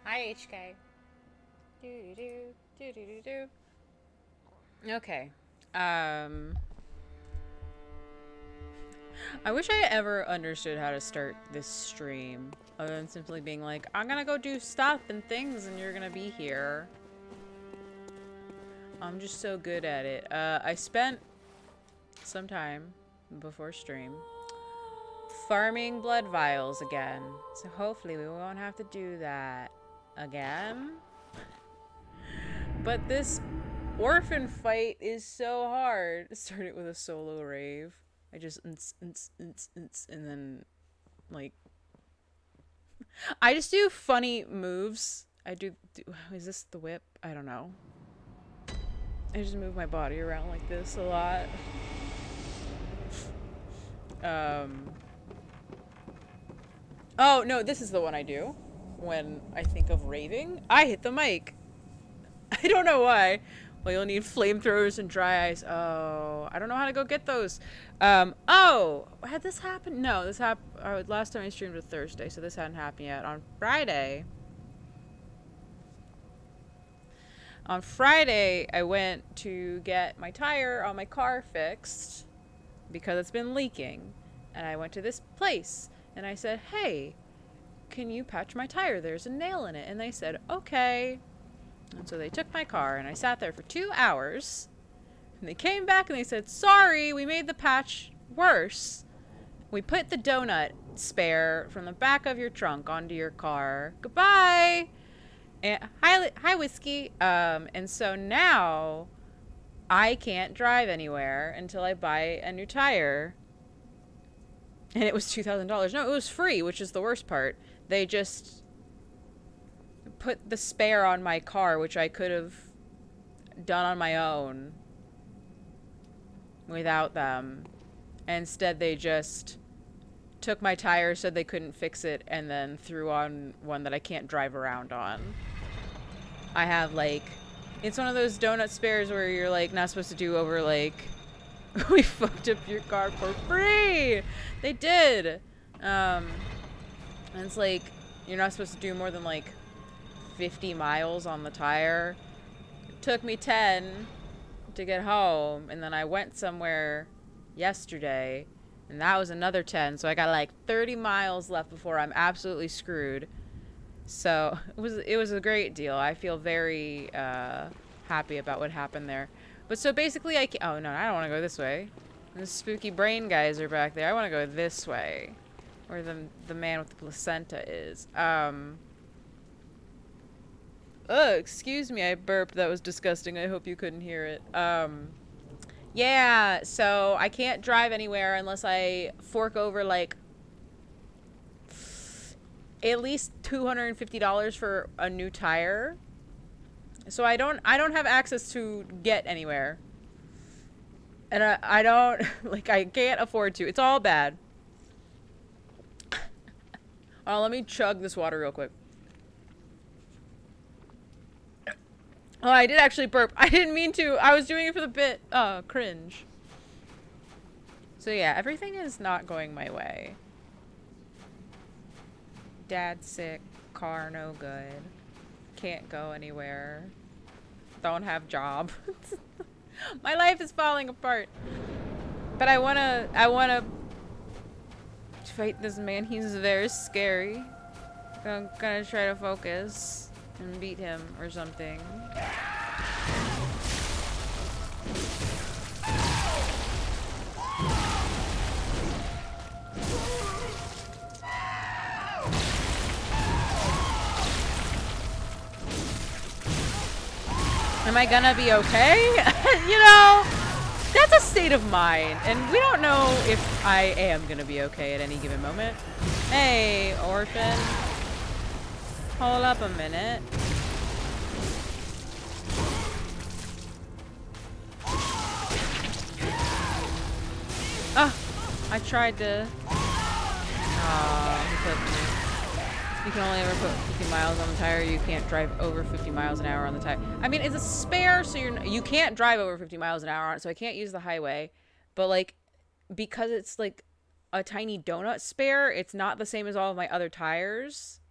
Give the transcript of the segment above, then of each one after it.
Hi, HK. Do do do do do do do. Okay. I wish I ever understood how to start this stream, other than simply being like, I'm gonna go do stuff and things, and you're gonna be here. I'm just so good at it. I spent some time before stream farming blood vials again, so hopefully we won't have to do that again. But this orphan fight is so hard. Start it with a solo rave. I just and then like I just do funny moves. I do is this the whip? I don't know. I just move my body around like this a lot. Oh no, this is the one I do when I think of raving. I hit the mic. I don't know why. Well, you'll need flamethrowers and dry ice. Oh, I don't know how to go get those. Oh, had this happened? No, this happened. Last time I streamed was Thursday, so this hadn't happened yet. On Friday, I went to get my tire on my car fixed because it's been leaking. And I went to this place and I said, hey, can you patch my tire? There's a nail in it. And they said, okay. And so they took my car, and I sat there for 2 hours. And they came back, and they said, sorry, we made the patch worse. We put the donut spare from the back of your trunk onto your car. Goodbye! And hi, Whiskey. And so now I can't drive anywhere until I buy a new tire. And it was $2,000. No, it was free, which is the worst part. They just put the spare on my car, which I could have done on my own without them. Instead, they just took my tire, said they couldn't fix it, and then threw on one that I can't drive around on. I have, like, it's one of those donut spares where you're, like, not supposed to do over, like, we fucked up your car for free! They did! And it's like, you're not supposed to do more than, like, 50 miles on the tire. It took me 10 to get home, and then I went somewhere yesterday, and that was another 10, so I got like 30 miles left before I'm absolutely screwed. So it was a great deal. I feel very happy about what happened there. But so basically oh no, I don't want to go this way. The spooky brain guys are back there. I want to go this way, where the man with the placenta is. Excuse me, I burped. That was disgusting. I hope you couldn't hear it. Yeah, so I can't drive anywhere unless I fork over, like, at least $250 for a new tire. So I don't have access to get anywhere. And I don't, like, I can't afford to. It's all bad. Oh, let me chug this water real quick. Oh, I did actually burp. I didn't mean to. I was doing it for the bit. Cringe. So yeah, everything is not going my way. Dad's sick. Car no good. Can't go anywhere. Don't have job. My life is falling apart. But I wanna fight this man. He's very scary. I'm gonna try to focus and beat him or something. Am I gonna be okay? You know, that's a state of mind, and we don't know if I am gonna be okay at any given moment. Hey, orphan. Hold up a minute. Oh, I tried to... he put me. You can only ever put 50 miles on the tire. You can't drive over 50 miles an hour on the tire. I mean, it's a spare, so you can't drive over 50 miles an hour on it, so I can't use the highway. But, like, because it's, like, a tiny donut spare, it's not the same as all of my other tires.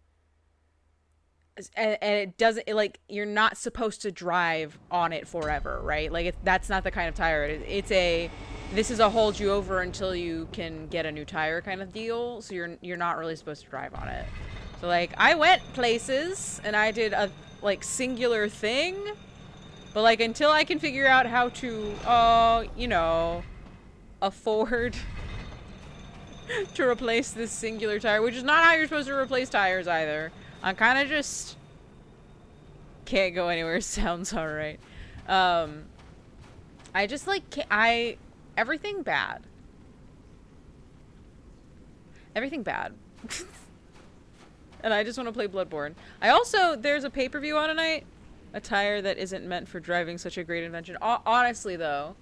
and it doesn't, like, you're not supposed to drive on it forever, right? Like, that's not the kind of tire it's a, this is a hold you over until you can get a new tire kind of deal, so you're not really supposed to drive on it. So, like, I went places, and I did a, like, singular thing, but, like, until I can figure out how to, you know, afford to replace this singular tire, which is not how you're supposed to replace tires either. I kind of just can't go anywhere. Sounds alright. I just, like, everything bad. Everything bad. And I just want to play Bloodborne. I also, there's a pay-per-view on tonight. A tire that isn't meant for driving such a great invention. Honestly, though,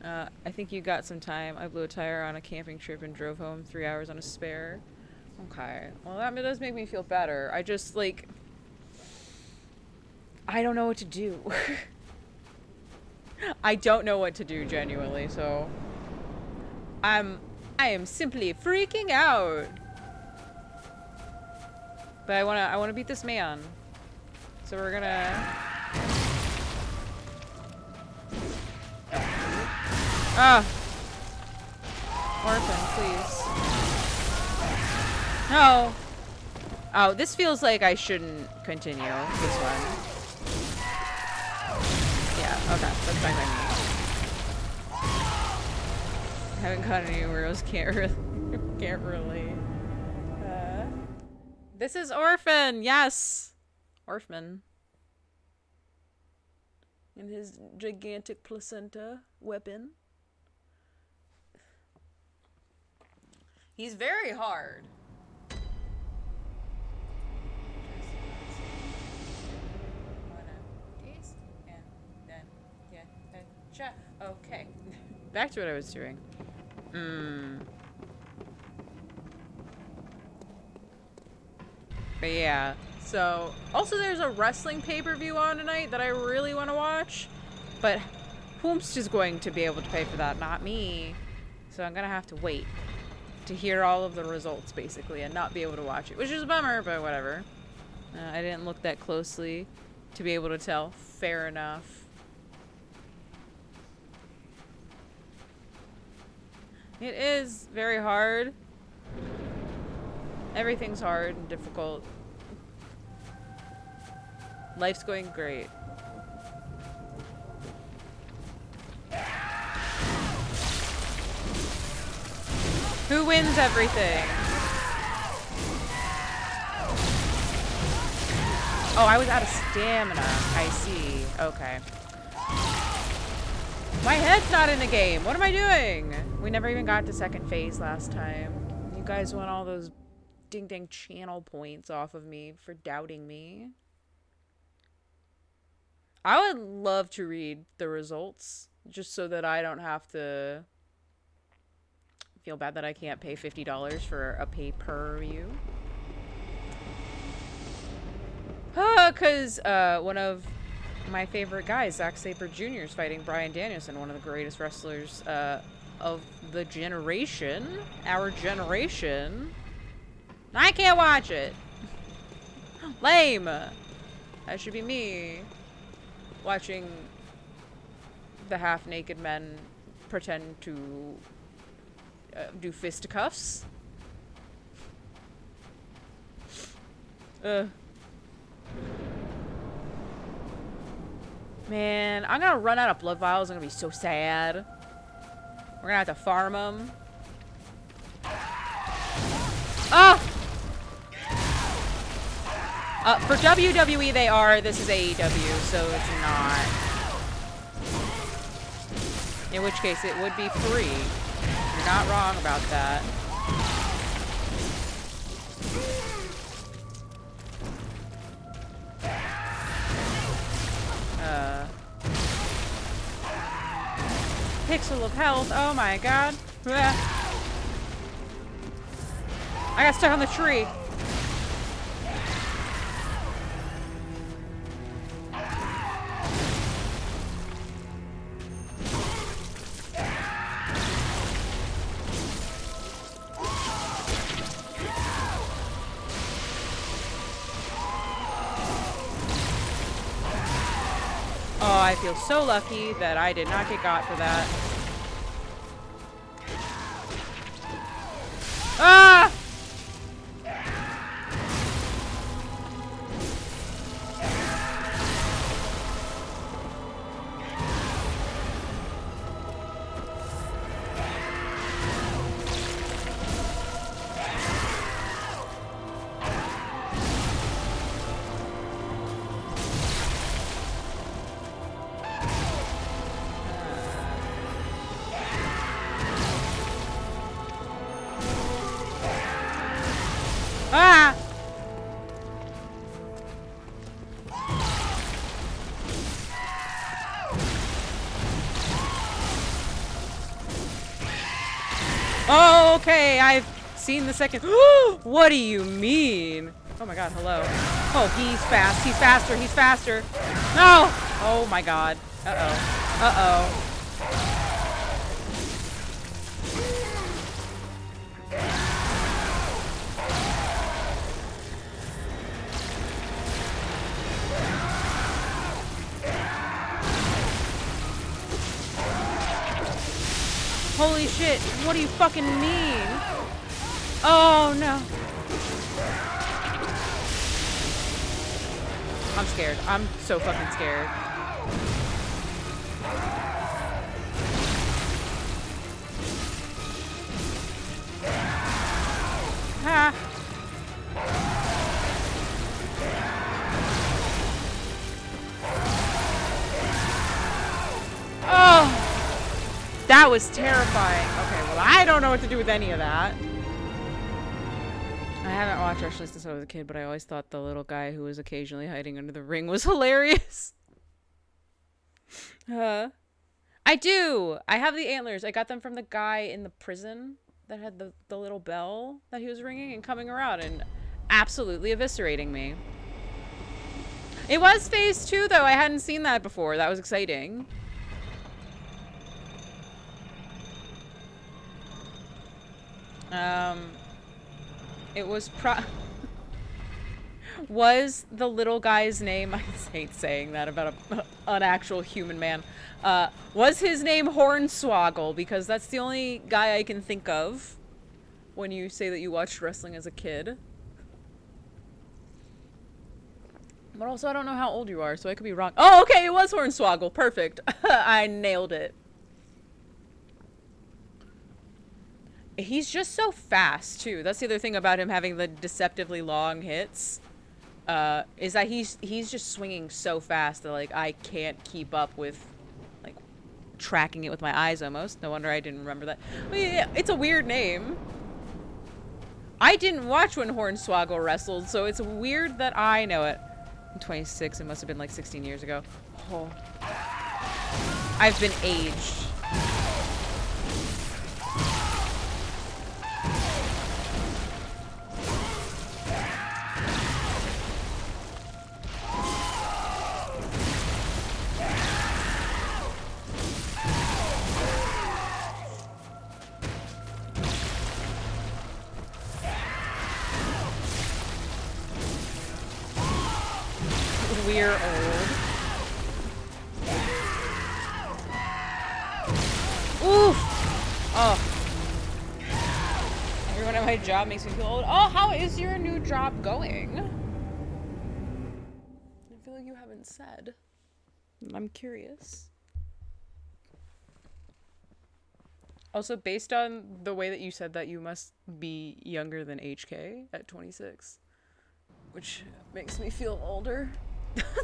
I think you got some time. I blew a tire on a camping trip and drove home 3 hours on a spare. Okay. Well, that does make me feel better. I just, like, I don't know what to do. I don't know what to do, genuinely, so I am simply freaking out. But I wanna beat this man. So we're gonna Orphan, please. No. Oh, this feels like I shouldn't continue this one. Yeah, okay, that's fine by me. I haven't caught any Euros, can't really. This is Orphan, yes! Orphan. And his gigantic placenta weapon. He's very hard. Okay. Back to what I was doing. But yeah. So, also there's a wrestling pay-per-view on tonight that I really want to watch. But whomst is going to be able to pay for that? Not me. So I'm gonna have to wait to hear all of the results, basically, and not be able to watch it. Which is a bummer, but whatever. I didn't look that closely to be able to tell. Fair enough. It is very hard. Everything's hard and difficult. Life's going great. Who wins everything? Oh, I was out of stamina. I see. Okay. My head's not in the game. What am I doing? We never even got to second phase last time. You guys want all those ding-dang channel points off of me for doubting me. I would love to read the results just so that I don't have to feel bad that I can't pay $50 for a pay-per-view. Because one of my favorite guys, Zack Sabre Jr. is fighting Bryan Danielson, one of the greatest wrestlers of the generation. Our generation. I can't watch it. Lame. That should be me. Watching the half-naked men pretend to do fisticuffs. Man, I'm gonna run out of blood vials. I'm gonna be so sad. We're gonna have to farm them. Ah! For WWE they are. This is AEW, so it's not. In which case it would be free. You're not wrong about that. Pixel of health. Oh my god. I got stuck on the tree. I feel so lucky that I did not get got for that. Ah! Ah! Oh, okay, I've seen the second. What do you mean? Oh my god, hello. Oh, he's fast. He's faster. He's faster. No! Oh my god. Uh-oh. Uh-oh. Holy shit, what do you fucking mean? Oh no. I'm scared. I'm so fucking scared. Ha! Oh! That was terrifying. Okay, well, I don't know what to do with any of that. I haven't watched Rush since I was a kid, but I always thought the little guy who was occasionally hiding under the ring was hilarious. I do! I have the antlers. I got them from the guy in the prison that had the little bell that he was ringing and coming around and absolutely eviscerating me. It was phase 2, though. I hadn't seen that before. That was exciting. It was was the little guy's name, I hate saying that about an actual human man, was his name Hornswoggle? Because that's the only guy I can think of when you say that you watched wrestling as a kid. But also, I don't know how old you are, so I could be wrong. Oh, okay, it was Hornswoggle. Perfect. I nailed it. He's just so fast, too. That's the other thing about him having the deceptively long hits. Is that he's just swinging so fast that, like, I can't keep up with, like, tracking it with my eyes almost. No wonder I didn't remember that. But yeah, it's a weird name. I didn't watch when Hornswoggle wrestled, so it's weird that I know it. I'm 26. It must have been, like, 16 years ago. Oh. I've been aged. We're old. Oof! Oh. Everyone at my job makes me feel old. Oh, how is your new job going? I feel like you haven't said. I'm curious. Also, based on the way that you said that, you must be younger than HK at 26. Which makes me feel older.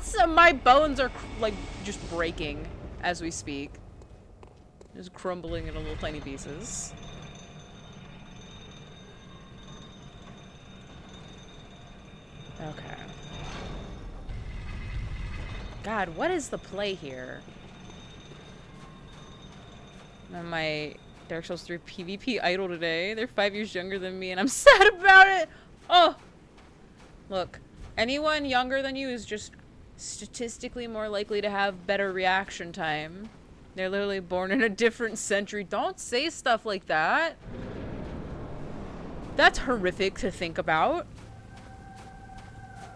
So my bones are like just breaking as we speak. Just crumbling into little tiny pieces. Okay. God, what is the play here? I'm my Dark Souls 3 PvP idol today. They're 5 years younger than me and I'm sad about it! Oh! Look. Anyone younger than you is just statistically more likely to have better reaction time. They're literally born in a different century. Don't say stuff like that. That's horrific to think about.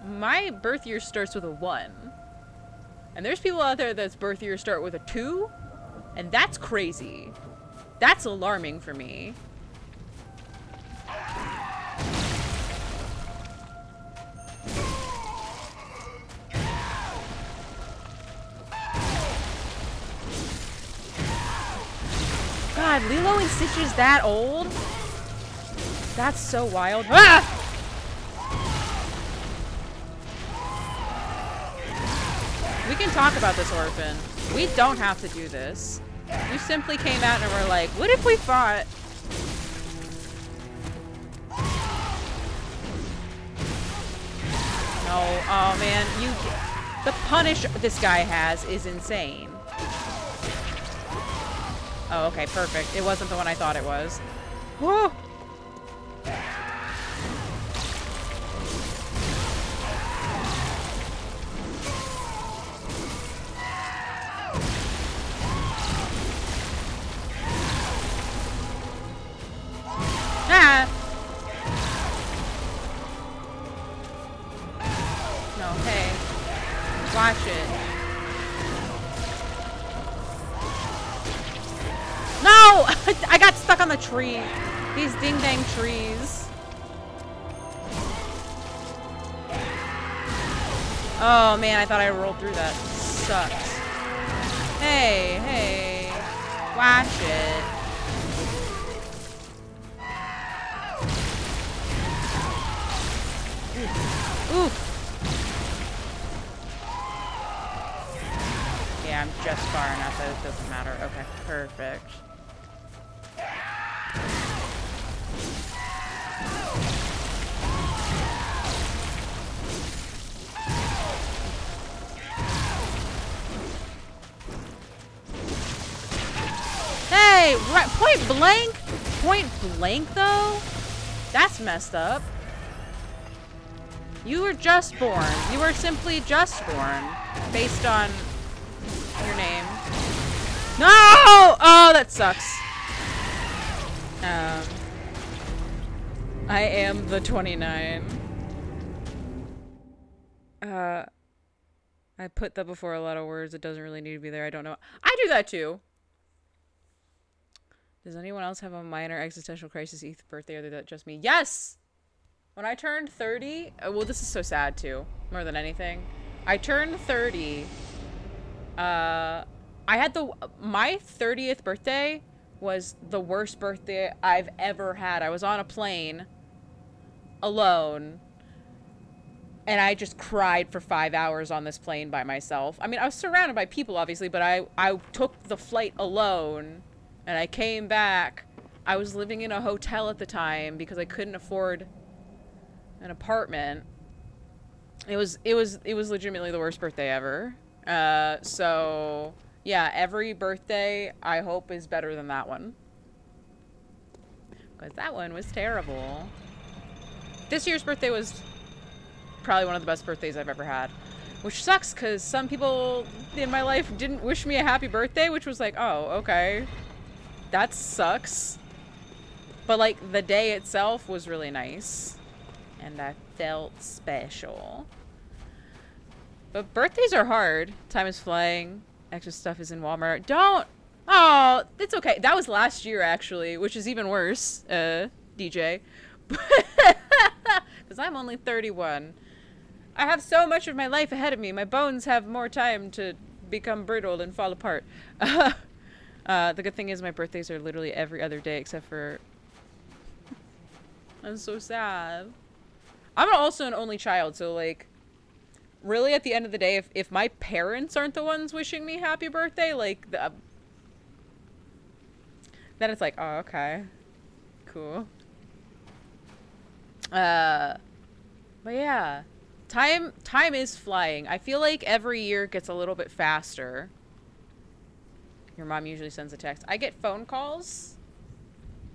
My birth year starts with a 1. And there's people out there that's birth year start with a 2, and that's crazy. That's alarming for me. God, Lilo and Stitch is that old? That's so wild. Ah! We can talk about this orphan. We don't have to do this. You simply came out and were like, what if we fought? No, oh man, the punish this guy has is insane. Oh, okay, perfect. It wasn't the one I thought it was. Whoa! Ah! No, hey. Watch it. No! I got stuck on the tree. These ding-dang trees. Oh man, I thought I rolled through that. Sucks. Hey, hey. Watch it. Oof. Yeah, I'm just far enough that it doesn't matter. Okay, perfect. Hey, right, point blank? Point blank, though? That's messed up. You were just born. You were simply just born. Based on your name. No! Oh, that sucks. I am the 29. I put that before a lot of words. It doesn't really need to be there. I don't know. I do that too. Does anyone else have a minor existential crisis ETH birthday, or is that just me? Yes! When I turned 30, well, this is so sad too, more than anything. I turned 30. I had my 30th birthday was the worst birthday I've ever had. I was on a plane alone, and I just cried for 5 hours on this plane by myself. I mean, I was surrounded by people, obviously, but I took the flight alone, and I came back. I was living in a hotel at the time because I couldn't afford an apartment. It was legitimately the worst birthday ever. So yeah, every birthday I hope is better than that one, because that one was terrible. This year's birthday was probably one of the best birthdays I've ever had, which sucks because some people in my life didn't wish me a happy birthday, which was like, oh, okay, that sucks. But like the day itself was really nice. And I felt special. But birthdays are hard. Time is flying. Extra stuff is in Walmart. Don't! Oh, it's okay. That was last year, actually, which is even worse, DJ. Because I'm only 31. I have so much of my life ahead of me. My bones have more time to become brittle and fall apart. The good thing is my birthdays are literally every other day except for... I'm so sad. I'm also an only child, so like, really at the end of the day, if my parents aren't the ones wishing me happy birthday, like, then it's like, oh, okay, cool. But yeah, time is flying. I feel like every year gets a little bit faster. Your mom usually sends a text. I get phone calls.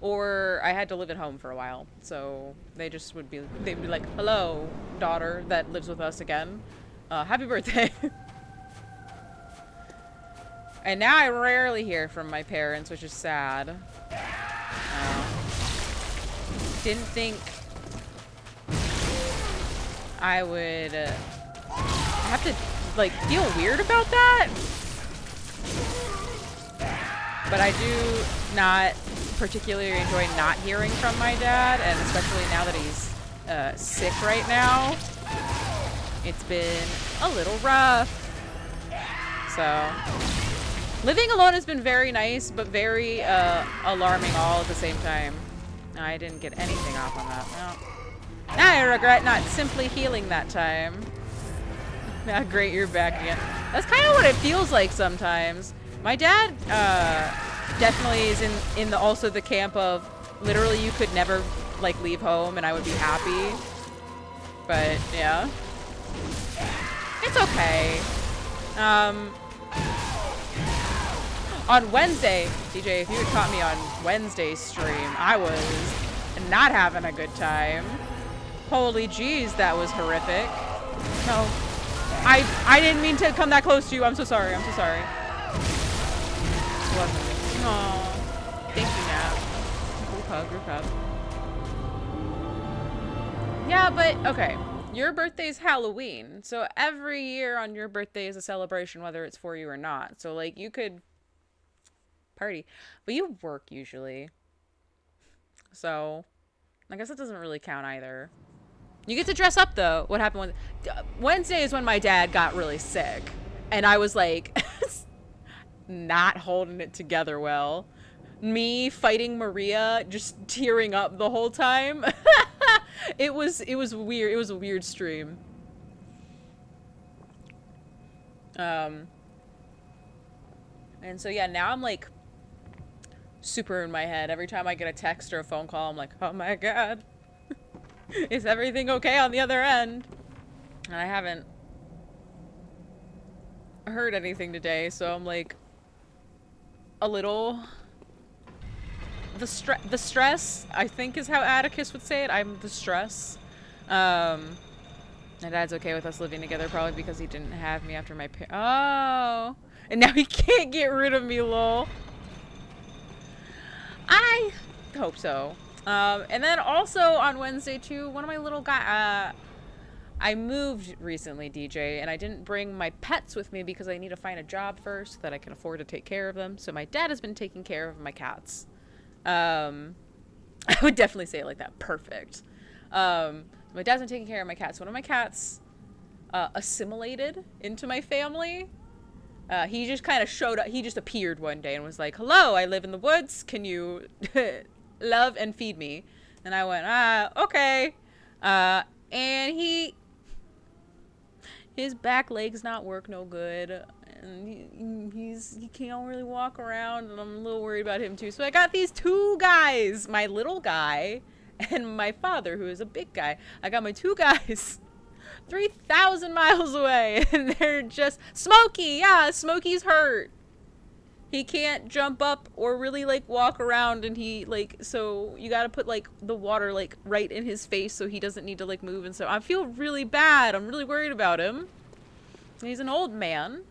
Or I had to live at home for a while, so they'd be like, hello, daughter that lives with us again. Happy birthday. And now I rarely hear from my parents, which is sad. Didn't think I would I have to, like, feel weird about that. But I do not particularly enjoy not hearing from my dad, and especially now that he's sick right now. It's been a little rough. So, living alone has been very nice, but very alarming all at the same time. I didn't get anything off on that. No. Now I regret not simply healing that time. Ah, great, you're back again. That's kind of what it feels like sometimes. My dad definitely is in the also the camp of literally you could never like leave home and I would be happy. But yeah, it's okay. On Wednesday, DJ, if you had caught me on Wednesday's stream, I was not having a good time. Holy jeez, that was horrific. No, I didn't mean to come that close to you. I'm so sorry. I'm so sorry. Aww. Thank you, Nat. Group hug, group hug. Yeah, but okay. Your birthday's Halloween, so every year on your birthday is a celebration, whether it's for you or not. So like you could party, but you work usually. So I guess it doesn't really count either. You get to dress up though. What happened Wednesday is when my dad got really sick, and I was like not holding it together well. Me fighting Maria, just tearing up the whole time. It was weird. It was a weird stream. And so yeah, now I'm like super in my head. Every time I get a text or a phone call, I'm like, oh my god. Is everything okay on the other end? And I haven't heard anything today, so I'm like a little... The stress, I think is how Atticus would say it. I'm the stress. My dad's okay with us living together probably because he didn't have me after my Oh! And now he can't get rid of me, lol. I hope so. And then also on Wednesday too, one of my little guys, I moved recently, DJ, and I didn't bring my pets with me because I need to find a job first so that I can afford to take care of them. So my dad has been taking care of my cats. I would definitely say it like that. Perfect. My dad's been taking care of my cats. One of my cats assimilated into my family. He just kind of showed up. He just appeared one day and was like, hello, I live in the woods. Can you love and feed me? And I went, okay. And his back legs not work no good. And he can't really walk around, and I'm a little worried about him too. So I got these two guys, my little guy and my father, who is a big guy. I got my two guys 3,000 miles away, and they're just Smokey. Yeah, Smokey's hurt. He can't jump up or really like walk around, and he like, so you got to put like the water like right in his face so he doesn't need to like move. And so I feel really bad. I'm really worried about him. He's an old man.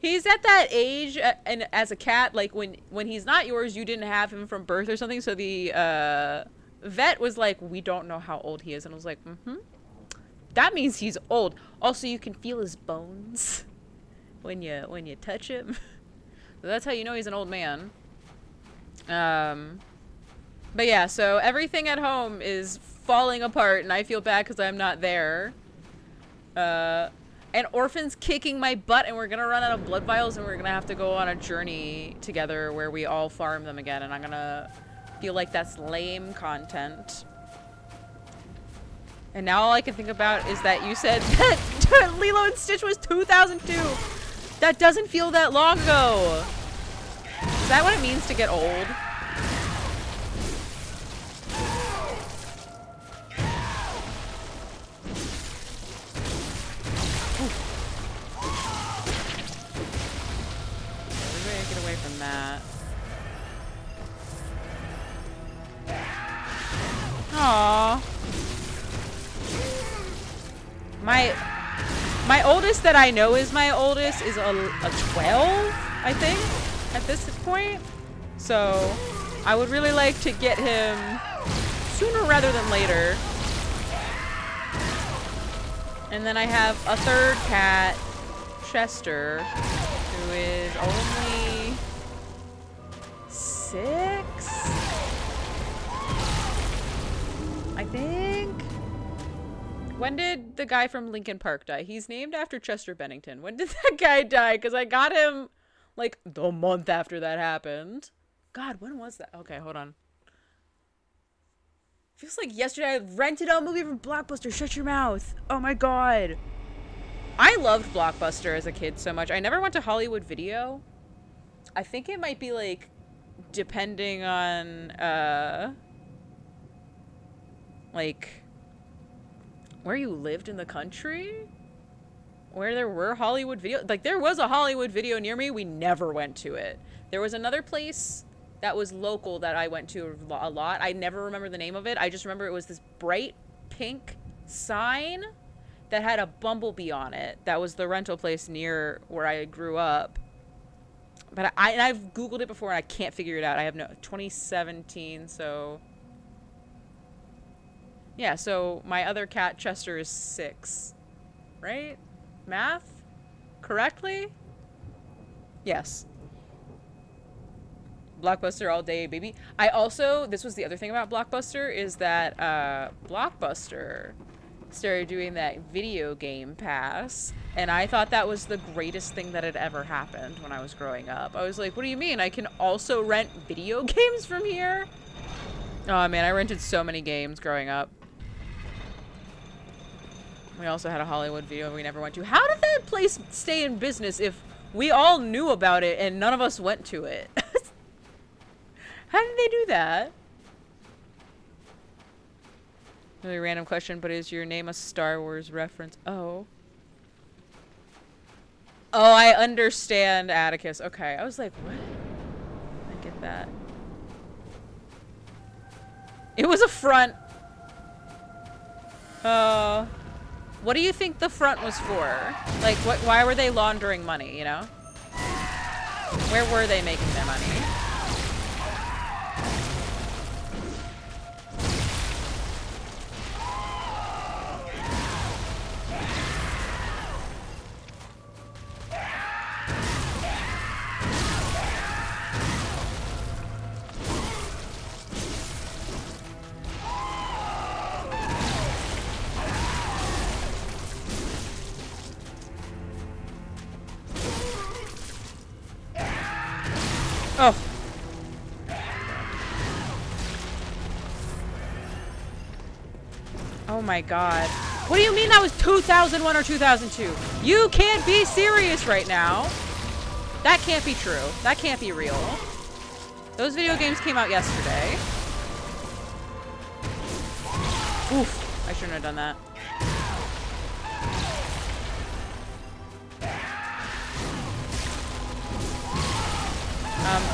He's at that age, and as a cat, like when he's not yours, you didn't have him from birth or something. So the vet was like, we don't know how old he is, and I was like, that means he's old. Also, you can feel his bones when you touch him. So that's how you know he's an old man. But yeah, so everything at home is falling apart, and I feel bad because I'm not there. And Orphan's kicking my butt, and we're gonna run out of blood vials, and we're gonna have to go on a journey together where we all farm them again, and I'm gonna feel like that's lame content. And now all I can think about is that you said that Lilo and Stitch was 2002. That doesn't feel that long ago. Is that what it means to get old? Get away from that. Aww. My oldest that I know is my oldest is a 12, I think, at this point. So I would really like to get him sooner rather than later. And then I have a third cat, Chester, who is only 6, I think. When did the guy from Lincoln Park die? He's named after Chester Bennington. When did that guy die? Because I got him like the month after that happened. God, when was that? Okay, hold on. Feels like yesterday I rented a movie from Blockbuster. Shut your mouth. Oh my god. I loved Blockbuster as a kid so much. I never went to Hollywood Video. I think it might be like depending on like where you lived in the country, where there were Hollywood Video. Like there was a Hollywood Video near me. We never went to it. There was another place that was local that I went to a lot. I never remember the name of it. I just remember it was this bright pink sign that had a bumblebee on it. That was the rental place near where I grew up. But I've Googled it before and I can't figure it out. I have no 2017, so yeah, so my other cat Chester is 6. Right? Math? Correctly? Yes. Blockbuster all day, baby. I also, this was the other thing about Blockbuster, is that Blockbuster started doing that video game pass, and I thought that was the greatest thing that had ever happened when I was growing up. I was like, what do you mean? I can also rent video games from here? Oh man, I rented so many games growing up. We also had a Hollywood Video we never went to. How did that place stay in business if we all knew about it and none of us went to it? How did they do that? Really random question, but is your name a Star Wars reference? Oh. Oh, I understand, Atticus. Okay, I was like, what? I get that. It was a front. What do you think the front was for? Like, why were they laundering money, you know? Where were they making their money? Oh. Oh my god. What do you mean that was 2001 or 2002? You can't be serious right now. That can't be true. That can't be real. Those video games came out yesterday. Oof. I shouldn't have done that.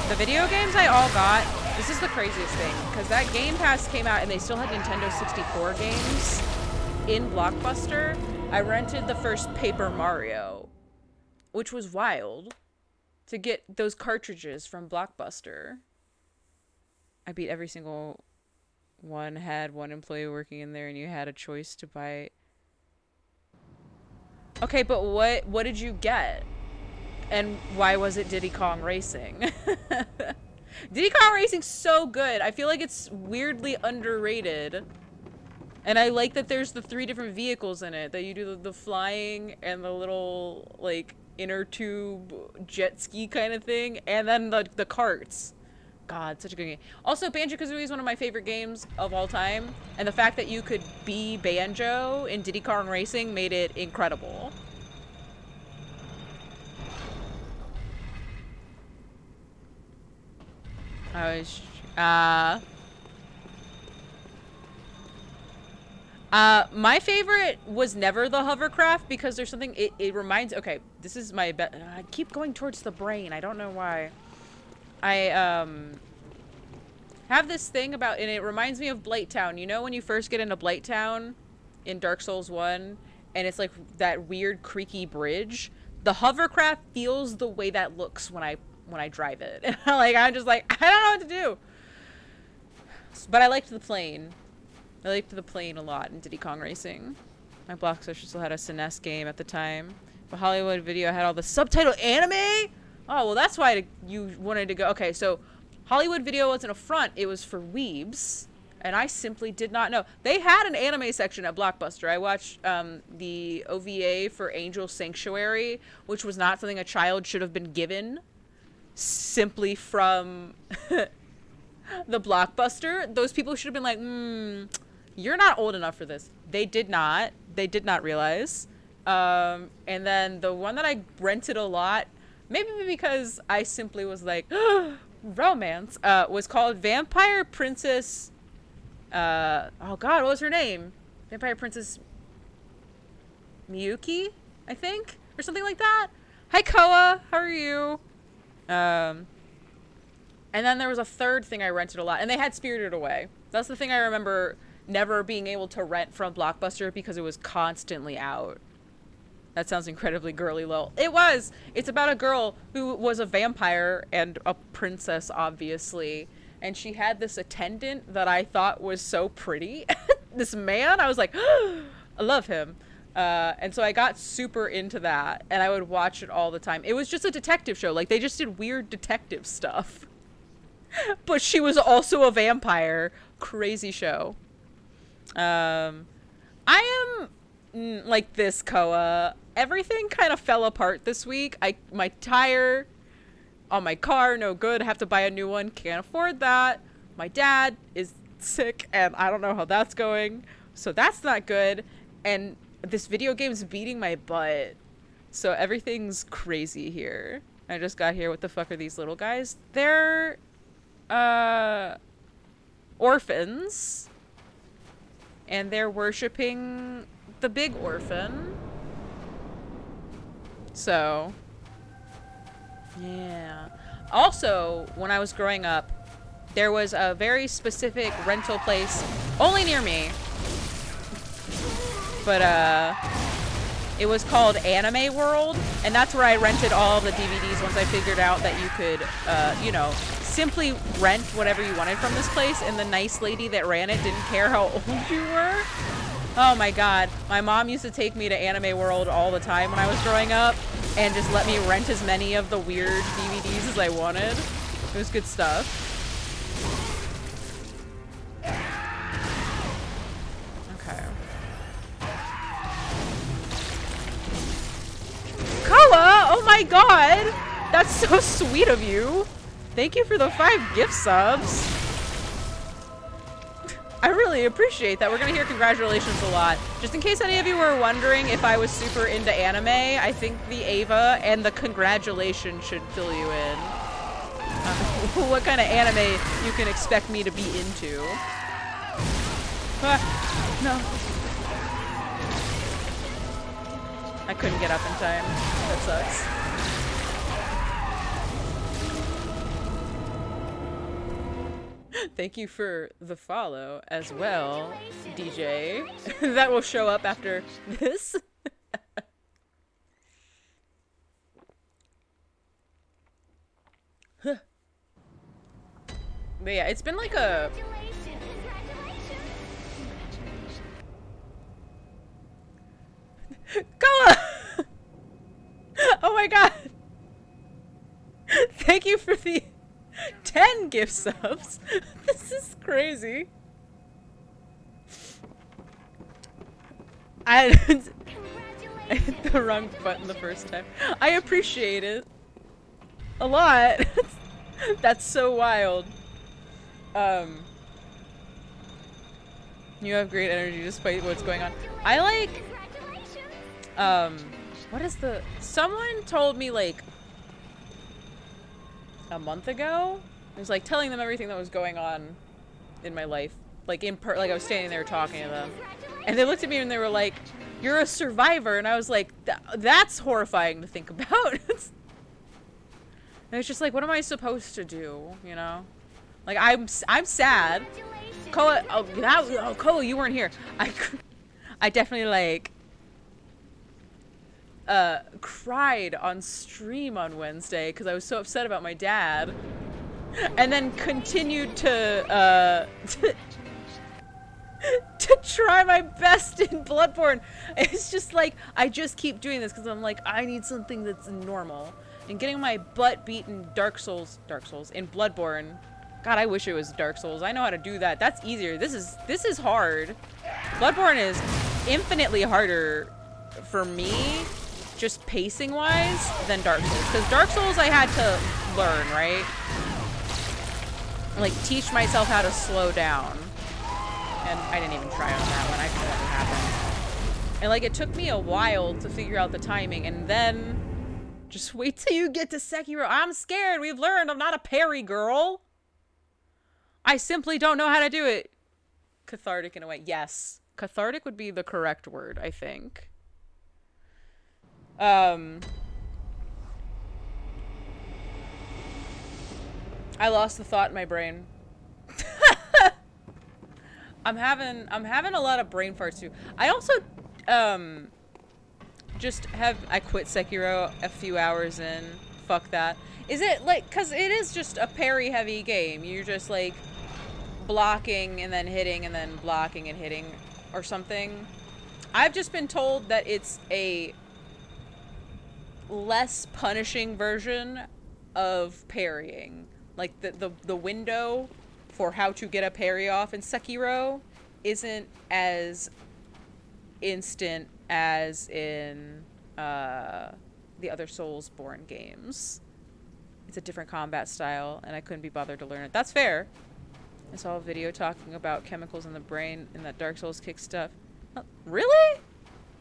The video games I all got, this is the craziest thing, because that Game Pass came out and they still had Nintendo 64 games in Blockbuster. I rented the first Paper Mario, which was wild, to get those cartridges from Blockbuster. I beat every single one, had one employee working in there, and you had a choice to buy. Okay, but what did you get? And why was it Diddy Kong Racing? Diddy Kong Racing's so good. I feel like it's weirdly underrated. And I like that there's the 3 different vehicles in it. That you do the flying and the little, like, inner tube jet ski kind of thing. And then the carts. God, such a good game. Also, Banjo-Kazooie is one of my favorite games of all time. And the fact that you could be Banjo in Diddy Kong Racing made it incredible. My favorite was never the hovercraft because there's something, it reminds, okay, this is my I keep going towards the brain. I don't know why. I, have this thing about, and it reminds me of Blighttown. You know when you first get into Blighttown in Dark Souls 1, and it's like that weird creaky bridge? The hovercraft feels the way that looks when I drive it. And like, I'm just like, I don't know what to do. But I liked the plane. I liked the plane a lot in Diddy Kong Racing. My Blockbuster still had a SNES game at the time. But Hollywood Video had all the subtitle anime? Oh, well, that's why you wanted to go. Okay, so Hollywood Video wasn't a front. It was for weebs. And I simply did not know. They had an anime section at Blockbuster. I watched the OVA for Angel Sanctuary, which was not something a child should have been given simply from the Blockbuster. Those people should have been like, you're not old enough for this. They did not. They did not realize. And then the one that I rented a lot, maybe because I simply was like, romance, was called Vampire Princess... oh god, what was her name? Vampire Princess Miyuki, I think? Or something like that? Hi Koa, how are you? And then there was a third thing I rented a lot, and they had Spirited Away. That's the thing I remember never being able to rent from Blockbuster because it was constantly out. That sounds incredibly girly, lol. It was! It's about a girl who was a vampire and a princess, obviously. And she had this attendant that I thought was so pretty. This man, I was like, I love him. And so I got super into that, and I would watch it all the time. It was just a detective show. Like, they just did weird detective stuff. But she was also a vampire. Crazy show. I am like this, Koa. Everything kind of fell apart this week. My tire on my car, no good. I have to buy a new one. Can't afford that. My dad is sick, and I don't know how that's going. So that's not good. And this video game's beating my butt. So everything's crazy here. I just got here. What the fuck are these little guys? They're orphans. And they're worshipping the big orphan. So, yeah. Also, when I was growing up, there was a very specific rental place only near me. But, it was called Anime World, and that's where I rented all the DVDs once I figured out that you could, you know, simply rent whatever you wanted from this place, and the nice lady that ran it didn't care how old you were. Oh my god. My mom used to take me to Anime World all the time when I was growing up, and just let me rent as many of the weird DVDs as I wanted. It was good stuff. Okay. Koa! Oh my god! That's so sweet of you! Thank you for the 5 gift subs. I really appreciate that. We're gonna hear congratulations a lot. Just in case any of you were wondering if I was super into anime, I think the Ava and the congratulations should fill you in. What kind of anime you can expect me to be into. No. I couldn't get up in time. That sucks. Thank you for the follow as well, DJ. That will show up after this. But yeah, it's been like a... Koa! Oh my god! Thank you for the 10 gift subs. This is crazy. I hit the wrong button the first time. I appreciate it a lot. That's so wild. You have great energy despite what's going on. I like, what is the, someone told me like a month ago. I was like telling them everything that was going on in my life. Like like I was standing there talking to them. And they looked at me and they were like, "You're a survivor." And I was like, that's horrifying to think about. And it's just like, what am I supposed to do, you know? Like, I'm sad. Koa, oh, Koa, you weren't here. I definitely, like, cried on stream on Wednesday because I was so upset about my dad. And then continued to to try my best in Bloodborne. It's just like, I just keep doing this because I'm like, I need something that's normal. And getting my butt beat in Dark Souls, in Bloodborne. God, I wish it was Dark Souls. I know how to do that. That's easier. This is hard. Bloodborne is infinitely harder for me, just pacing-wise, than Dark Souls. Because Dark Souls I had to learn, right? Like, teach myself how to slow down. And I didn't even try on that one. I could never happen. And like, it took me a while to figure out the timing, and then just wait till you get to Sekiro. I'm scared. We've learned I'm not a parry girl. I simply don't know how to do it. Cathartic in a way. Yes. Cathartic would be the correct word, I think. I lost the thought in my brain. I'm having a lot of brain farts too. I also I quit Sekiro a few hours in. Fuck that. Is it like, cause it is just a parry heavy game. You're just like blocking and then hitting and then blocking and hitting or something. I've just been told that it's a less punishing version of parrying. Like the window for how to get a parry off in Sekiro isn't as instant as in the other Soulsborne games. It's a different combat style, and I couldn't be bothered to learn it. That's fair. I saw a video talking about chemicals in the brain and that Dark Souls kick stuff. Really?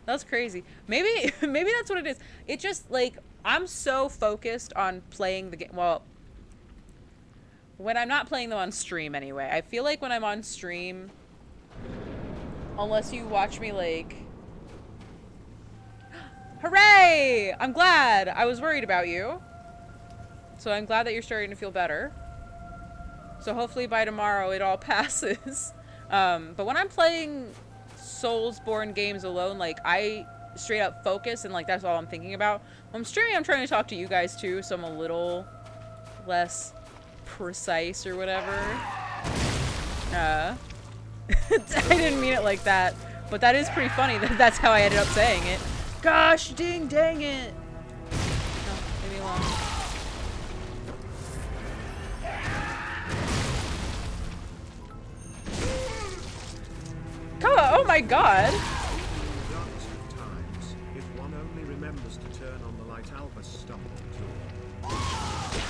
That's crazy. Maybe that's what it is. It just, like, I'm so focused on playing the game. Well, when I'm not playing them on stream anyway. I feel like when I'm on stream, unless you watch me, like... Hooray! I'm glad! I was worried about you. So I'm glad that you're starting to feel better. So hopefully by tomorrow it all passes. But when I'm playing Soulsborne games alone, like, I straight up focus and, like, that's all I'm thinking about. When I'm streaming, I'm trying to talk to you guys too, so I'm a little less precise or whatever. I didn't mean it like that, but that is pretty funny that that's how I ended up saying it. Gosh dang it! Oh, leave me alone. Oh my god!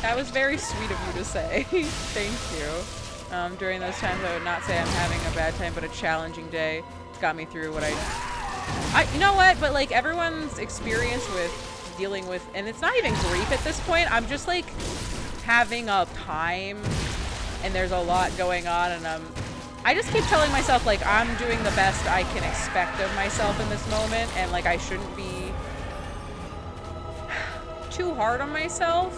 That was very sweet of you to say. Thank you. During those times, I would not say I'm having a bad time, but a challenging day. It's got me through what you know what? But like, everyone's experience with dealing with, and it's not even grief at this point. I'm just like having a time, and there's a lot going on, and I just keep telling myself, like, I'm doing the best I can expect of myself in this moment, and like, I shouldn't be too hard on myself.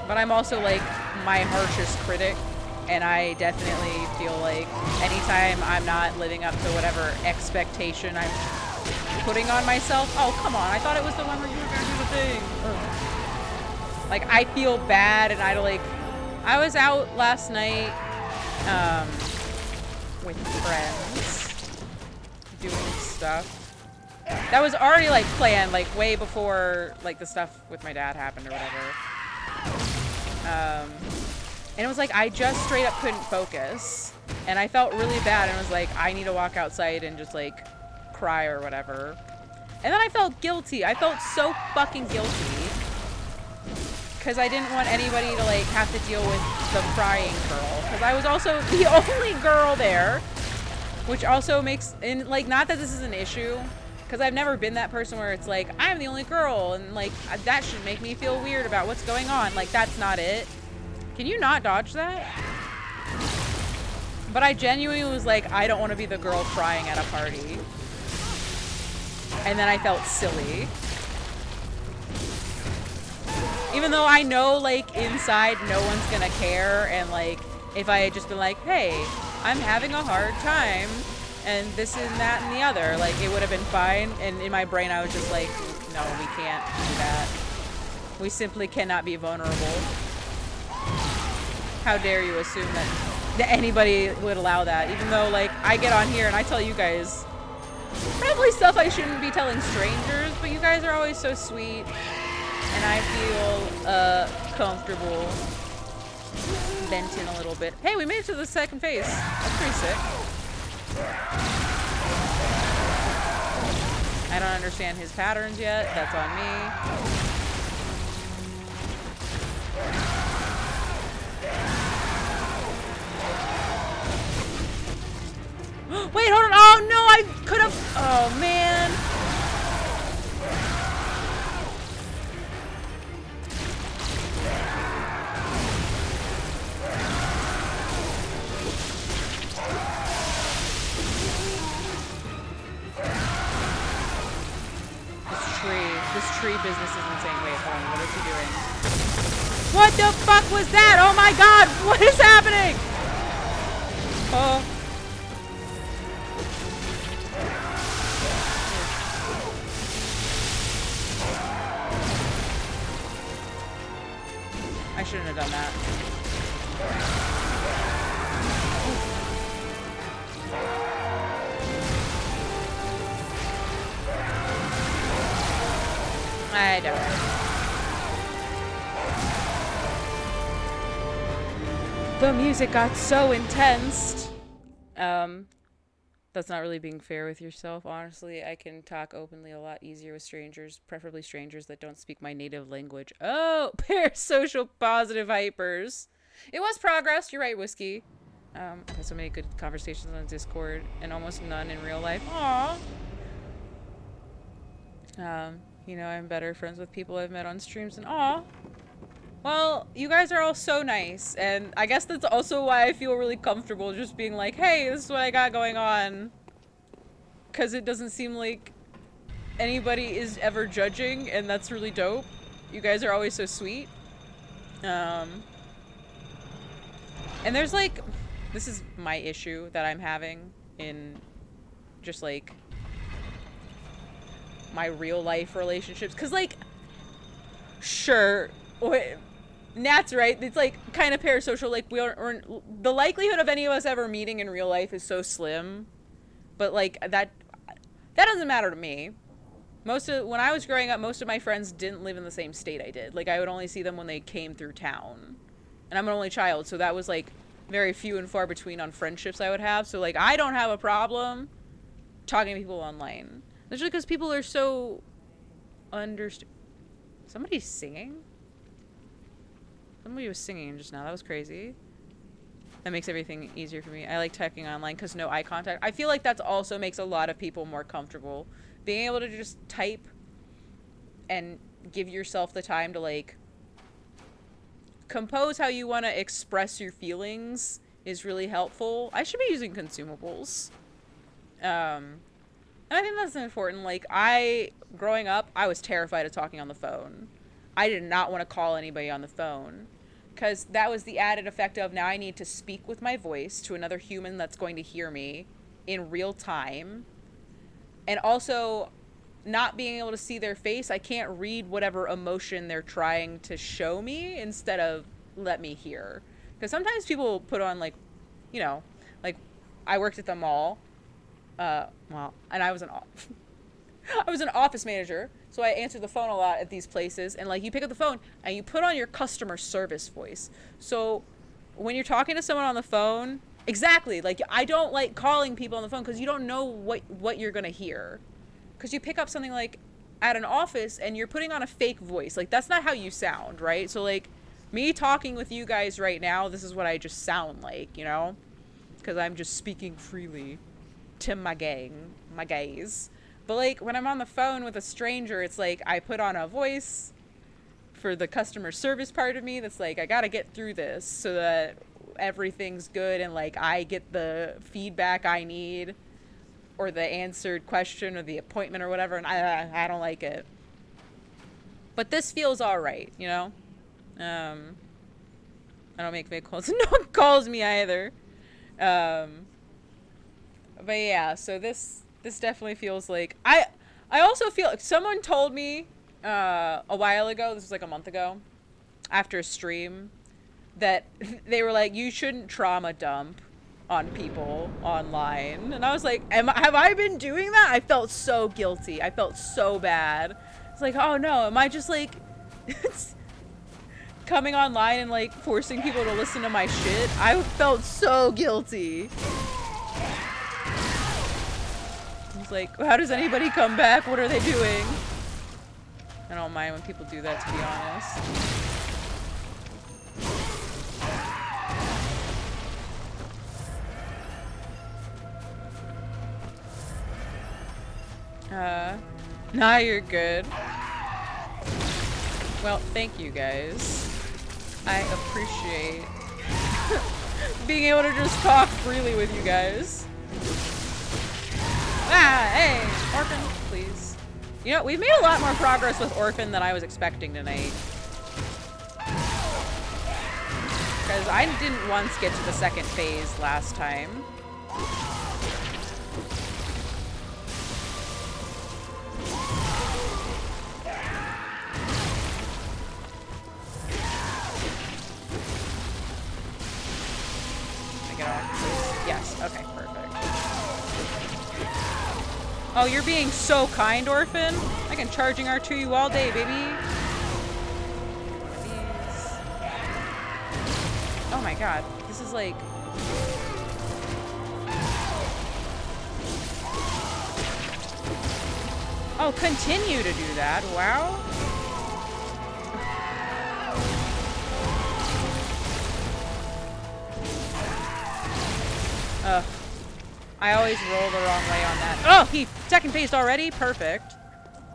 But I'm also, like, my harshest critic, and I definitely feel like anytime I'm not living up to whatever expectation I'm putting on myself... Oh, come on, I thought it was the one where you were gonna do the thing. Ugh. Like, I feel bad, and I was out last night, with friends, doing stuff. That was already, like, planned, like, way before, like, the stuff with my dad happened or whatever. And it was like, I just straight up couldn't focus, and I felt really bad, and was like, I need to walk outside and just like cry or whatever. And then I felt guilty. I felt so fucking guilty because I didn't want anybody to like have to deal with the crying girl, because I was also the only girl there, which also makes, and like, not that this is an issue, because I've never been that person where it's like, I'm the only girl, and like, that should make me feel weird about what's going on. Like, that's not it. Can you not dodge that? But I genuinely was like, I don't want to be the girl crying at a party. And then I felt silly. Even though I know, like, inside no one's gonna care, and like, if I had just been like, hey, I'm having a hard time, and this and that and the other, like, it would have been fine. And in my brain I was just like, no, we can't do that. We simply cannot be vulnerable. How dare you assume that that anybody would allow that, even though, like, I get on here and I tell you guys probably stuff I shouldn't be telling strangers, but you guys are always so sweet, and I feel comfortable venting a little bit. Hey, we made it to the second phase. That's pretty sick. I don't understand his patterns yet. That's on me. Wait, hold on. Oh, no, I could have. Oh, man. This tree business is insane. Wait, hold on. What is he doing? What the fuck was that? Oh, my God. What is happening? Oh. I shouldn't have done that. I don't know. The music got so intense. That's not really being fair with yourself. Honestly, I can talk openly a lot easier with strangers, preferably strangers that don't speak my native language. Oh, parasocial positive hypers. It was progress. You're right, Whiskey. I've had so many good conversations on Discord and almost none in real life. Aww. You know, I'm better friends with people I've met on streams and aw. Well, you guys are all so nice, and I guess that's also why I feel really comfortable just being like, hey, this is what I got going on. Because it doesn't seem like anybody is ever judging, and that's really dope. You guys are always so sweet. And there's like, this is my issue that I'm having in just like my real life relationships. Because like, sure, Nat's right. It's like kind of parasocial. Like the likelihood of any of us ever meeting in real life is so slim, but like that doesn't matter to me. When I was growing up, most of my friends didn't live in the same state I did. Like I would only see them when they came through town, and I'm an only child, so that was like very few and far between on friendships I would have. So like I don't have a problem talking to people online, especially because people are so Somebody's singing. Somebody was singing just now. That was crazy. That makes everything easier for me. I like talking online because no eye contact. I feel like that also makes a lot of people more comfortable. Being able to just type and give yourself the time to like compose how you want to express your feelings is really helpful. I should be using consumables. And I think that's important. Like growing up, I was terrified of talking on the phone. I did not want to call anybody on the phone because that was the added effect of now I need to speak with my voice to another human that's going to hear me in real time. And also not being able to see their face, I can't read whatever emotion they're trying to show me instead of let me hear. Because sometimes people put on like, you know, like I worked at the mall, and I was an office manager. So I answered the phone a lot at these places, and like you pick up the phone and you put on your customer service voice. So when you're talking to someone on the phone, exactly, like I don't like calling people on the phone because you don't know what you're gonna hear. Because you pick up something like at an office and you're putting on a fake voice. Like that's not how you sound, right? So like me talking with you guys right now, this is what I just sound like, you know? Because I'm just speaking freely to my gang, my gays. But like when I'm on the phone with a stranger, it's like I put on a voice for the customer service part of me that's like I gotta get through this so that everything's good and like I get the feedback I need or the answered question or the appointment or whatever, and I don't like it. But this feels alright, you know? I don't make fake calls. No one calls me either. But yeah, so this definitely feels like I also feel like someone told me a while ago, this was like a month ago, after a stream, that they were like, you shouldn't trauma dump on people online. And I was like, have I been doing that? I felt so guilty. I felt so bad. It's like, oh no, am I just like coming online and like forcing people to listen to my shit? I felt so guilty. I was like, how does anybody come back? What are they doing? I don't mind when people do that, to be honest. Nah, you're good. Well, thank you guys. I appreciate being able to just talk freely with you guys. Ah, hey, Orphan, please. You know, we've made a lot more progress with Orphan than I was expecting tonight. Because I didn't once get to the second phase last time. Yes, okay, perfect. Oh, you're being so kind, Orphan. I can charging R2 you all day, baby. Please. Oh my god, this is like... Oh, continue to do that, wow. I always roll the wrong way on that. Oh, he second phased already? Perfect.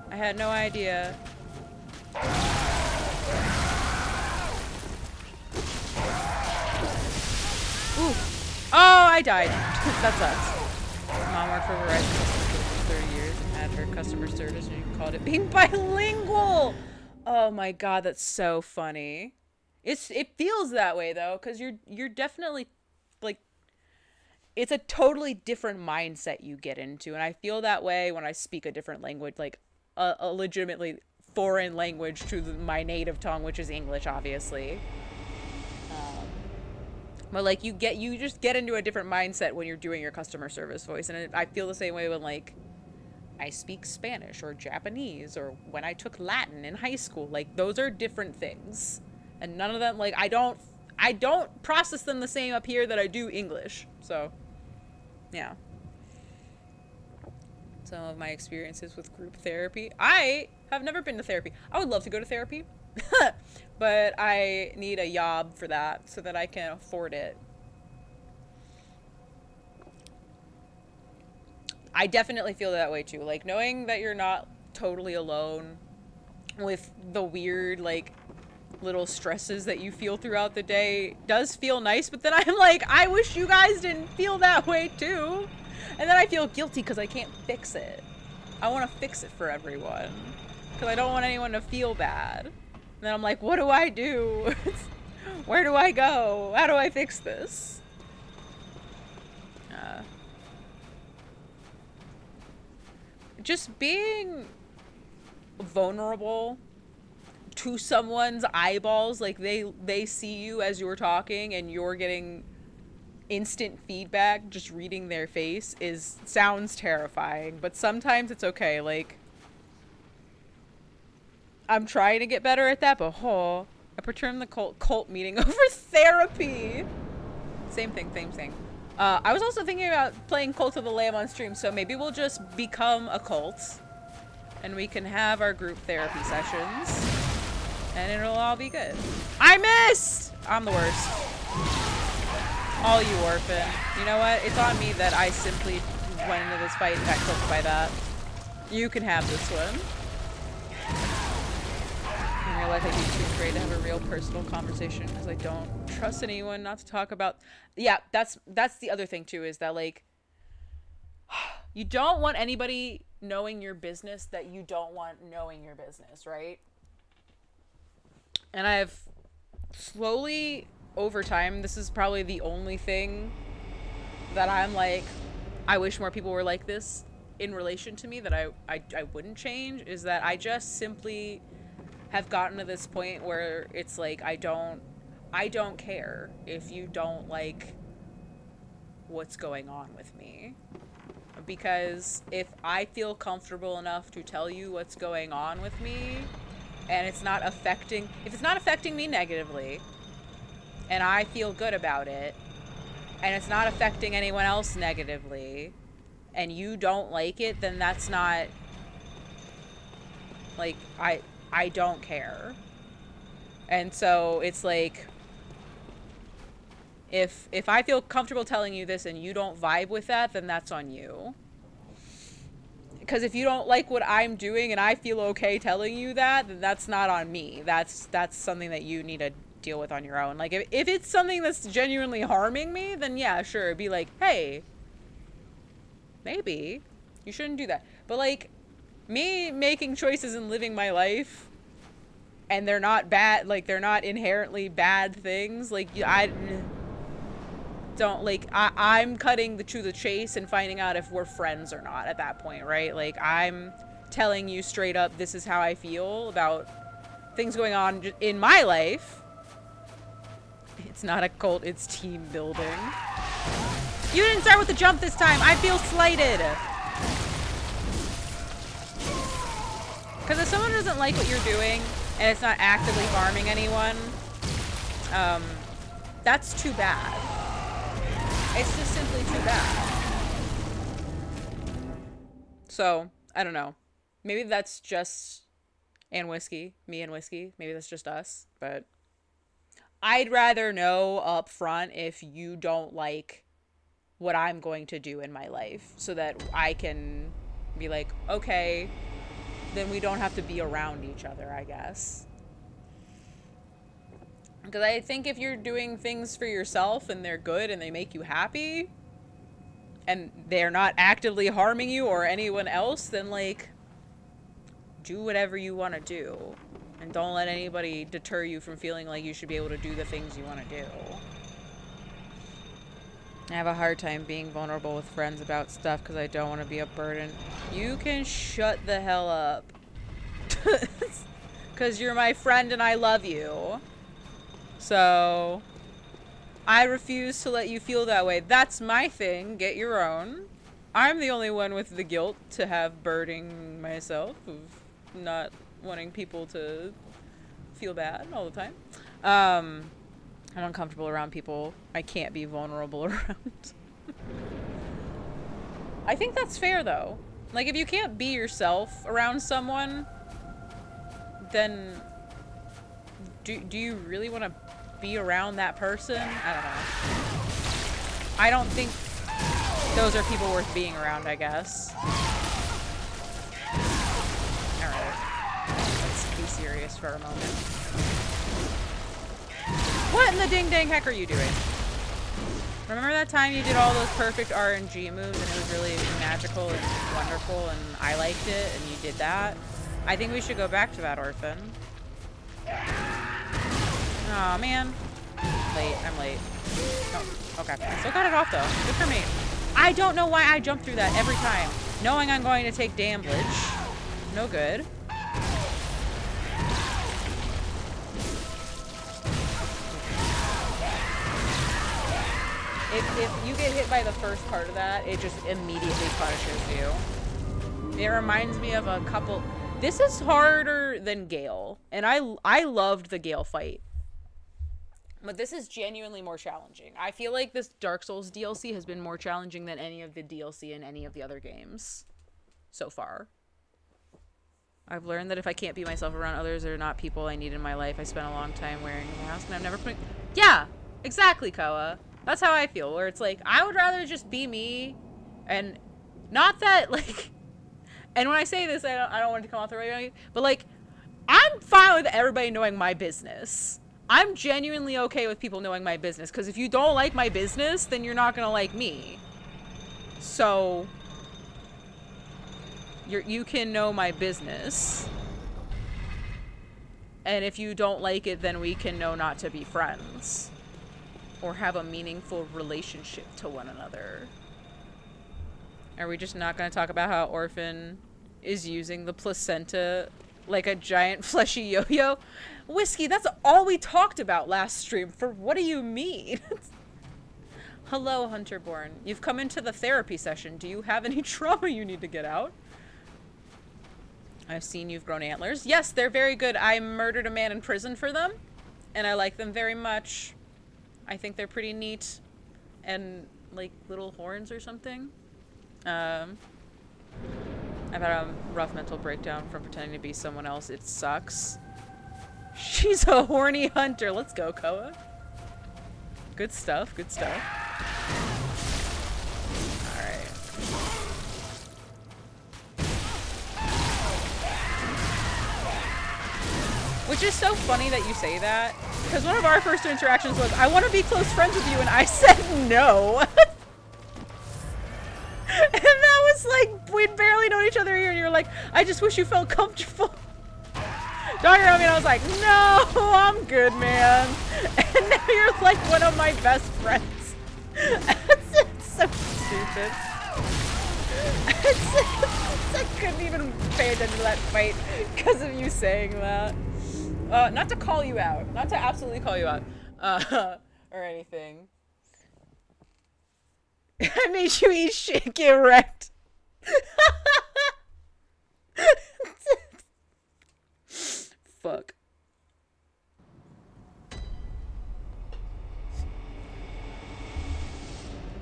I had no idea. Ooh. Oh, I died. That sucks. Mom worked for Verizon for 30 years and had her customer service and you called it being bilingual. Oh my god, that's so funny. It feels that way though, because you're definitely like, it's a totally different mindset you get into, and I feel that way when I speak a different language, like a legitimately foreign language to my native tongue, which is English, obviously. But like you just get into a different mindset when you're doing your customer service voice, and I feel the same way when like I speak Spanish or Japanese or when I took Latin in high school. Like those are different things, and none of them, like I don't process them the same up here that I do English. So. Yeah. Some of my experiences with group therapy. I have never been to therapy. I would love to go to therapy, but I need a job for that so that I can afford it. I definitely feel that way too. Like knowing that you're not totally alone with the weird, like, little stresses that you feel throughout the day does feel nice, but then I'm like, I wish you guys didn't feel that way too. And then I feel guilty because I can't fix it. I want to fix it for everyone because I don't want anyone to feel bad. And then I'm like, what do I do? Where do I go? How do I fix this? Just being vulnerable to someone's eyeballs, like they see you as you're talking and you're getting instant feedback just reading their face sounds terrifying, but sometimes it's okay. Like I'm trying to get better at that, but I perturbed the cult meeting over therapy. Same thing. I was also thinking about playing Cult of the Lamb on stream, so maybe we'll just become a cult and we can have our group therapy sessions. And it'll all be good. I missed! I'm the worst. All you, Orphan. You know what? It's on me that I simply went into this fight and got cooked by that. You can have this one. In real life, I'd be too afraid to have a real personal conversation because I don't trust anyone not to talk about... Yeah, that's the other thing too, is that like... You don't want anybody knowing your business that you don't want knowing your business, right? And I've slowly, over time, this is probably the only thing that I'm like, I wish more people were like this in relation to me, that I wouldn't change, is that I just simply have gotten to this point where it's like, I I don't care if you don't like what's going on with me. Because if I feel comfortable enough to tell you what's going on with me, and if it's not affecting me negatively, and I feel good about it, and it's not affecting anyone else negatively, and you don't like it, then that's not, like, I don't care. And so it's like, if I feel comfortable telling you this and you don't vibe with that, then that's on you. Because if you don't like what I'm doing and I feel okay telling you that, then that's not on me. That's something that you need to deal with on your own. Like, if it's something that's genuinely harming me, then yeah, sure, be like, hey, maybe you shouldn't do that. But like, me making choices and living my life, and they're not bad, like, they're not inherently bad things, like, I don't, like, I'm cutting to the chase and finding out if we're friends or not at that point, right? Like, I'm telling you straight up, this is how I feel about things going on in my life. It's not a cult, it's team building. You didn't start with the jump this time. I feel slighted. Because if someone doesn't like what you're doing and it's not actively harming anyone, that's too bad. It's just simply too bad. So, I don't know. Maybe that's just me and Whiskey. Maybe that's just us. But I'd rather know up front if you don't like what I'm going to do in my life, so that I can be like, okay, then we don't have to be around each other, I guess. Because I think if you're doing things for yourself and they're good and they make you happy and they're not actively harming you or anyone else, then, like, do whatever you want to do. And don't let anybody deter you from feeling like you should be able to do the things you want to do. I have a hard time being vulnerable with friends about stuff because I don't want to be a burden. You can shut the hell up. Because you're my friend and I love you. So, I refuse to let you feel that way. That's my thing. Get your own. I'm the only one with the guilt to have burdening myself of not wanting people to feel bad all the time. I'm uncomfortable around people I can't be vulnerable around. I think that's fair, though. Like, if you can't be yourself around someone, then do you really want to be around that person? I don't know. I don't think those are people worth being around, I guess. Alright. Let's be serious for a moment. What in the ding-dang heck are you doing? Remember that time you did all those perfect RNG moves and it was really magical and wonderful and I liked it and you did that? I think we should go back to that, Orphan. Aw, man. I'm late. Oh, okay. I still got it off, though. Good for me. I don't know why I jump through that every time. Knowing I'm going to take damage. No good. If you get hit by the first part of that, it just immediately punishes you. It reminds me of a couple... This is harder than Gale. And I loved the Gale fight. But this is genuinely more challenging. I feel like this Dark Souls DLC has been more challenging than any of the DLC in any of the other games so far. I've learned that if I can't be myself around others or not people I need in my life, I spent a long time wearing a mask and I'm never putting... Yeah, exactly, Koa. That's how I feel, where it's like, I would rather just be me, and not that, like... And when I say this, I don't want it to come off the right way, but, like, I'm fine with everybody knowing my business. I'm genuinely okay with people knowing my business, because if you don't like my business, then you're not gonna like me. So, you can know my business. And if you don't like it, then we can know not to be friends. Or have a meaningful relationship to one another. Are we just not gonna talk about how Orphan is using the placenta Like a giant fleshy yo-yo? Whiskey, that's all we talked about last stream. For what do you mean? Hello, Hunterborn. You've come into the therapy session. Do you have any trauma you need to get out? I've seen you've grown antlers. Yes, they're very good. I murdered a man in prison for them, and I like them very much. I think they're pretty neat. And, like, little horns or something. I've had a rough mental breakdown from pretending to be someone else. It sucks. She's a horny hunter. Let's go, Koa. Good stuff, good stuff. Alright. Which is so funny that you say that, because one of our first interactions was, I want to be close friends with you, and I said no. And that was like, we'd barely known each other here, and you're like, I just wish you felt comfortable. Talking around me, and I was like, no, I'm good, man. And now you're like one of my best friends. It's so stupid. I couldn't even pay attention to that fight because of you saying that. Not to call you out. Not to absolutely call you out. Or anything. I made you eat shit, get wrecked. Fuck.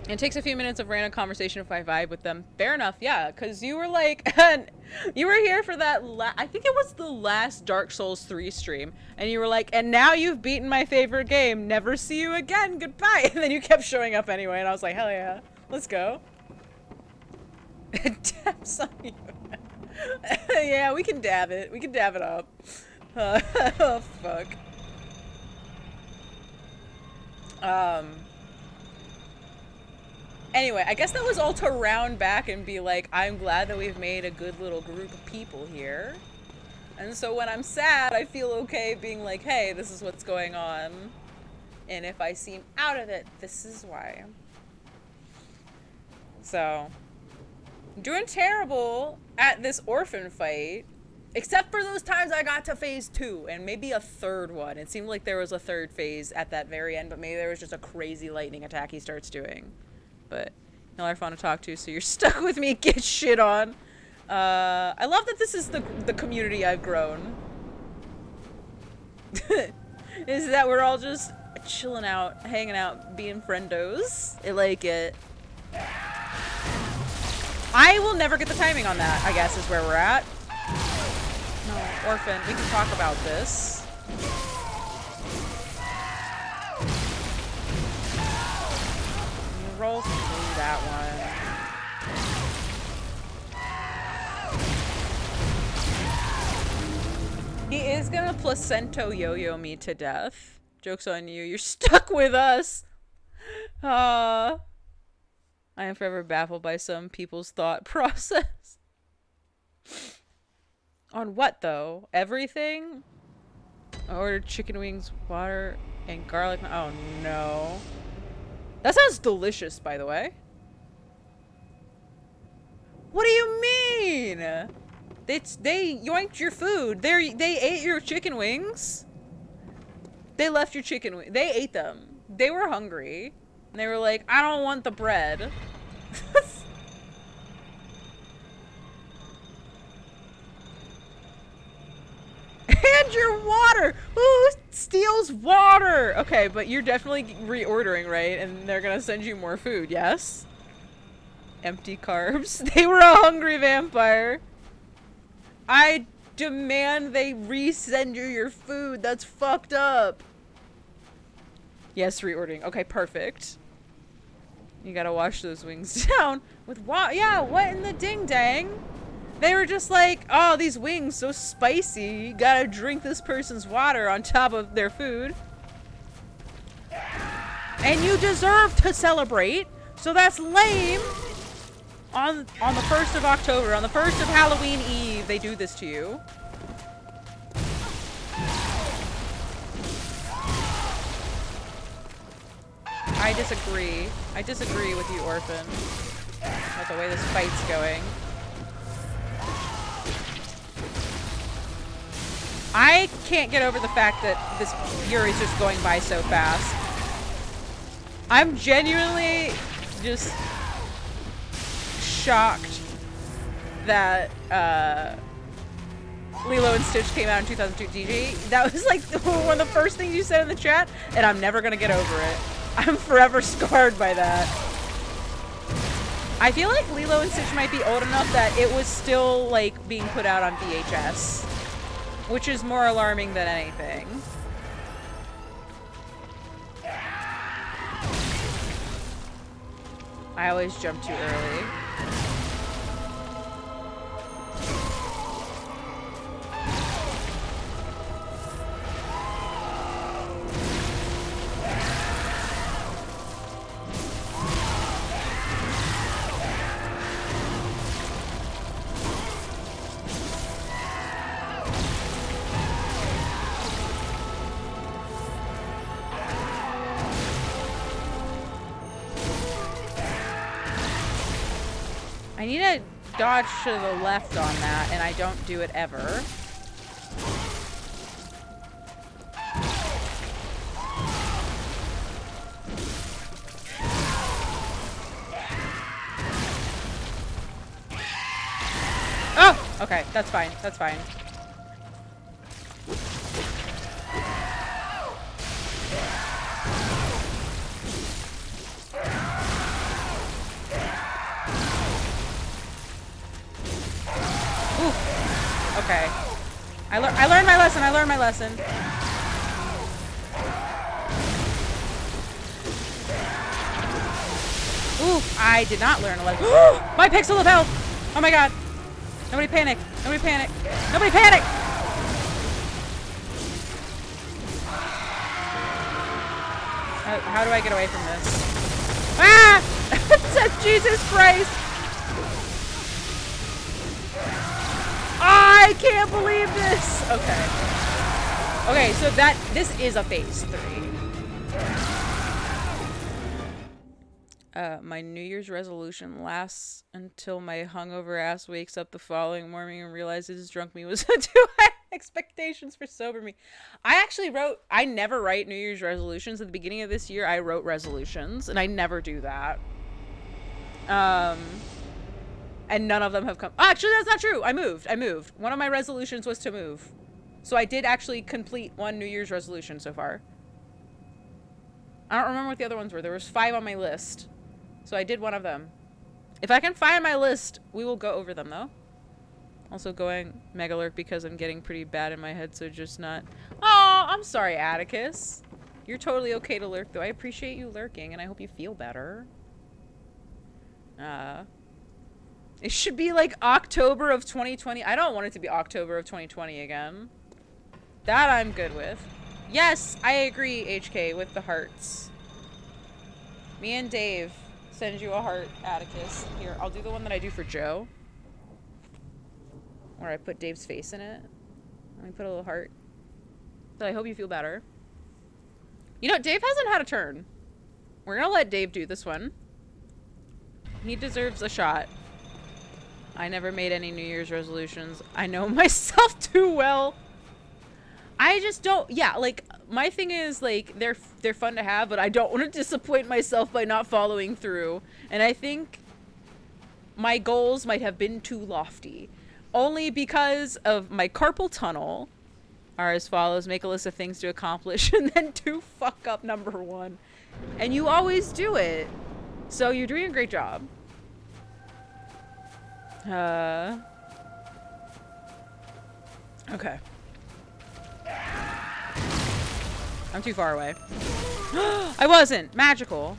It takes a few minutes of random conversation if I vibe with them. Fair enough, yeah, because you were like, you were here for that, I think it was the last Dark Souls 3 stream, and you were like, and now you've beaten my favorite game, never see you again, goodbye, and then you kept showing up anyway, and I was like, hell yeah, let's go. Dabs on you. Yeah, we can dab it, we can dab it up. Oh, fuck. Anyway, I guess that was all to round back and be like, I'm glad that we've made a good little group of people here. And so when I'm sad, I feel okay being like, hey, this is what's going on. And if I seem out of it, this is why. So, doing terrible at this orphan fight. Except for those times I got to phase 2 and maybe a third one. It seemed like there was a third phase at that very end, but maybe there was just a crazy lightning attack he starts doing. But y'all are fun to talk to, so you're stuck with me, get shit on. I love that this is the community I've grown. Is that we're all just chilling out, hanging out, being friendos. I like it. I will never get the timing on that, I guess, is where we're at. No, orphan, we can talk about this. Roll through that one. He is gonna placento yo-yo me to death. Joke's on you, you're stuck with us. I am forever baffled by some people's thought process. On what though? Everything? I ordered chicken wings, water, and garlic. Oh no. That sounds delicious, by the way. What do you mean? They yoinked your food. They ate your chicken wings. They left your chicken wings. They ate them. They were hungry. And they were like, I don't want the bread. And your water! Who steals water? Okay, but you're definitely reordering, right? And they're gonna send you more food, yes? Empty carbs. They were a hungry vampire. I demand they resend you your food. That's fucked up. Yes, reordering. Okay, perfect. You gotta wash those wings down with what? Yeah, what in the ding dang? They were just like, oh, these wings so spicy. You gotta drink this person's water on top of their food. And you deserve to celebrate. So that's lame. On the 1st of October, on the 1st of Halloween Eve, they do this to you. I disagree. I disagree with you, Orphan. About the way this fight's going. I can't get over the fact that this year is just going by so fast. I'm genuinely just shocked that Lilo and Stitch came out in 2002. DG, that was like one of the first things you said in the chat, and I'm never gonna get over it. I'm forever scarred by that. I feel like Lilo and Stitch might be old enough that it was still like being put out on VHS, which is more alarming than anything. I always jump too early. I need to dodge to the left on that, and I don't do it ever. Oh! Okay, that's fine. That's fine. Okay. I learned my lesson. I learned my lesson. Ooh, I did not learn a lesson. My pixel of health! Oh my god. Nobody panic. Nobody panic. Nobody panic! How do I get away from this? Ah! Jesus Christ! I can't believe this! Okay. Okay, so this is a phase 3. My New Year's resolution lasts until my hungover ass wakes up the following morning and realizes drunk me was too high expectations for sober me. I never write New Year's resolutions. At the beginning of this year, I wrote resolutions, and I never do that. And none of them have come. Oh, actually, that's not true. I moved. One of my resolutions was to move. So I did actually complete one New Year's resolution so far. I don't remember what the other ones were. There was 5 on my list. So I did one of them. If I can find my list, we will go over them, though. Also going mega lurk because I'm getting pretty bad in my head, so just not... Oh, I'm sorry, Atticus. You're totally okay to lurk, though. I appreciate you lurking, and I hope you feel better. It should be like October of 2020. I don't want it to be October of 2020 again. That I'm good with. Yes, I agree, HK, with the hearts. Me and Dave send you a heart, Atticus. Here, I'll do the one that I do for Joe. Where I put Dave's face in it. Let me put a little heart. So I hope you feel better. You know, Dave hasn't had a turn. We're gonna let Dave do this one. He deserves a shot. I never made any New Year's resolutions. I know myself too well. I just don't, yeah, like, my thing is, like, they're fun to have, but I don't want to disappoint myself by not following through. And I think my goals might have been too lofty. Only because of my carpal tunnel are as follows. Make a list of things to accomplish and then do fuck up number 1. And you always do it. So you're doing a great job. Okay. I'm too far away. I wasn't! Magical!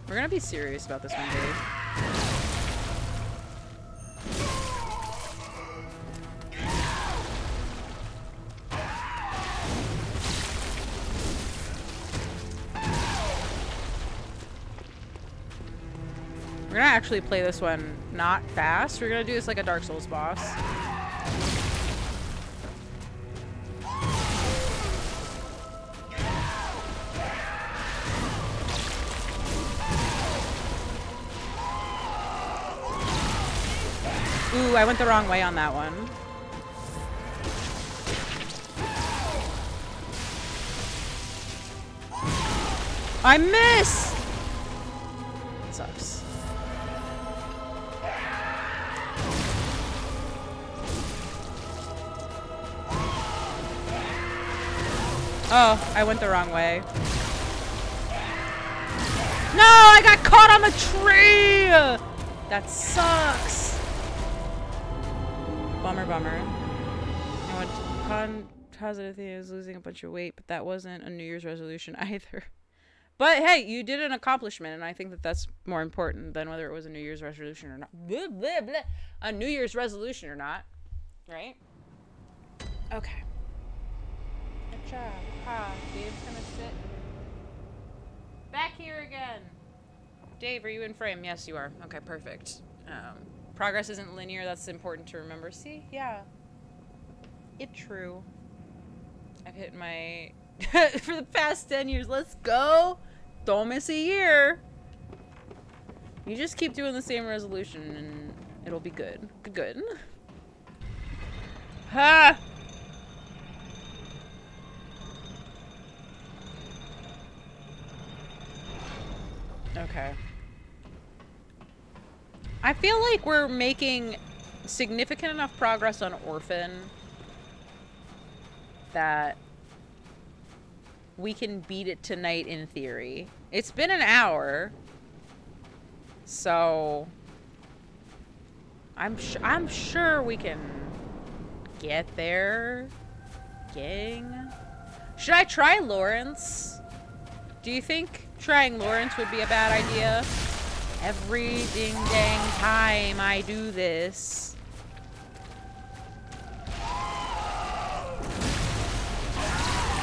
We're gonna be serious about this one, Dave. We're gonna actually play this one not fast. We're gonna do this like a Dark Souls boss. Ooh, I went the wrong way on that one. I missed! It sucks. Oh, I went the wrong way. No, I got caught on the tree! That sucks. Bummer, bummer. I went positive thing is losing a bunch of weight, but that wasn't a New Year's resolution either. But hey, you did an accomplishment, and I think that that's more important than whether it was a New Year's resolution or not. Blah, blah, blah. A New Year's resolution or not, right? Okay. Good job. Dave's gonna sit back here again. Dave, are you in frame? Yes, you are. Okay, perfect. Progress isn't linear. That's important to remember. See? Yeah. It's true. I've hit my... for the past 10 years. Let's go. Don't miss a year. You just keep doing the same resolution and it'll be good. Good. Ha! Okay. I feel like we're making significant enough progress on Orphan that we can beat it tonight in theory. It's been an hour, so I'm sure we can get there, gang. Should I try Lawrence? Do you think trying Lawrence would be a bad idea? Every ding dang time I do this.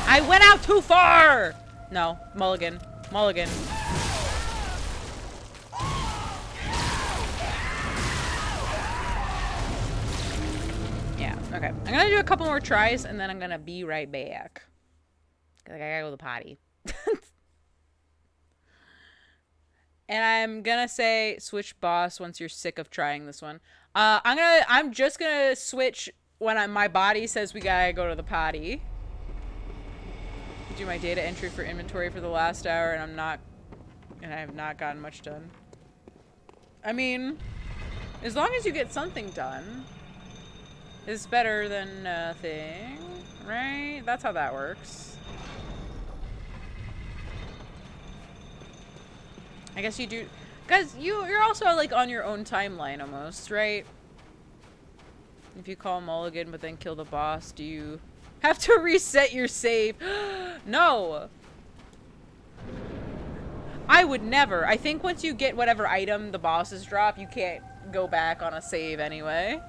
I went out too far! No, mulligan. Mulligan. Yeah, okay. I'm gonna do a couple more tries and then I'm gonna be right back. Cause I gotta go to the potty. And I'm gonna say switch boss once you're sick of trying this one. I'm just gonna switch when my body says we gotta go to the potty. Do my data entry for inventory for the last hour and I have not gotten much done. I mean, as long as you get something done, it's better than nothing, right? That's how that works. I guess you do, because you're also like on your own timeline almost, right? If you call Mulligan but then kill the boss, do you have to reset your save? No! I would never. I think once you get whatever item the bosses drop, you can't go back on a save anyway.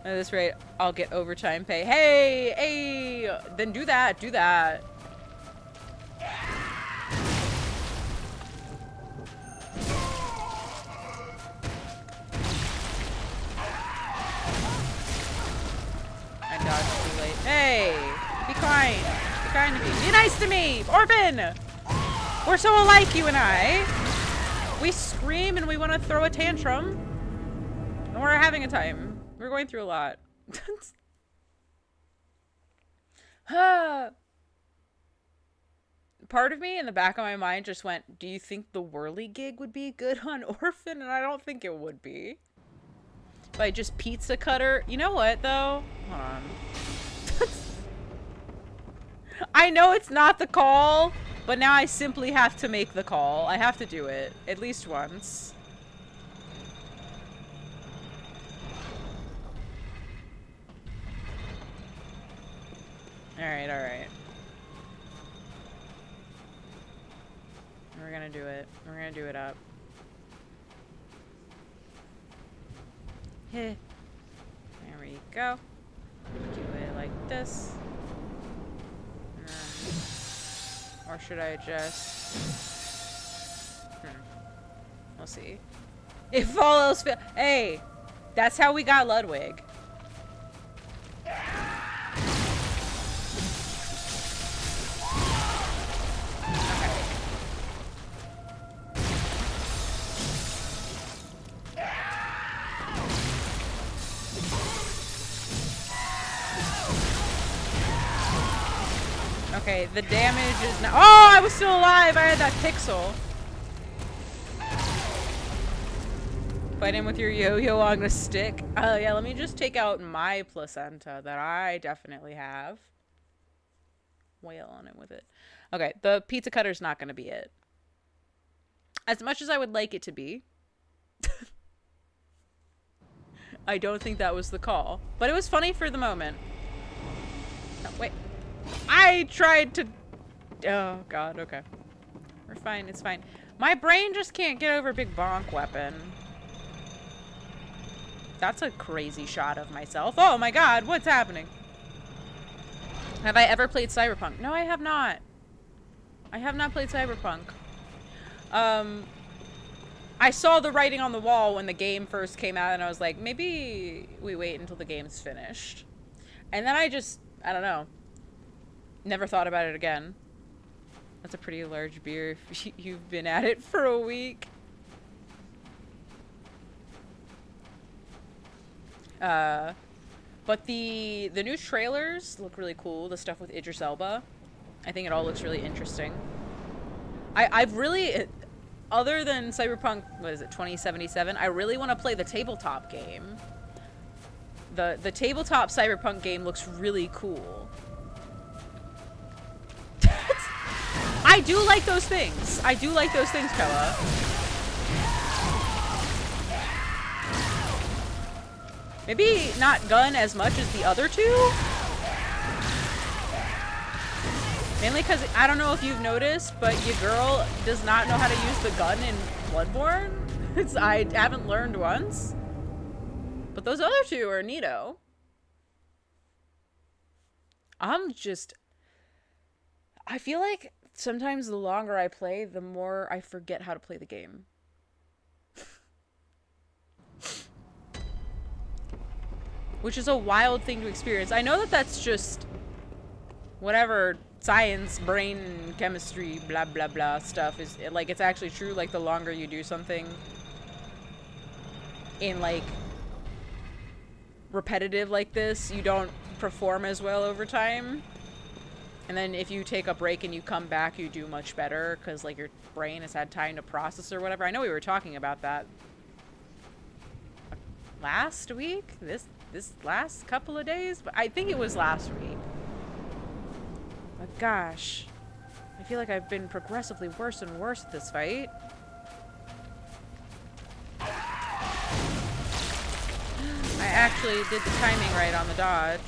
At this rate, I'll get overtime pay. Hey! Hey! Then do that. Do that. I dodged too late. Hey! Be kind. Be kind to me. Be nice to me! Orphan! We're so alike, you and I. We scream and we want to throw a tantrum. And we're having a time. We're going through a lot. Part of me in the back of my mind just went, do you think the whirly gig would be good on Orphan? And I don't think it would be. Like just pizza cutter. You know what though? Hold on. I know it's not the call, but now I simply have to make the call. I have to do it at least once. Alright, alright. We're gonna do it. We're gonna do it up. There we go. Do it like this. Or should I just... We'll see. If all else fails... Hey! That's how we got Ludwig. Okay, the damage is not— oh, I was still alive! I had that pixel. Fight him with your yo-yo on a stick. Oh, yeah, let me just take out my placenta that I definitely have. Wail on it with it. Okay, the pizza cutter's not going to be it. As much as I would like it to be. I don't think that was the call. But it was funny for the moment. Oh, wait. I tried to— oh, God, okay. We're fine, it's fine. My brain just can't get over big bonk weapon. That's a crazy shot of myself. Oh my God, what's happening? Have I ever played Cyberpunk? No, I have not. I have not played Cyberpunk. I saw the writing on the wall when the game first came out, and I was like, maybe we wait until the game's finished. And then I don't know. Never thought about it again. That's a pretty large beer if you've been at it for a week. But the new trailers look really cool. The stuff with Idris Elba. I think it all looks really interesting. I've really, other than Cyberpunk, what is it, 2077, I really want to play the tabletop game. The tabletop Cyberpunk game looks really cool. I do like those things. I do like those things, Kella. Maybe not gun as much as the other two? Mainly because, I don't know if you've noticed, but your girl does not know how to use the gun in Bloodborne. I haven't learned once. But those other two are neato. I feel like sometimes the longer I play, the more I forget how to play the game. Which is a wild thing to experience. I know that that's just whatever science, brain, chemistry, blah, blah, blah stuff is, like, it's actually true. Like, the longer you do something in, like, repetitive like this, you don't perform as well over time. And then if you take a break and you come back, you do much better because, like, your brain has had time to process or whatever. I know we were talking about that last week? This last couple of days? But I think it was last week. But gosh, I feel like I've been progressively worse and worse at this fight. I actually did the timing right on the dodge.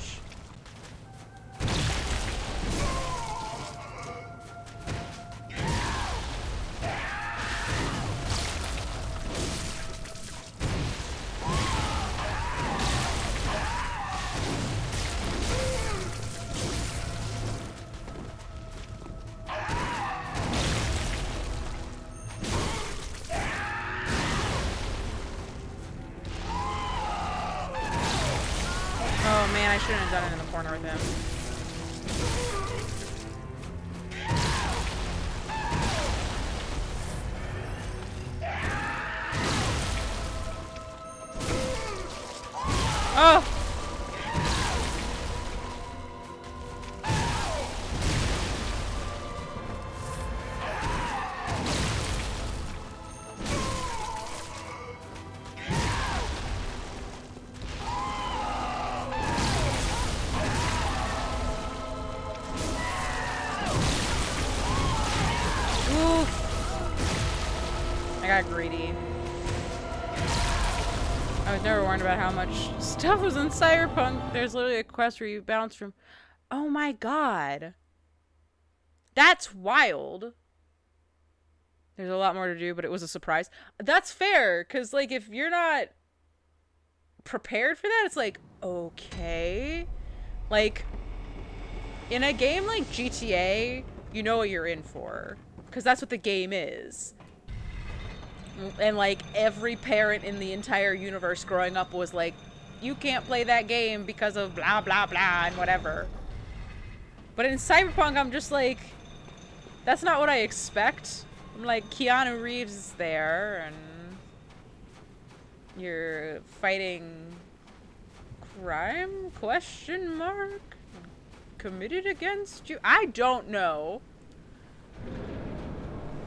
I shouldn't have done it in the corner with him. Oh! Greedy. I was never warned about how much stuff was in Cyberpunk. There's literally a quest where you bounce from— oh my god. That's wild. There's a lot more to do, but it was a surprise. That's fair, because, like, if you're not prepared for that, it's like, okay. Like, in a game like GTA, you know what you're in for, because that's what the game is. And, like, every parent in the entire universe growing up was like, you can't play that game because of blah, blah, blah, and whatever. But in Cyberpunk, I'm just like, that's not what I expect. I'm like, Keanu Reeves is there, and you're fighting crime? Question mark? committed against you? I don't know.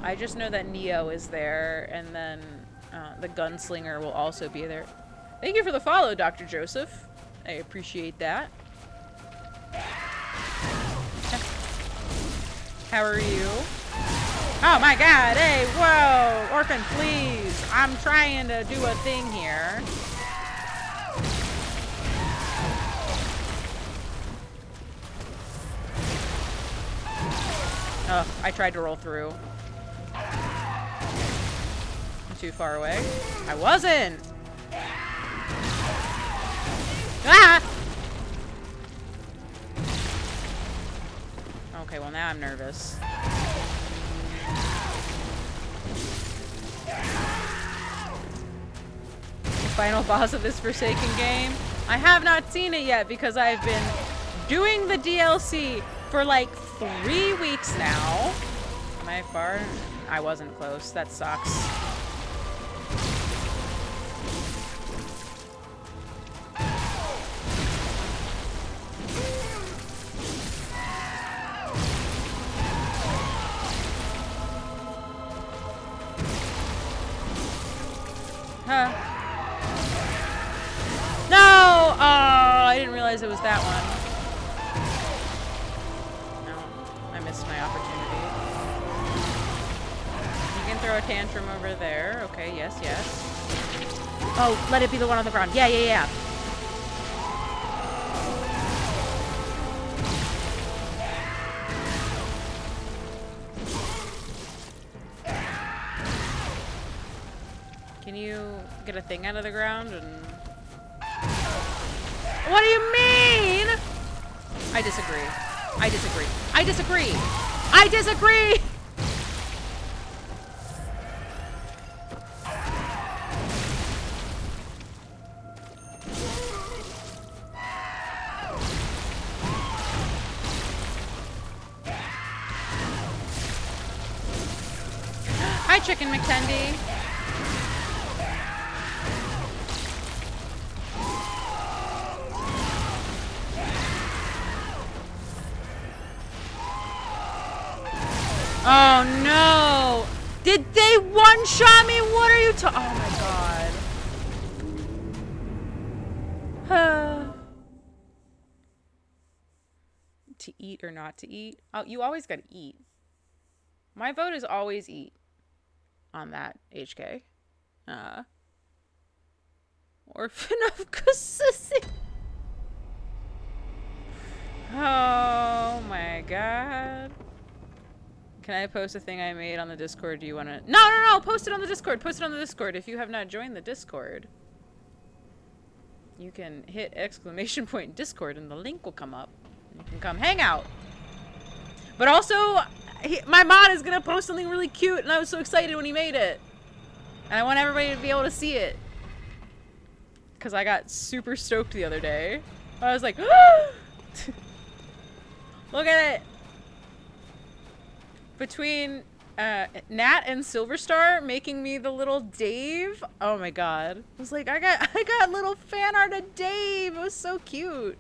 I just know that Neo is there, and then the gunslinger will also be there. Thank you for the follow, Dr. Joseph. I appreciate that. How are you? Oh my god, hey, whoa! Orphan, please! I'm trying to do a thing here. Ugh, I tried to roll through. I'm too far away. I wasn't! Ah! Okay, well now I'm nervous. The final boss of this Forsaken game? I have not seen it yet because I've been doing the DLC for like 3 weeks now. Am I far? I wasn't close. That sucks. Huh. No! Oh, I didn't realize it was that one. No, I missed my opportunity. You can throw a tantrum over there. Okay, yes, yes. Oh, let it be the one on the ground. Yeah, yeah, yeah. Can you get a thing out of the ground and... What do you mean? I disagree. I disagree. I disagree. I disagree! Hi, Chicken McTendy. Oh no! Did they one-shot me? What are you talking? Oh my god. To eat or not to eat? Oh, you always gotta eat. My vote is always eat on that, HK. Orphan of Kusisi. Oh my god. Can I post a thing I made on the Discord? Do you want to? No, no, no! Post it on the Discord! Post it on the Discord! If you have not joined the Discord, you can hit ! Discord and the link will come up. You can come hang out. But also, my mod is gonna post something really cute, and I was so excited when he made it. And I want everybody to be able to see it. Because I got super stoked the other day. I was like, look at it! Between Nat and Silverstar making me the little Dave. Oh my god. I was like, I got little fan art of Dave. It was so cute.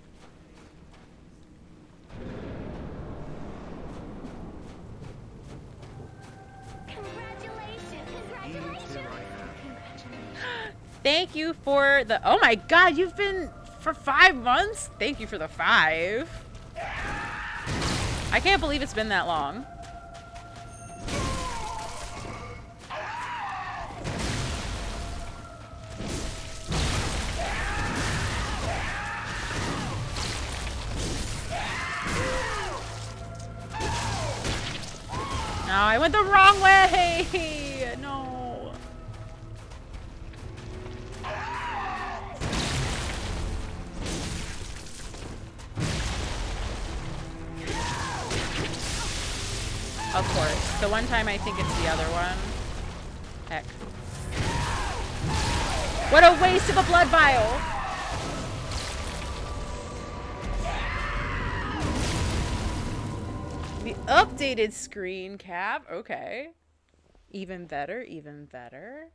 Thank you for the... Oh my god, you've been for 5 months? Thank you for the 5. I can't believe it's been that long. No, I went the wrong way! No. Of course. The one time I think it's the other one. Heck. What a waste of a blood vial! The updated screen cap. Okay. Even better, even better.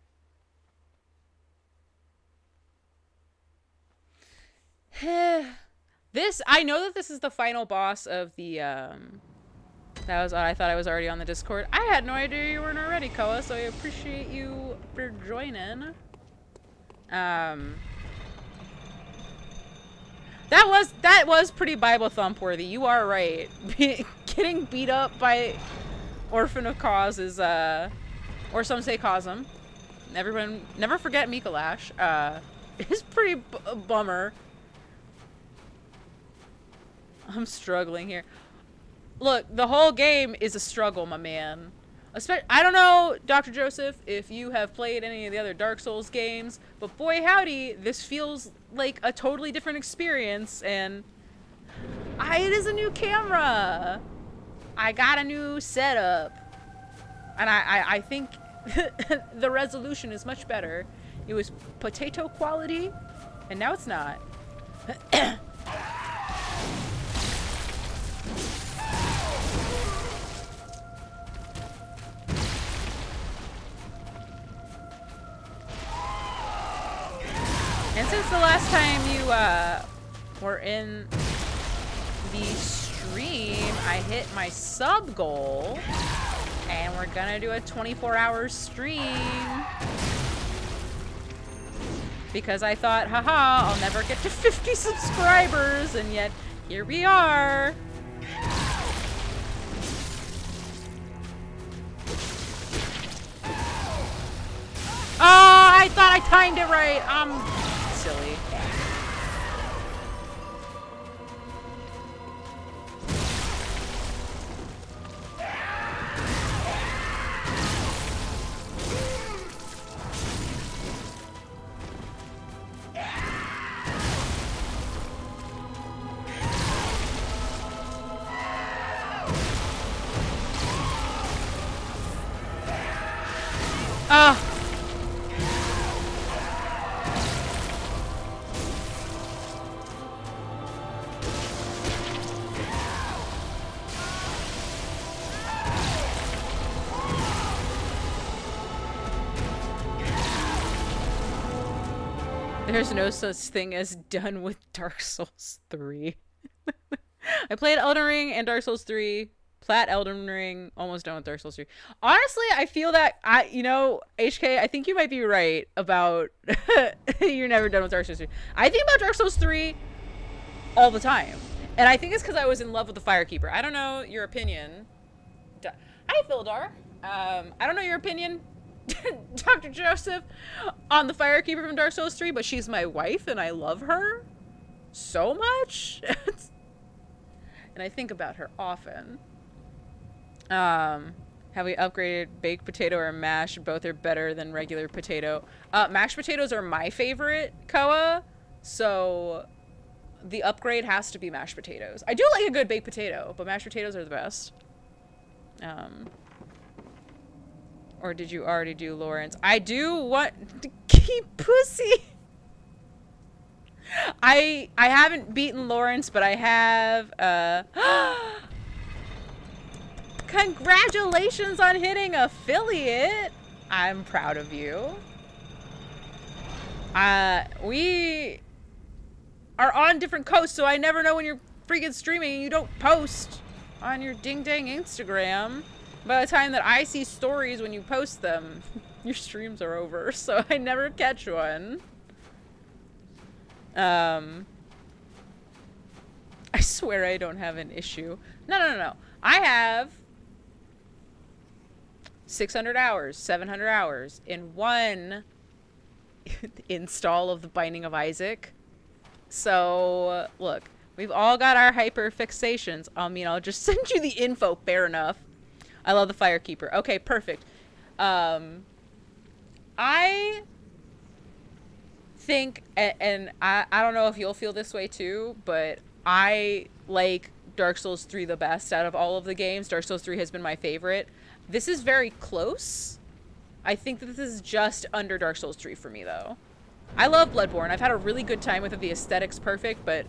This, I know that this is the final boss of the, that was, I thought I was already on the Discord. I had no idea you weren't already, Koa, so I appreciate you for joining. That was pretty Bible thump worthy. You are right. Getting beat up by Orphan of Cause is, or some say Cosm. Everyone, never forget Mikolash. It's pretty bummer. I'm struggling here. Look, the whole game is a struggle, my man. I don't know, Dr. Joseph, if you have played any of the other Dark Souls games, but boy howdy, this feels like a totally different experience, and it is a new camera. I got a new setup, and I think the resolution is much better. It was potato quality, and now it's not. And since the last time you were in the stream, I hit my sub goal, and we're gonna do a 24-hour stream. Because I thought, haha, I'll never get to 50 subscribers, and yet here we are. Oh, I thought I timed it right. I'm silly. There's no such thing as done with Dark Souls 3. I played Elden Ring and Dark Souls 3. Plat Elden Ring, almost done with Dark Souls 3. Honestly, I feel that, you know, HK, I think you might be right about you're never done with Dark Souls 3. I think about Dark Souls 3 all the time. And I think it's because I was in love with the Firekeeper. I don't know your opinion. Hi, Phildar. I don't know your opinion, Dr. Joseph, on the Firekeeper from Dark Souls 3, but she's my wife and I love her so much. And I think about her often. Have we upgraded baked potato or mashed? Both are better than regular potato. Mashed potatoes are my favorite, Koa. So the upgrade has to be mashed potatoes. I do like a good baked potato, but mashed potatoes are the best. Or did you already do Lawrence? I do want to keep pussy. I haven't beaten Lawrence, but I have, congratulations on hitting affiliate. I'm proud of you. We are on different coasts, so I never know when you're freaking streaming and you don't post on your ding-dang Instagram. By the time that I see stories when you post them, your streams are over, so I never catch one. I swear I don't have an issue. No. I have 600 hours, 700 hours in one install of The Binding of Isaac. So, look, we've all got our hyperfixations. I mean, I'll just send you the info, fair enough. I love the Firekeeper. Okay, perfect. I think, and I don't know if you'll feel this way too, but I like Dark Souls 3 the best out of all of the games. Dark Souls 3 has been my favorite. This is very close. I think that this is just under Dark Souls 3 for me, though. I love Bloodborne. I've had a really good time with it. The aesthetic's perfect, but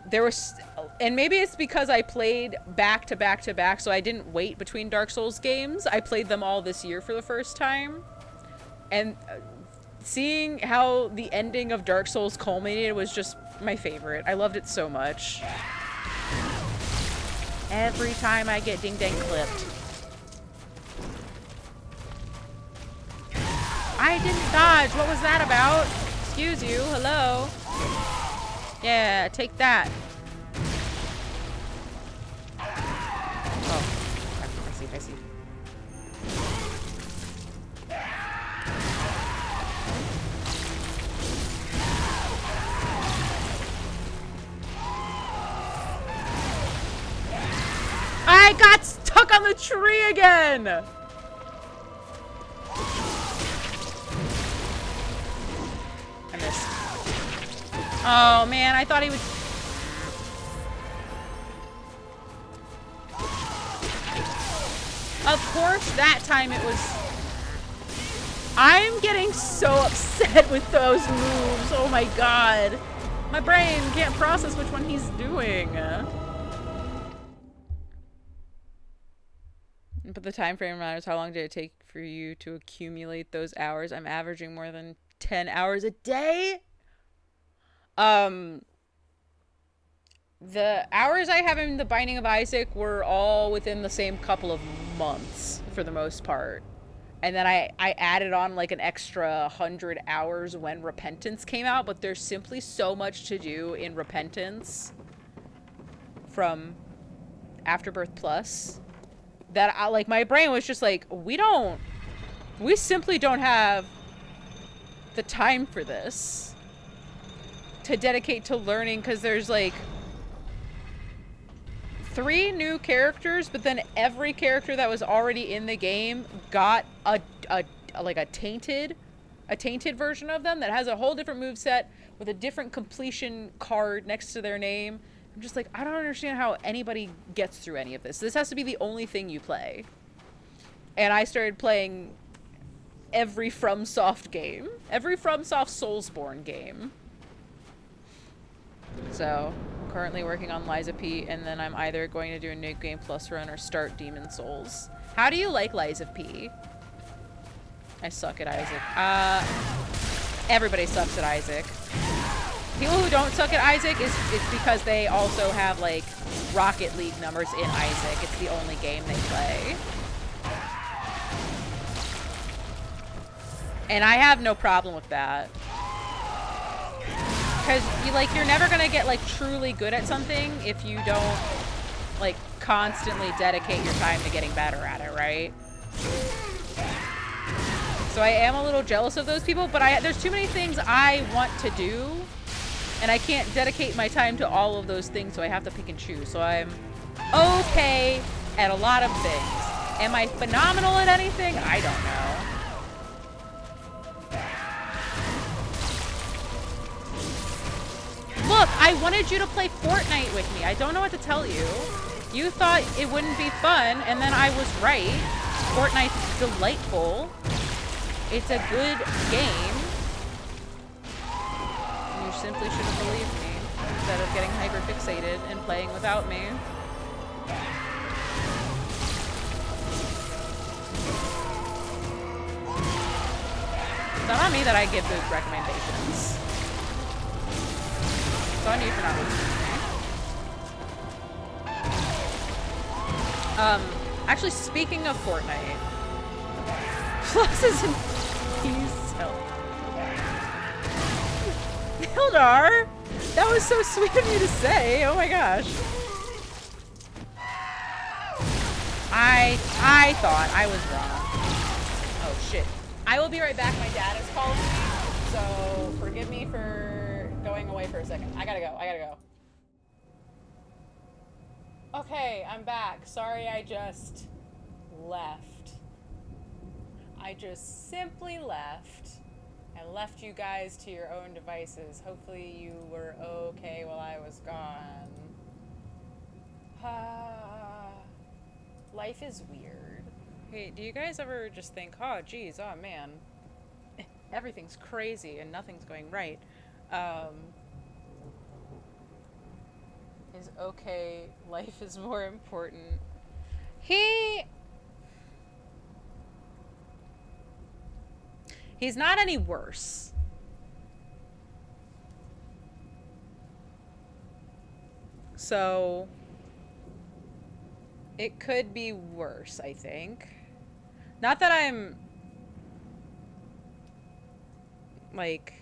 there was, and maybe it's because I played back to back to back, so I didn't wait between Dark Souls games. I played them all this year for the first time, and seeing how the ending of Dark Souls culminated was just my favorite. I loved it so much. Every time I get ding-dang clipped. I didn't dodge. What was that about? Excuse you. Hello. Yeah, take that. Oh, I see. I see. I got stuck on the tree again! I missed. Oh man, I thought he would... Of course, that time it was... I'm getting so upset with those moves. Oh my god. My brain can't process which one he's doing. But the time frame matters. How long did it take for you to accumulate those hours? I'm averaging more than 10 hours a day. The hours I have in the Binding of Isaac were all within the same couple of months for the most part. And then I added on like an extra 100 hours when Repentance came out, but there's simply so much to do in Repentance from Afterbirth Plus that like my brain was just like, we simply don't have the time for this to dedicate to learning, because there's like 3 new characters, but then every character that was already in the game got a tainted version of them that has a whole different moveset with a different completion card next to their name. I'm just like, I don't understand how anybody gets through any of this. This has to be the only thing you play. And I started playing every FromSoft game. Every FromSoft Soulsborne game. So, I'm currently working on Liza P, and then I'm either going to do a New Game Plus run or start Demon Souls. How do you like Liza P? I suck at Isaac. Everybody sucks at Isaac. People who don't suck at Isaac it's because they also have like Rocket League numbers in Isaac. It's the only game they play. And I have no problem with that. Because you're never gonna get like truly good at something if you don't like constantly dedicate your time to getting better at it, right? So I am a little jealous of those people, but there's too many things I want to do, and I can't dedicate my time to all of those things, so I have to pick and choose. So I'm okay at a lot of things. Am I phenomenal at anything? I don't know. Look, I wanted you to play Fortnite with me. I don't know what to tell you. You thought it wouldn't be fun, and then I was right. Fortnite's delightful. It's a good game. You simply should have believed me instead of getting hyper-fixated and playing without me. It's not on me that I give good recommendations. It's on you for not listening to me. Actually, speaking of Fortnite, Plus is in peace. Hildar! That was so sweet of you to say. Oh my gosh. I thought I was wrong. Oh shit. I will be right back. My dad is calling me, so forgive me for going away for a second. I gotta go. Okay, I'm back. Sorry I just left. I just simply left and left you guys to your own devices. Hopefully you were okay while I was gone. Life is weird. Hey, do you guys ever just think, oh geez, oh man, everything's crazy and nothing's going right? Is okay, life is more important. He's not any worse. So it could be worse, I think. Not that I'm like,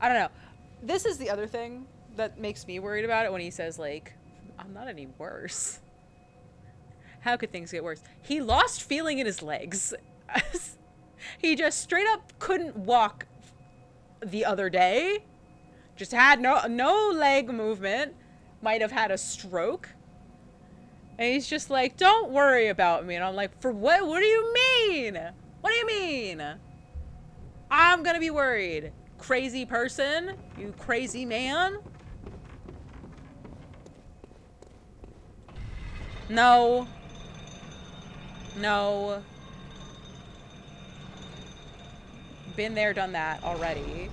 I don't know. This is the other thing that makes me worried about it when he says like, I'm not any worse. How could things get worse? He lost feeling in his legs. He just straight up couldn't walk the other day. Just had no leg movement. Might have had a stroke. And he's just like, don't worry about me. And I'm like, for what? What do you mean? What do you mean? I'm gonna be worried. Crazy person? You crazy man? No. No. Been there, done that already.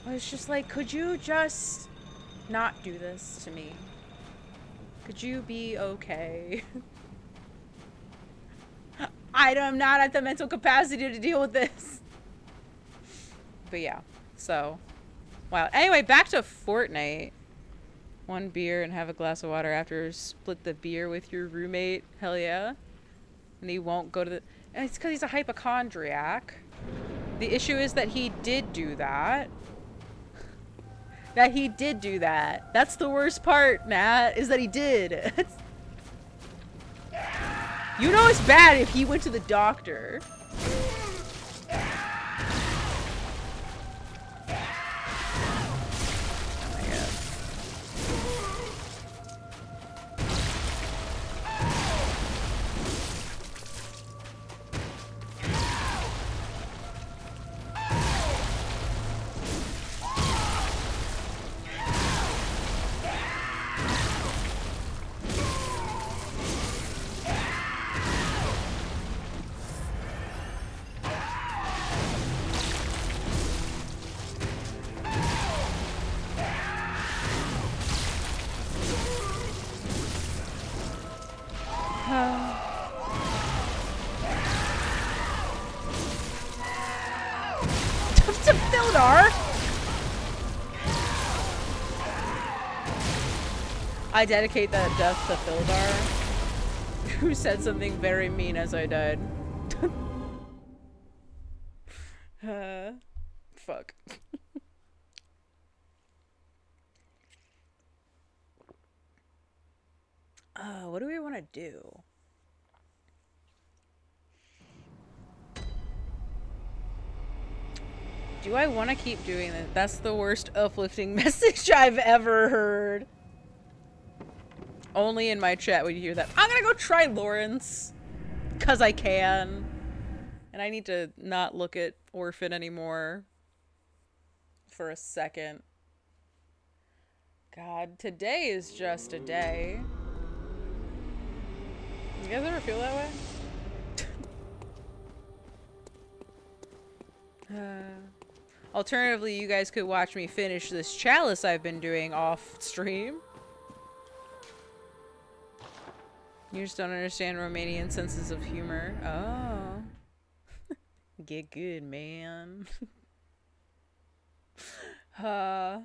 I was just like, could you just not do this to me? Could you be okay? I'm not at the mental capacity to deal with this. But yeah, so. Wow. Anyway, back to Fortnite. 1 beer and have a glass of water after. Split the beer with your roommate. Hell yeah. And he won't go to the... And it's because he's a hypochondriac. The issue is that he did do that. That he did do that. That's the worst part, Matt, is that he did. You know it's bad if he went to the doctor. I dedicate that death to Phildar, who said something very mean as I died. Fuck. What do we want to do? Do I want to keep doing this? That's the worst uplifting message I've ever heard. Only in my chat would you hear that. I'm gonna go try Lawrence. 'Cause I can. And I need to not look at Orphan anymore. For a second. God, today is just a day. You guys ever feel that way? Alternatively, you guys could watch me finish this chalice I've been doing off stream. You just don't understand Romanian senses of humor. Oh. Get good, man. I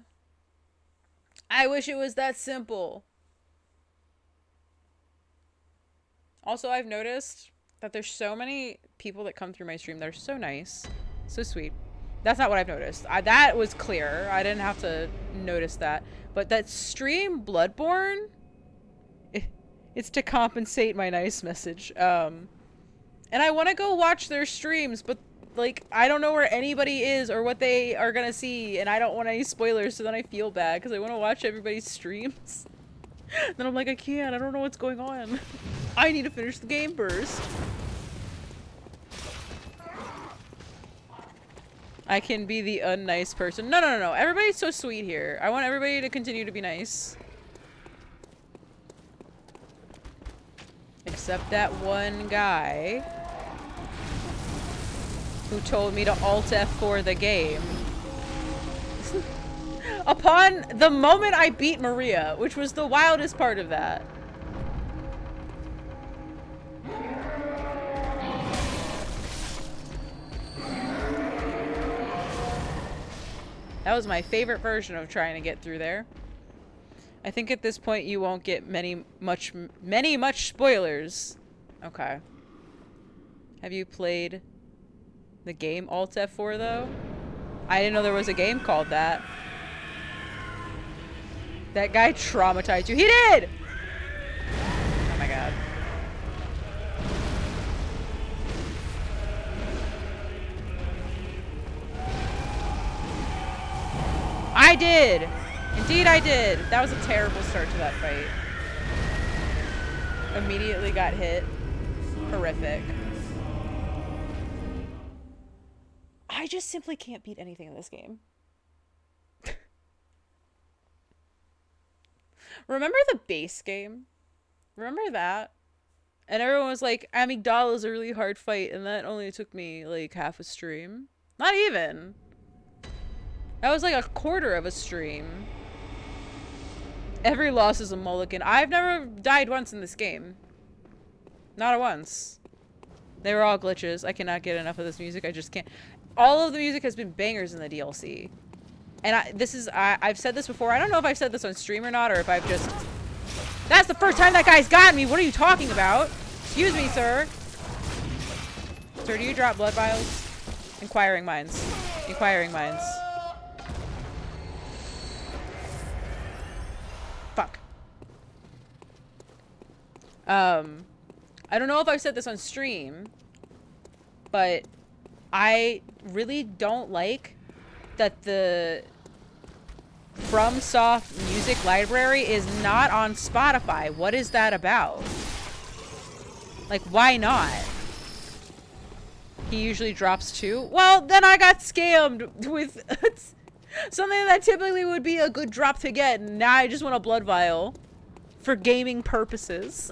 wish it was that simple. Also, I've noticed that there's so many people that come through my stream that are so nice. So sweet. That's not what I've noticed. That was clear. I didn't have to notice that. But that stream Bloodborne... It's to compensate my nice message. And I want to go watch their streams, but, like, I don't know where anybody is or what they are gonna see, and I don't want any spoilers, so then I feel bad, because I want to watch everybody's streams. Then I'm like, I can't, I don't know what's going on. I need to finish the game first. I can be the unnice person. No, no, no, no. Everybody's so sweet here. I want everybody to continue to be nice. Except that one guy who told me to Alt F4 the game. Upon the moment I beat Maria, which was the wildest part of that. That was my favorite version of trying to get through there. I think at this point you won't get many much spoilers. Okay. Have you played the game Alt F4 though? I didn't know there was a game called that. That guy traumatized you. He did! Oh my god. I did! Indeed I did. That was a terrible start to that fight. Immediately got hit. Horrific. I just simply can't beat anything in this game. Remember the base game? Remember that? And everyone was like, Amygdala's a really hard fight, and that only took me like half a stream. Not even. That was like a quarter of a stream. Every loss is a mulligan. I've never died once in this game. Not once. They were all glitches. I cannot get enough of this music. I just can't. All of the music has been bangers in the DLC. And I've said this before. I don't know if I've said this on stream or not, or if I've just... That's the first time that guy's gotten me! What are you talking about? Excuse me, sir. Sir, do you drop blood vials? Inquiring minds. Inquiring minds. Fuck. I don't know if I've said this on stream, but I really don't like that the FromSoft music library is not on Spotify. What is that about? Like, why not? He usually drops 2. Well, then I got scammed with something that typically would be a good drop to get. And now I just want a blood vial for gaming purposes.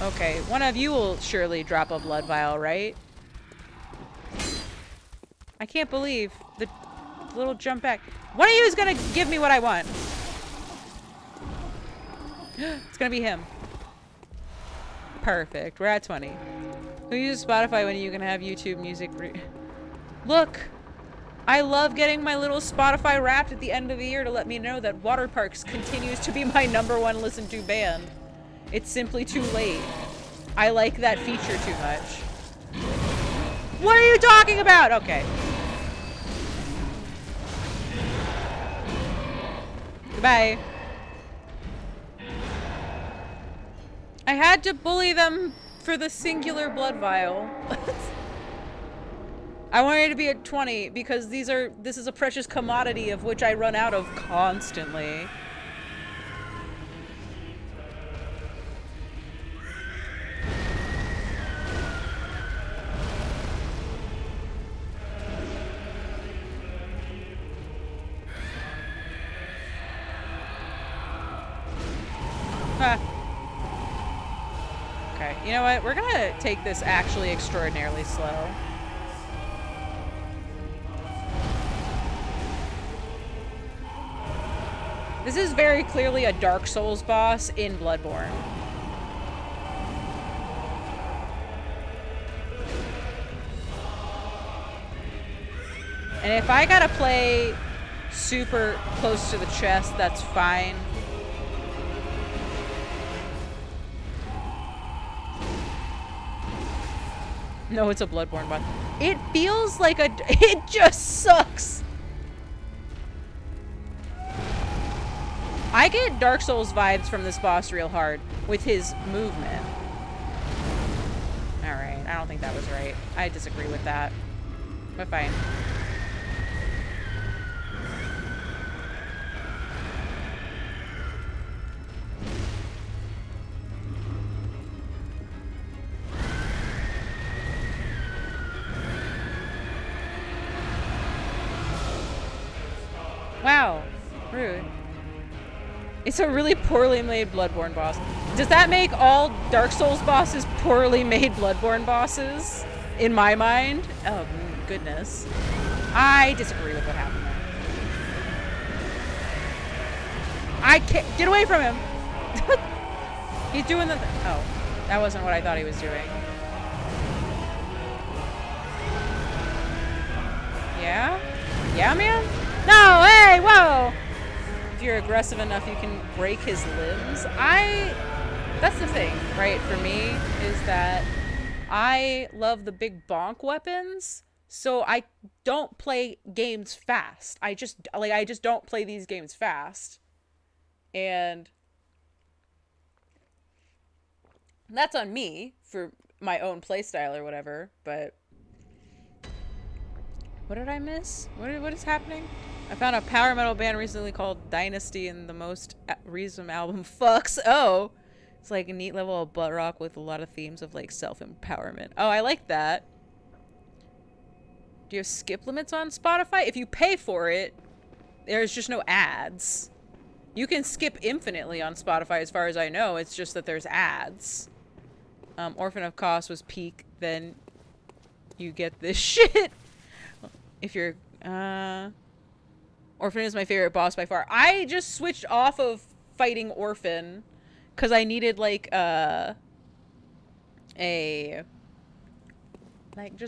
Okay, one of you will surely drop a blood vial, right? I can't believe the little jump back. One of you is gonna give me what I want. It's gonna be him. Perfect. We're at 20. Who uses Spotify when you can have YouTube music? Look! I love getting my little Spotify Wrapped at the end of the year to let me know that Water Parks continues to be my #1 listened to band. It's simply too late. I like that feature too much. What are you talking about? Okay. Goodbye. I had to bully them for the singular blood vial. I wanted to be at 20 because this is a precious commodity of which I run out of constantly. Okay, you know what? We're gonna take this actually extraordinarily slow. This is very clearly a Dark Souls boss in Bloodborne. And if I gotta play super close to the chest, that's fine. No, it's a Bloodborne boss. It feels like it just sucks. I get Dark Souls vibes from this boss real hard with his movement. Alright, I don't think that was right. I disagree with that. But fine. Wow. Rude. It's a really poorly made Bloodborne boss. Does that make all Dark Souls bosses poorly made Bloodborne bosses? In my mind? Oh, goodness. I disagree with what happened there. I can't- get away from him! He's doing the- oh. That wasn't what I thought he was doing. Yeah? Yeah, man? No, hey, whoa! If you're aggressive enough, you can break his limbs. That's the thing, right, for me, is that I love the big bonk weapons, so I don't play games fast. I just don't play these games fast. And that's on me for my own playstyle or whatever, but what did I miss? What is happening? I found a power metal band recently called Dynasty, and the most recent album fucks. Oh, it's like a neat level of butt rock with a lot of themes of like self-empowerment. Oh, I like that. Do you have skip limits on Spotify? If you pay for it, there's just no ads. You can skip infinitely on Spotify as far as I know. It's just that there's ads. Orphan of Cost was peak, then you get this shit. If you're, Orphan is my favorite boss by far. I just switched off of fighting Orphan because I needed, like, just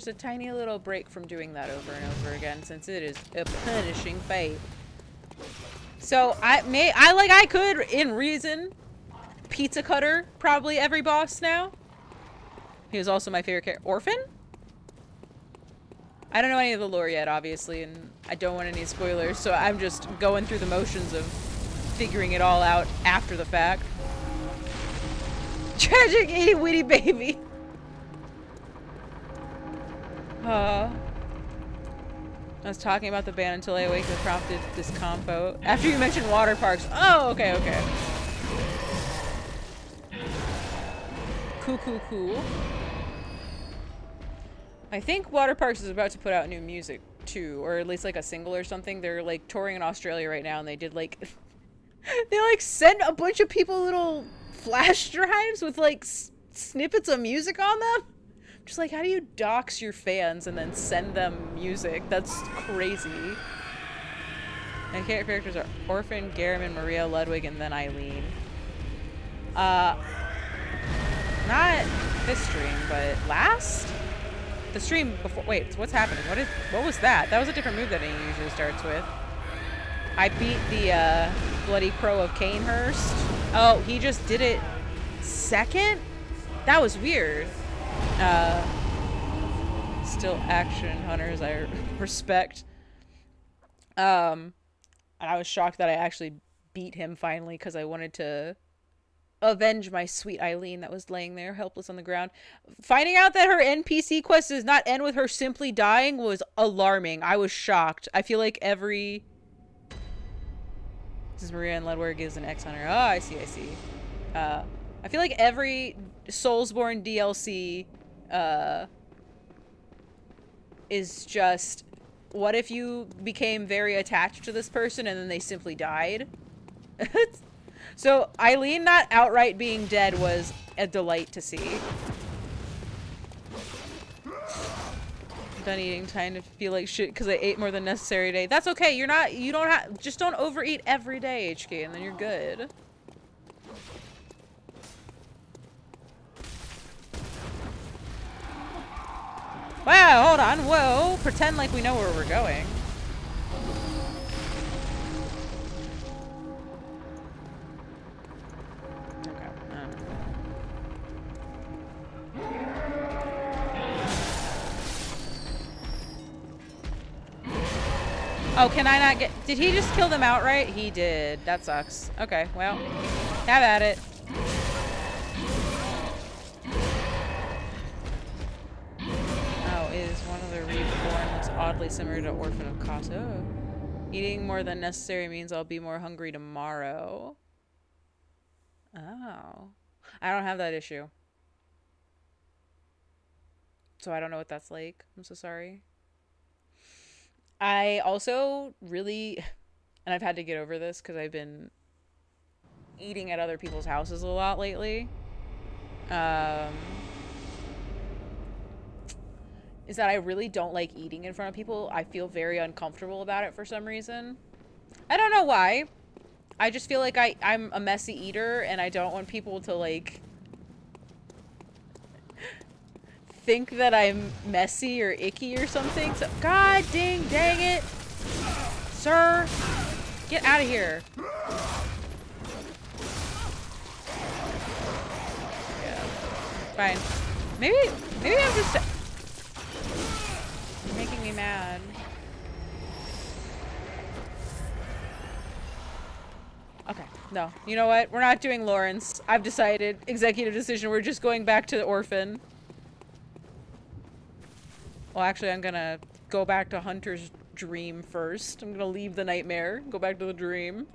a tiny little break from doing that over and over again, since it is a punishing fight. So, I could, in reason, pizza cutter probably every boss now. He was also my favorite character. Orphan? I don't know any of the lore yet, obviously, and I don't want any spoilers, so I'm just going through the motions of figuring it all out after the fact. Tragic itty witty baby. I was talking about the band until I awakened and prompted this compo. After you mentioned water parks. Oh, okay, okay. Cool. I think Water Parks is about to put out new music, too. Or at least, like, a single or something. They're, like, touring in Australia right now, and they did, like... they, like, sent a bunch of people little flash drives with, like, snippets of music on them. Just like, how do you dox your fans and then send them music? That's crazy. My favorite characters are Orphan, Garamond, Maria, Ludwig, and then Eileen. Not this stream, but last? The stream before. Wait, what's happening? What was that? That was a different move than he usually starts with. I beat the Bloody Crow of Canehurst. Oh, he just did it second? That was weird. Still action hunters, I respect. And I was shocked that I actually beat him finally because I wanted to avenge my sweet Eileen that was laying there helpless on the ground. Finding out that her NPC quest does not end with her simply dying was alarming. I was shocked. I feel like every... This is Maria and Ludwig is an ex-hunter. Oh, I see. I feel like every Soulsborne DLC is just, what if you became very attached to this person and then they simply died? So Eileen not outright being dead was a delight to see. I'm done eating, time to feel like shit because I ate more than necessary today. That's okay. You don't have, just don't overeat every day, HK, and then you're good. Wow, hold on. Whoa. Pretend like we know where we're going. Okay. Oh, can I not get... Did he just kill them outright? He did. That sucks. Okay, well. Have at it. Is one of the reborn looks oddly similar to Orphan of Cost. Oh. Eating more than necessary means I'll be more hungry tomorrow. Oh. I don't have that issue. So I don't know what that's like. I'm so sorry. I also really... And I've had to get over this because I've been eating at other people's houses a lot lately. Is that I really don't like eating in front of people. I feel very uncomfortable about it for some reason. I don't know why. I just feel like I'm a messy eater and I don't want people to, like, think that I'm messy or icky or something. So, God dang it. Sir, get out of here. Yeah, fine. Maybe I'm just making me mad. Okay, no. You know what? We're not doing Lawrence. I've decided. Executive decision. We're just going back to the orphan. Well, actually, I'm gonna go back to Hunter's dream first. I'm gonna leave the nightmare. Go back to the dream.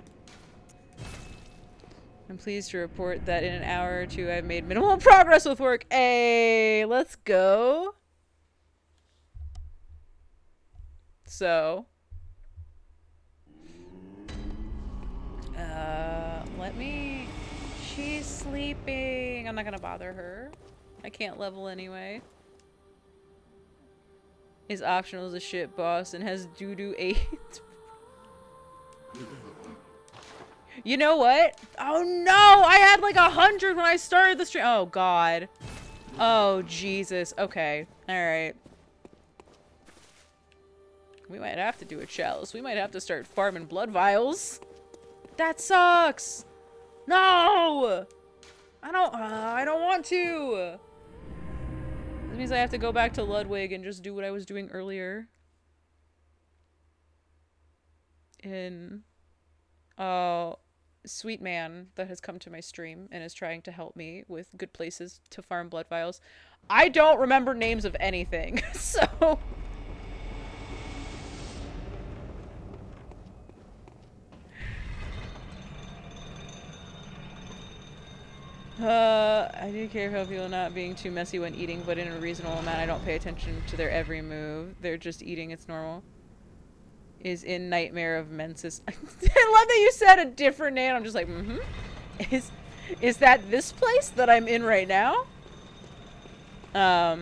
I'm pleased to report that in an hour or two, I've made minimal progress with work. Hey, let's go. So... let me... She's sleeping. I'm not gonna bother her. I can't level anyway. Is optional as a shit boss and has doo-doo 8. You know what? Oh no! I had like 100 when I started the stream. Oh god. Oh Jesus. Okay. Alright. We might have to do a chalice. We might have to start farming blood vials. That sucks! No! I don't want to! This means I have to go back to Ludwig and just do what I was doing earlier. Sweet man that has come to my stream and is trying to help me with good places to farm blood vials. I don't remember names of anything, so... I do care about people not being too messy when eating, but in a reasonable amount. I don't pay attention to their every move. They're just eating, it's normal. Is in Nightmare of Mensis. I love that you said a different name. I'm just like, Is that this place that I'm in right now? As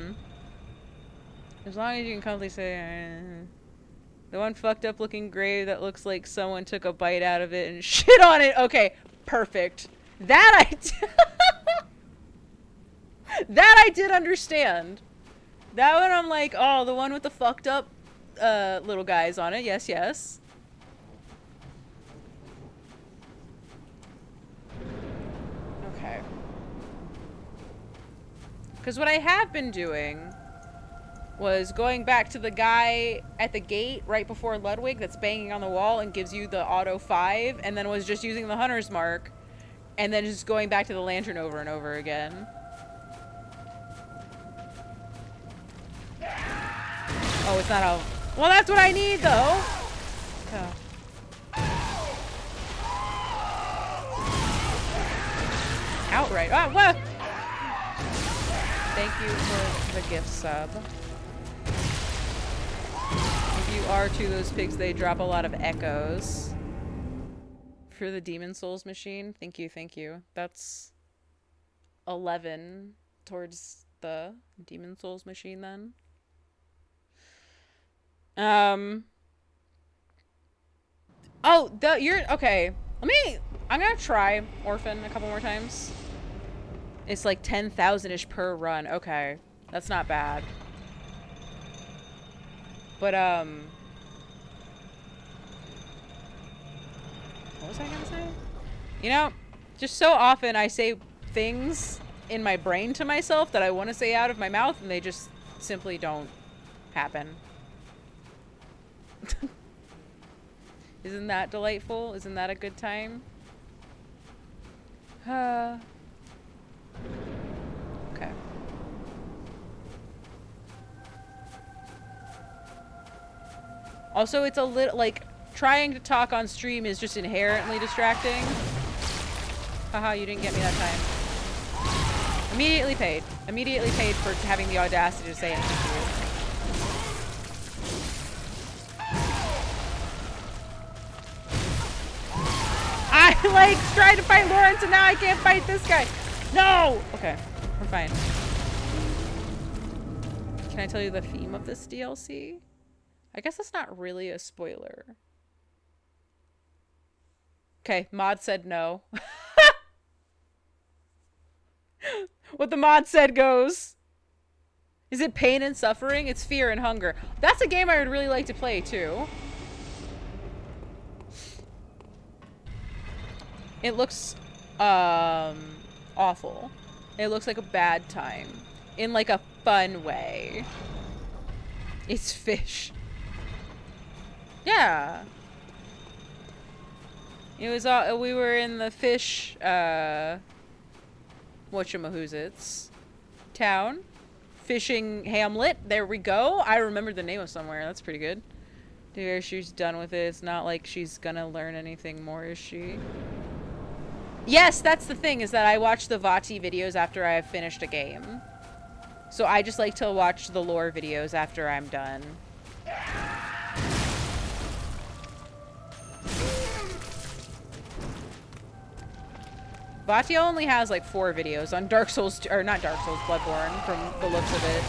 long as you can comfortably say, the one fucked up looking grave that looks like someone took a bite out of it and shit on it. Okay, perfect. That I did understand. That one I'm like, oh, the one with the fucked up little guys on it. Yes, yes. Okay. Because what I have been doing was going back to the guy at the gate right before Ludwig that's banging on the wall and gives you the auto 5, and then was just using the hunter's mark, and then just going back to the lantern over and over again. Oh, it's not a... Well, that's what I need, though! Oh. Outright. Oh, what? Thank you for the gift sub. If you are to those pigs, they drop a lot of echoes. For the Demon Souls machine. Thank you, thank you. That's 11 towards the Demon Souls machine then. Oh, you're okay. I'm gonna try Orphan a couple more times. It's like 10,000-ish per run. Okay. That's not bad. But, what was I gonna say? You know, just so often I say things in my brain to myself that I want to say out of my mouth, and they just simply don't happen. Isn't that delightful? Isn't that a good time? Okay. Also, it's a little, like, trying to talk on stream is just inherently distracting. Haha, you didn't get me that time. Immediately paid. Immediately paid for having the audacity to say anything to you. I, like, tried to fight Lawrence and now I can't fight this guy. No! Okay, we're fine. Can I tell you the theme of this DLC? I guess that's not really a spoiler. Okay, mod said no. What the mod said goes. Is it pain and suffering? It's fear and hunger. That's a game I would really like to play, too. It looks, awful. It looks like a bad time. In, like, a fun way. It's fish. Yeah. It was, we were in the fish, whatchamahoozits town. Fishing Hamlet. There we go. I remembered the name of somewhere. That's pretty good. Dude, she's done with it. It's not like she's gonna learn anything more, is she? Yes, that's the thing, is that I watch the VOD videos after I've finished a game. So I just like to watch the lore videos after I'm done. VOD only has like 4 videos on Dark Souls, or not Dark Souls, Bloodborne, from the looks of it.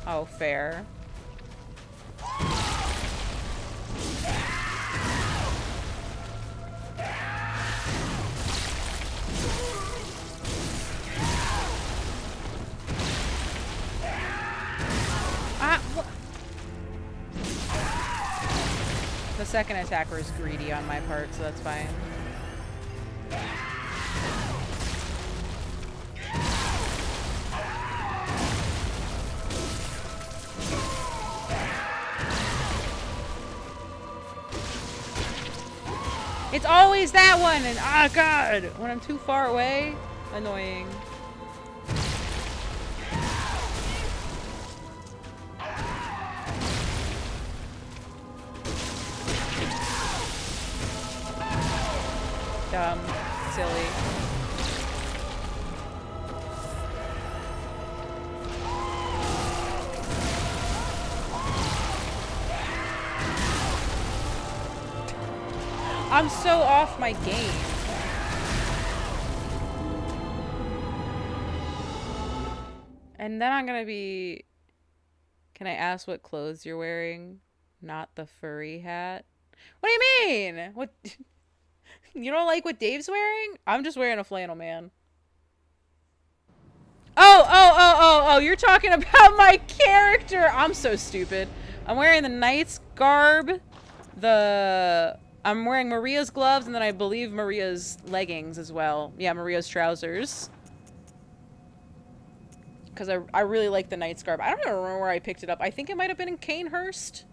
Oh, fair. The second attacker is greedy on my part, so that's fine. It's always that one, and ah, God, when I'm too far away, annoying. Dumb, silly. I'm so off my game. And then I'm gonna be... Can I ask what clothes you're wearing? Not the furry hat. What do you mean? What? You don't like what Dave's wearing? I'm just wearing a flannel, man. Oh, you're talking about my character. I'm so stupid. I'm wearing the knight's garb, I'm wearing Maria's gloves, and then I believe Maria's leggings as well. Yeah, Maria's trousers. Because I really like the knight's garb. I don't even remember where I picked it up. I think it might have been in Canehurst.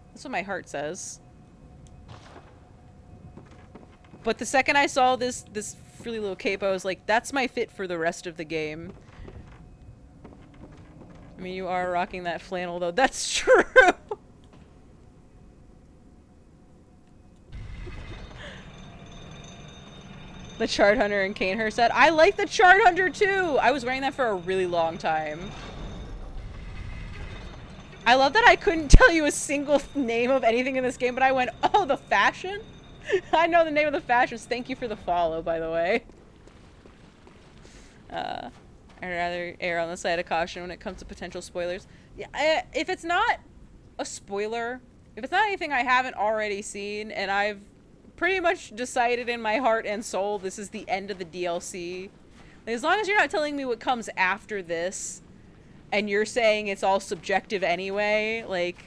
That's what my heart says. But the second I saw this frilly little cape, I was like, that's my fit for the rest of the game. I mean, you are rocking that flannel, though. That's true! The Chart Hunter and Canehurst set. I like the Chart Hunter, too! I was wearing that for a really long time. I love that I couldn't tell you a single name of anything in this game, but I went, oh, the fashion? I know the name of the fashions. Thank you for the follow, by the way. I'd rather err on the side of caution when it comes to potential spoilers. Yeah, if it's not a spoiler, if it's not anything I haven't already seen, and I've pretty much decided in my heart and soul this is the end of the DLC, as long as you're not telling me what comes after this, and you're saying it's all subjective anyway, like...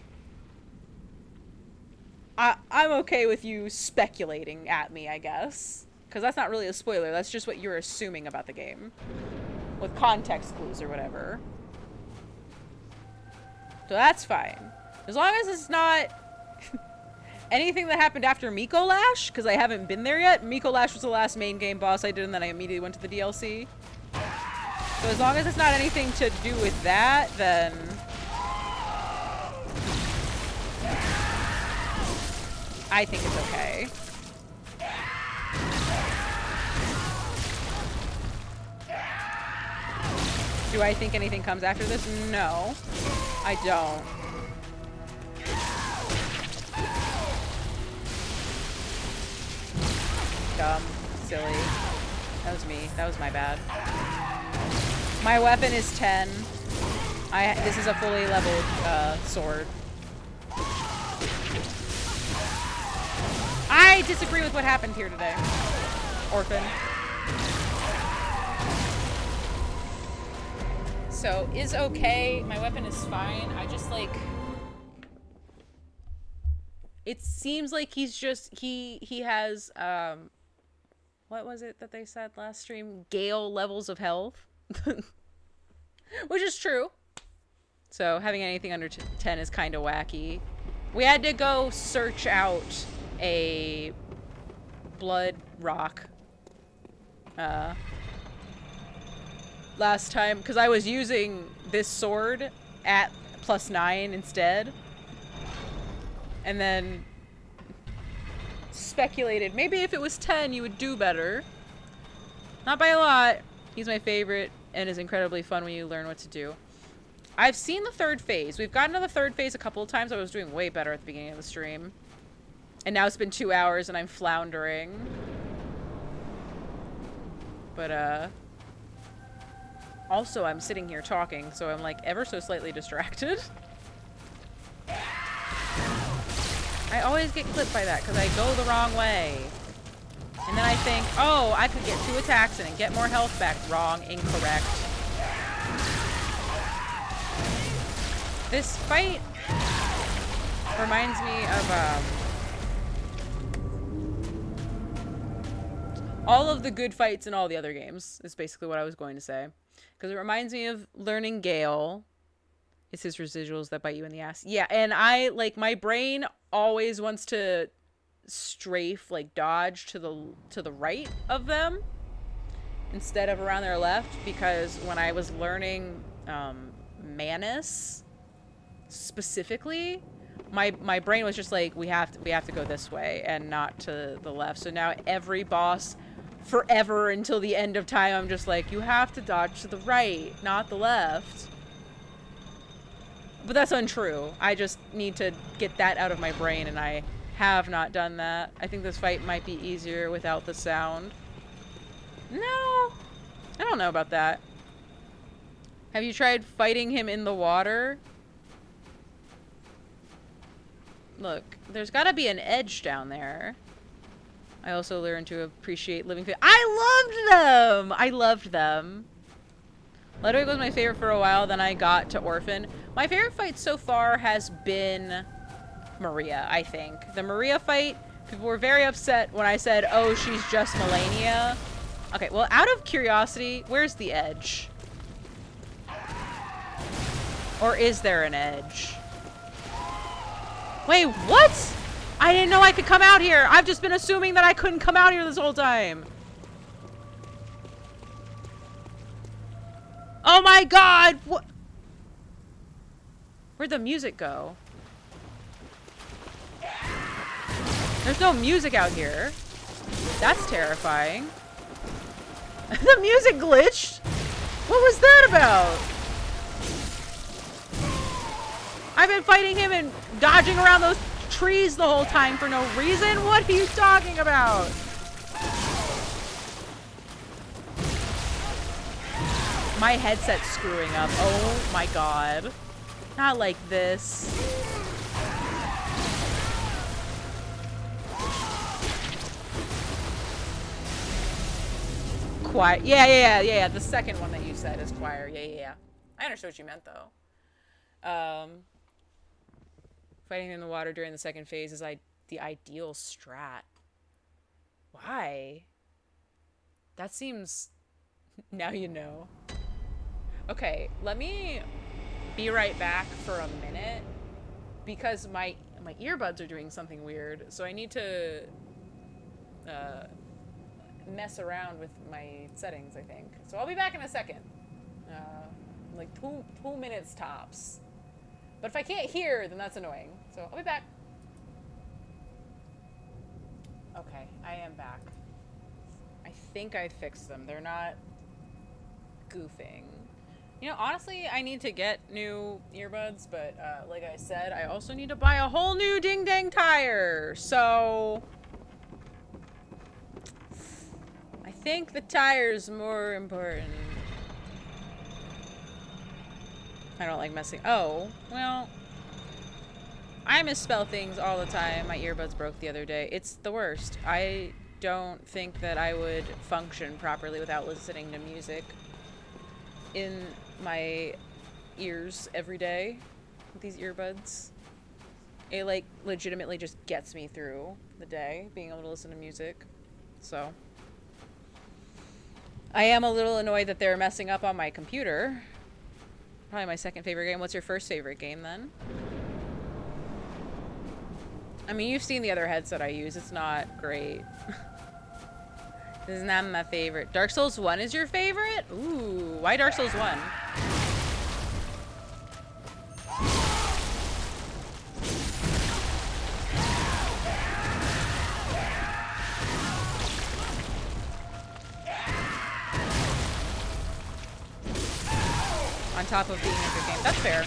I'm okay with you speculating at me, I guess. Because that's not really a spoiler. That's just what you're assuming about the game. With context clues or whatever. So that's fine. As long as it's not anything that happened after Mikolash, because I haven't been there yet. Mikolash was the last main game boss I did, and then I immediately went to the DLC. So as long as it's not anything to do with that, then... I think it's okay. Do I think anything comes after this? No. I don't. Dumb. Silly. That was me. That was my bad. My weapon is 10. This is a fully leveled sword. I disagree with what happened here today. Orphan. So, is okay. My weapon is fine. I just, like... It seems like he's just... He has, what was it that they said last stream? Gale levels of health. Which is true. So, having anything under 10 is kind of wacky. We had to go search out a blood rock last time, because I was using this sword at +9 instead. And then speculated, maybe if it was 10 you would do better. Not by a lot. He's my favorite and is incredibly fun when you learn what to do. I've seen the third phase. We've gotten to the third phase a couple of times. I was doing way better at the beginning of the stream. And now it's been 2 hours and I'm floundering. But, also, I'm sitting here talking, so I'm, like, ever so slightly distracted. I always get clipped by that, because I go the wrong way. And then I think, oh, I could get 2 attacks and get more health back. Wrong. Incorrect. This fight reminds me of, all of the good fights in all the other games, is basically what I was going to say. Because it reminds me of learning Gale. It's his residuals that bite you in the ass. Yeah, and I, like, my brain always wants to strafe, like, dodge to the right of them instead of around their left, because when I was learning Manus specifically, my brain was just like, we have to go this way and not to the left. So now every boss forever until the end of time, I'm just like, you have to dodge to the right, not the left. But that's untrue. I just need to get that out of my brain, and I have not done that. I think this fight might be easier without the sound. No, I don't know about that. Have you tried fighting him in the water? Look, there's gotta be an edge down there. I also learned to appreciate living fish. I loved them! I loved them. Ludwig was my favorite for a while, then I got to Orphan. My favorite fight so far has been Maria, I think. The Maria fight, people were very upset when I said, oh, she's just Melania. Okay, well, out of curiosity, where's the edge? Or is there an edge? Wait, what? I didn't know I could come out here. I've just been assuming that I couldn't come out here this whole time. Oh my god! What? Where'd the music go? There's no music out here. That's terrifying. The music glitched? What was that about? I've been fighting him and dodging around those trees the whole time for no reason? What are you talking about? My headset's screwing up. Oh my god. Not like this. Choir. Yeah. The second one that you said is choir. Yeah. I understood what you meant, though. Fighting in the water during the second phase is the ideal strat. Why? That seems... Now you know. Okay, let me be right back for a minute, because my earbuds are doing something weird, so I need to mess around with my settings, I think. So I'll be back in a second. Like two minutes tops. But if I can't hear, then that's annoying. So I'll be back. Okay, I am back. I think I fixed them. They're not goofing. You know, honestly, I need to get new earbuds, but like I said, I also need to buy a whole new ding-dang tire. So I think the tire's more important. I don't like messing. Oh, well, I misspell things all the time. My earbuds broke the other day. It's the worst. I don't think that I would function properly without listening to music. in my ears every day with these earbuds. It like legitimately just gets me through the day, being able to listen to music. So I am a little annoyed that they're messing up on my computer. Probably my second favorite game. What's your first favorite game then? I mean, you've seen the other headset I use. It's not great. This is not my favorite. Dark Souls 1 is your favorite? Ooh, why Dark Souls 1? On top of being a good game. That's fair.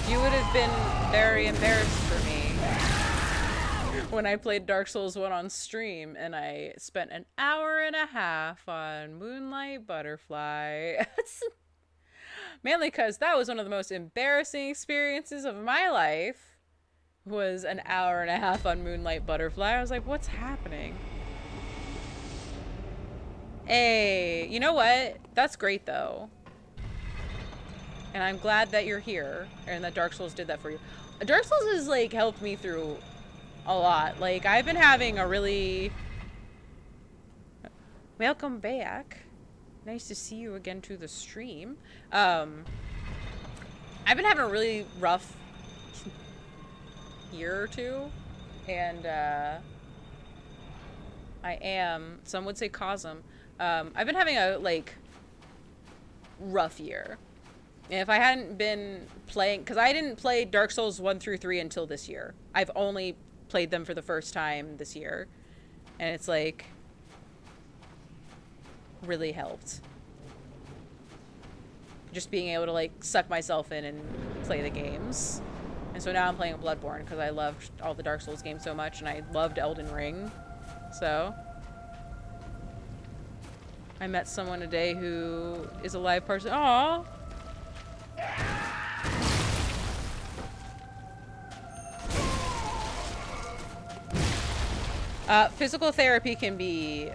You would have been very embarrassed for me when I played Dark Souls 1 on stream and I spent an hour and a half on Moonlight Butterfly. Mainly because that was one of the most embarrassing experiences of my life, was an hour and a half on Moonlight Butterfly. I was like, what's happening? Hey, you know what? That's great though. And I'm glad that you're here and that Dark Souls did that for you. Dark Souls has like helped me through a lot. Like I've been having a really... Welcome back. Nice to see you again to the stream. I've been having a really rough year or two. And I am, some would say Cosm. I've been having a like rough year. And if I hadn't been playing, because I didn't play Dark Souls 1 through 3 until this year. I've only played them for the first time this year. And it's like really helped. Just being able to like suck myself in and play the games. And so now I'm playing Bloodborne because I loved all the Dark Souls games so much and I loved Elden Ring. So I met someone today who is a live person. Aww. Physical therapy can be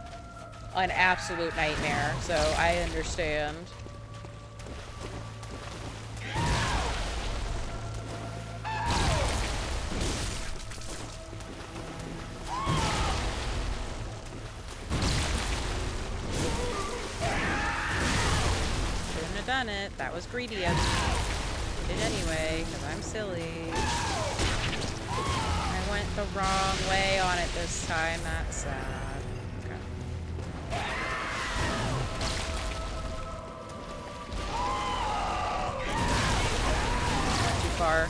an absolute nightmare, so I understand. Shouldn't have done it. That was greedy of me. Did it anyway, because I'm silly. I went the wrong way on it this time. That's sad. Okay. Not too far.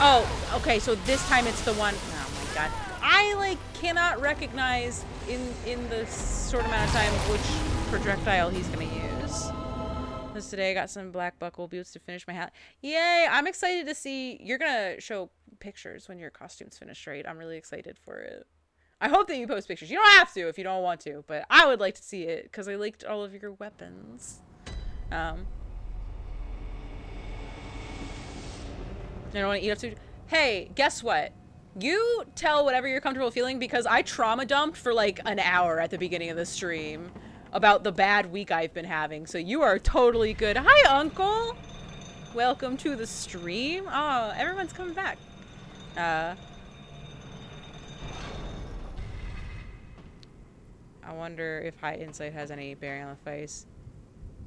Oh, okay, so this time it's the one... Oh my god. I, like, cannot recognize in the short amount of time which projectile he's gonna use. This today I got some black buckle boots to finish my hat. Yay! I'm excited to see. You're gonna show pictures when your costume's finished, right? I'm really excited for it. I hope that you post pictures. You don't have to if you don't want to, but I would like to see it because I liked all of your weapons. I don't want to eat up too. Hey, guess what? You tell whatever you're comfortable feeling because I trauma dumped for like an hour at the beginning of the stream about the bad week I've been having. So you are totally good. Hi, Uncle. Welcome to the stream. Oh, everyone's coming back. I wonder if high insight has any bearing on the face.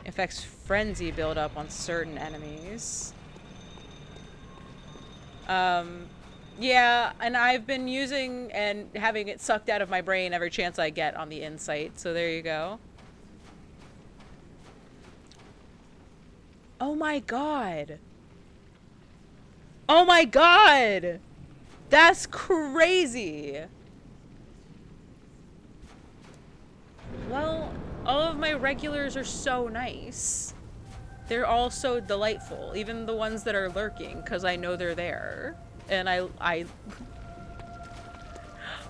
Affects frenzy buildup on certain enemies. Yeah, and I've been using and having it sucked out of my brain every chance I get on the insight, so there you go. Oh my god. Oh my god! That's crazy! Well, all of my regulars are so nice. They're all so delightful, even the ones that are lurking, because I know they're there. And I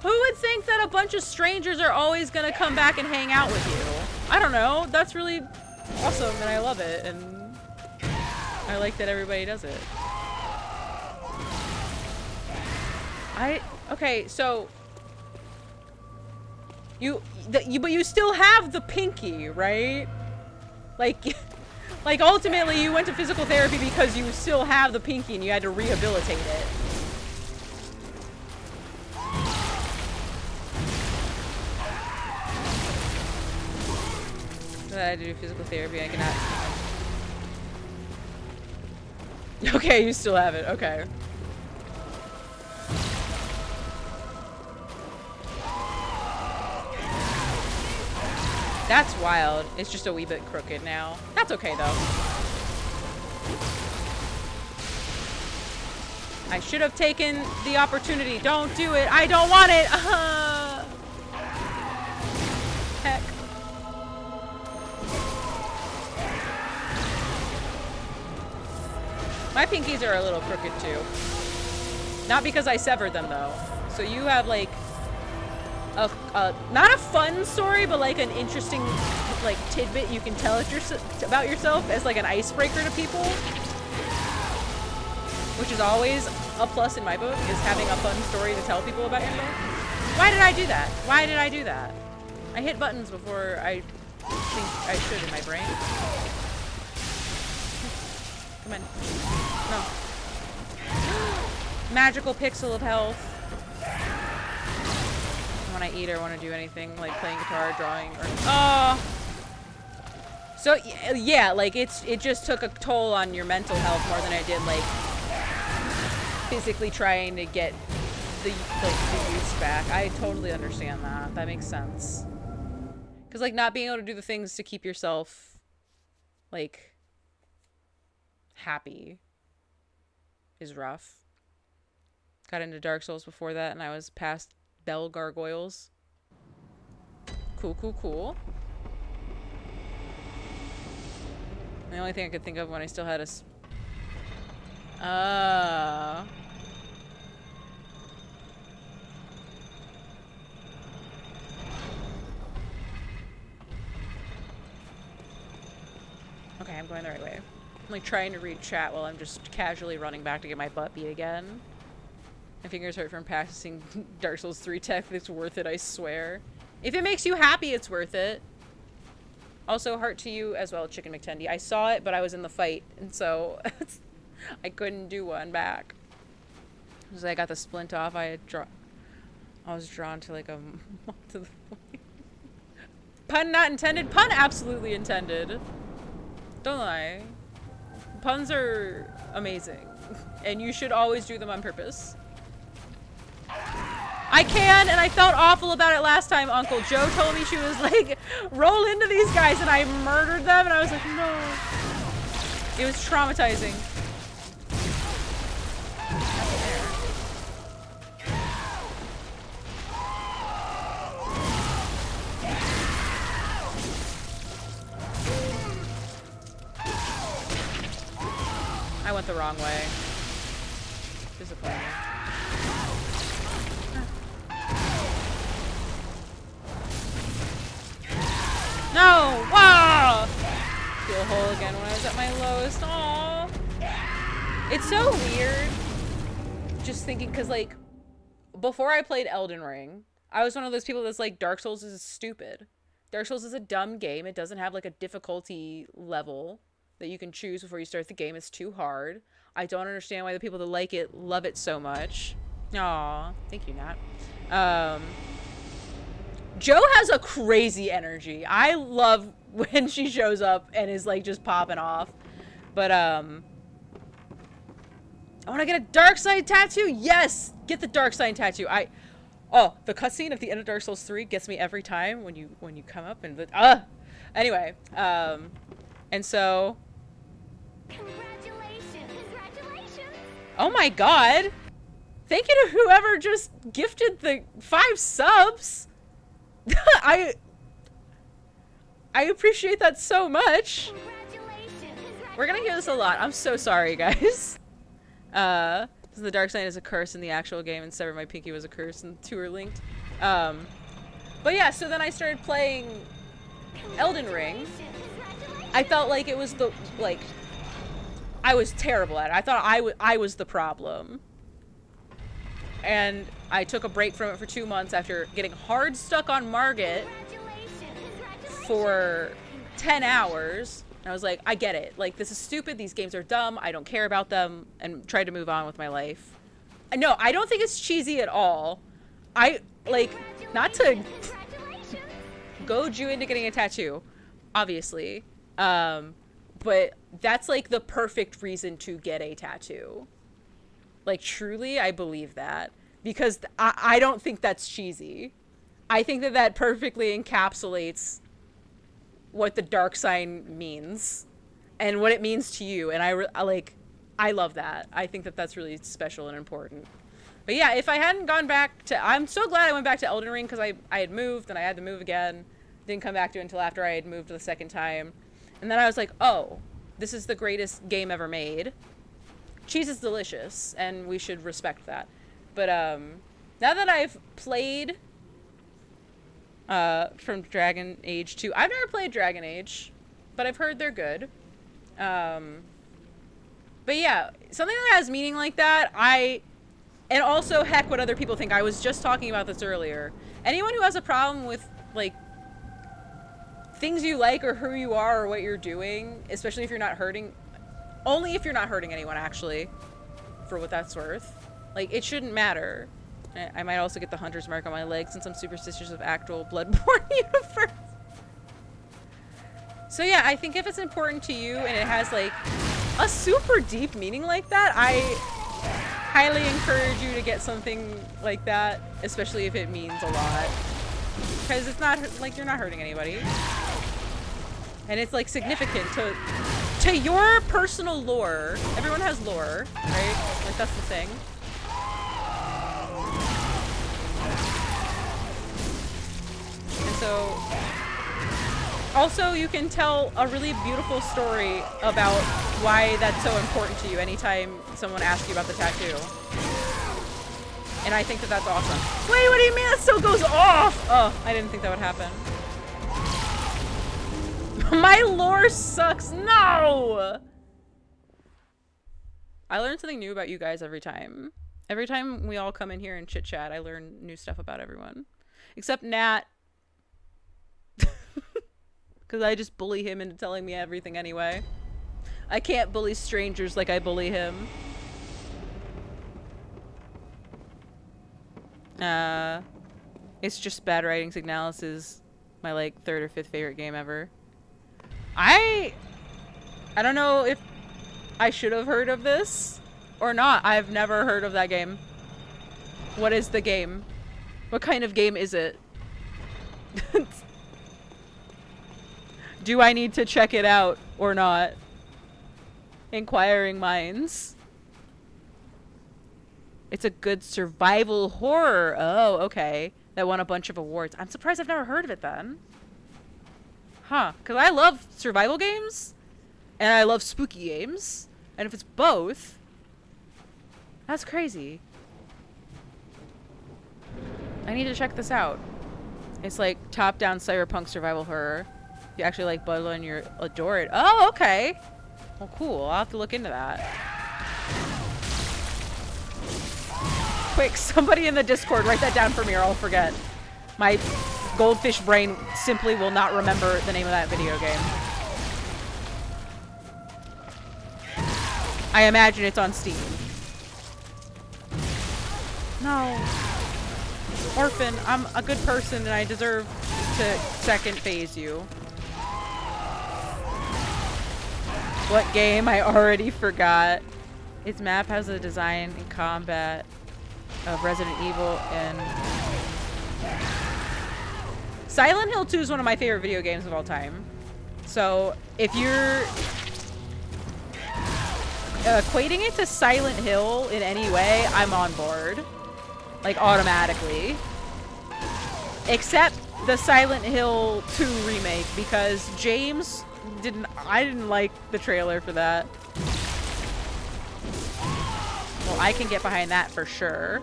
who would think that a bunch of strangers are always gonna come back and hang out with you? I don't know. That's really awesome and I love it and I like that everybody does it. Okay, so But you still have the pinky, right? Like, like ultimately you went to physical therapy because you still have the pinky and you had to rehabilitate it. I had to do physical therapy. I cannot. Okay, you still have it. Okay. That's wild. It's just a wee bit crooked now. That's okay, though. I should have taken the opportunity. Don't do it. I don't want it. Heck. My pinkies are a little crooked, too. Not because I severed them, though. So you have, like... not a fun story, but like an interesting like tidbit you can tell about yourself as like an icebreaker to people, which is always a plus in my book, is having a fun story to tell people about yourself. Why did I do that? Why did I do that? I hit buttons before I think I should in my brain. Come on. No. Magical pixel of health. When I eat or want to do anything like playing guitar, drawing, or so yeah, like it just took a toll on your mental health more than I did like physically trying to get the use back. I totally understand that. That makes sense. Because like not being able to do the things to keep yourself like happy is rough. Got into Dark Souls before that, and I was past Bell Gargoyles. Cool, cool, cool. The only thing I could think of when I still had a... Okay, I'm going the right way. I'm like trying to read chat while I'm just casually running back to get my butt beat again. My fingers hurt from practicing Dark Souls 3 tech. It's worth it, I swear. If it makes you happy, it's worth it. Also, heart to you as well, Chicken McTendy. I saw it, but I was in the fight, and so I couldn't do one back. Because I got the splint off, I was drawn to like a to the pun not intended. Pun absolutely intended. Don't lie. Puns are amazing, and you should always do them on purpose. I can, and I felt awful about it last time. Uncle Joe told me she was like, roll into these guys, and I murdered them, and I was like, no. It was traumatizing. I went the wrong way. Disappointing. No! Wow! Feel whole again when I was at my lowest. Aww. It's so weird just thinking, because like before I played Elden Ring, I was one of those people that's like, Dark Souls is stupid. Dark Souls is a dumb game. It doesn't have like a difficulty level that you can choose before you start the game. It's too hard. I don't understand why the people that like it love it so much. Aw, thank you, Nat. Joe has a crazy energy. I love when she shows up and is like just popping off. But I want to get a dark side tattoo. Yes, get the dark side tattoo. Oh, the cutscene at the end of Dark Souls 3 gets me every time when you come up and anyway, and so congratulations. Oh my god. Thank you to whoever just gifted the 5 subs. I appreciate that so much. We're gonna hear this a lot. I'm so sorry, guys. The dark side is a curse in the actual game, and Sever My Pinky was a curse, and the two are linked. But yeah, so then I started playing Elden Ring. I felt like it was I was terrible at it. I thought I was the problem. And I took a break from it for 2 months after getting hard stuck on Margit for 10 hours. And I was like, I get it. Like, this is stupid. These games are dumb. I don't care about them. And tried to move on with my life. No, I don't think it's cheesy at all. I, like, not to goad you into getting a tattoo, obviously. But that's, like, the perfect reason to get a tattoo. Like, truly, I believe that. Because I don't think that's cheesy. I think that that perfectly encapsulates what the dark sign means. And what it means to you. And I love that. I think that that's really special and important. But yeah, if I hadn't gone back to... I'm so glad I went back to Elden Ring because I had moved and I had to move again. Didn't come back to it until after I had moved the second time. And then I was like, oh, this is the greatest game ever made. Cheese is delicious, and we should respect that. But now that I've played from Dragon Age 2... I've never played Dragon Age, but I've heard they're good. But yeah, something that has meaning like that, and also, heck, what other people think. I was just talking about this earlier. Anyone who has a problem with, like, things you like or who you are or what you're doing, especially if you're not hurting... Only if you're not hurting anyone, actually, for what that's worth. Like, it shouldn't matter. I might also get the hunter's mark on my leg since I'm superstitious of actual Bloodborne universe. So yeah, I think if it's important to you and it has, like, a super deep meaning like that, I highly encourage you to get something like that, especially if it means a lot. Because it's not, like, you're not hurting anybody. And it's, like, significant to your personal lore. Everyone has lore, right? Like, that's the thing. And so, also you can tell a really beautiful story about why that's so important to you anytime someone asks you about the tattoo. And I think that that's awesome. Wait, what do you mean that still goes off? Oh, I didn't think that would happen. My lore sucks. No! I learn something new about you guys every time. Every time we all come in here and chit chat, I learn new stuff about everyone. Except Nat. Because I just bully him into telling me everything anyway. I can't bully strangers like I bully him. It's just bad writing. Signalis is my, like, 3rd or 5th favorite game ever. I don't know if I should have heard of this or not. I've never heard of that game. What is the game? What kind of game is it? Do I need to check it out or not? Inquiring minds. It's a good survival horror. Oh, okay. That won a bunch of awards. I'm surprised I've never heard of it then. Huh. Because I love survival games. And I love spooky games. And if it's both... That's crazy. I need to check this out. It's like top-down cyberpunk survival horror. If you actually like Bloodborne, you adore it. Oh, okay. Well, cool. I'll have to look into that. Quick, somebody in the Discord, write that down for me or I'll forget. My goldfish brain simply will not remember the name of that video game. I imagine it's on Steam. No. Orphan, I'm a good person and I deserve to second phase you. What game? I already forgot. Its map has a design and combat of Resident Evil and... Silent Hill 2 is one of my favorite video games of all time. So, if you're equating it to Silent Hill in any way, I'm on board. Like, automatically. Except the Silent Hill 2 remake, because James I didn't like the trailer for that. Well, I can get behind that for sure.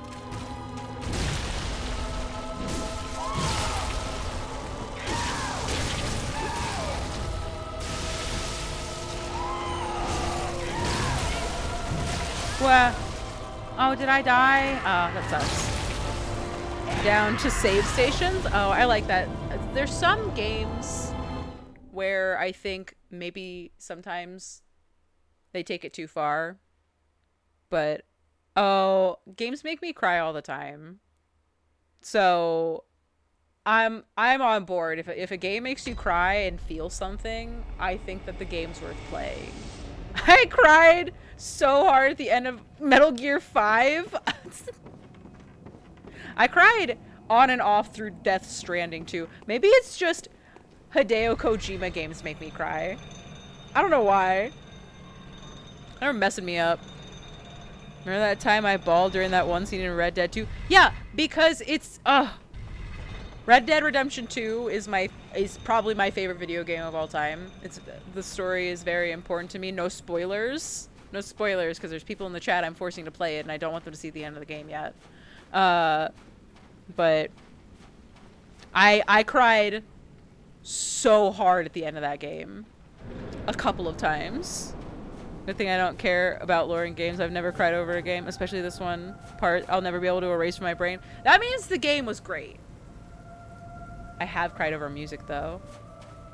Well, Oh, did I die? That sucks. Down to save stations? Oh, I like that. There's some games where I think maybe sometimes they take it too far. But, oh, games make me cry all the time. So, I'm on board. If a game makes you cry and feel something, I think that the game's worth playing. I cried so hard at the end of Metal Gear 5. I cried on and off through Death Stranding too. Maybe it's just Hideo Kojima games make me cry. I don't know why. They're messing me up. Remember that time I bawled during that one scene in Red Dead 2? Yeah, because it's Red Dead Redemption 2 is probably my favorite video game of all time. The story is very important to me. No spoilers. No spoilers, because there's people in the chat I'm forcing to play it, and I don't want them to see the end of the game yet. But I cried so hard at the end of that game. A couple of times. Good thing I don't care about lore in games. I've never cried over a game, especially this one part I'll never be able to erase from my brain. That means the game was great. I have cried over music though.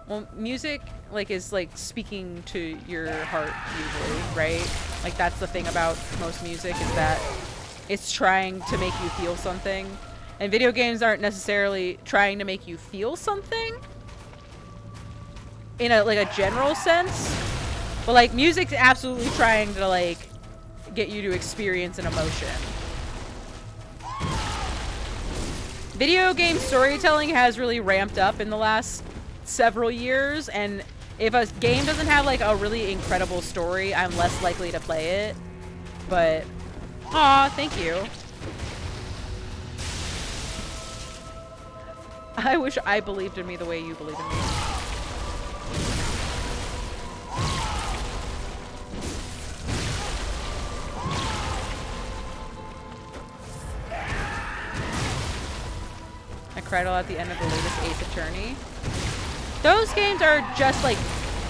Well, music is speaking to your heart usually, right? Like that's the thing about most music is that it's trying to make you feel something. And video games aren't necessarily trying to make you feel something in a general sense. But like music's absolutely trying to get you to experience an emotion. Video game storytelling has really ramped up in the last several years, and if a game doesn't have a really incredible story, I'm less likely to play it. But aw, thank you. I wish I believed in me the way you believe in me. I cried a lot at the end of the latest Ace Attorney. Those games are just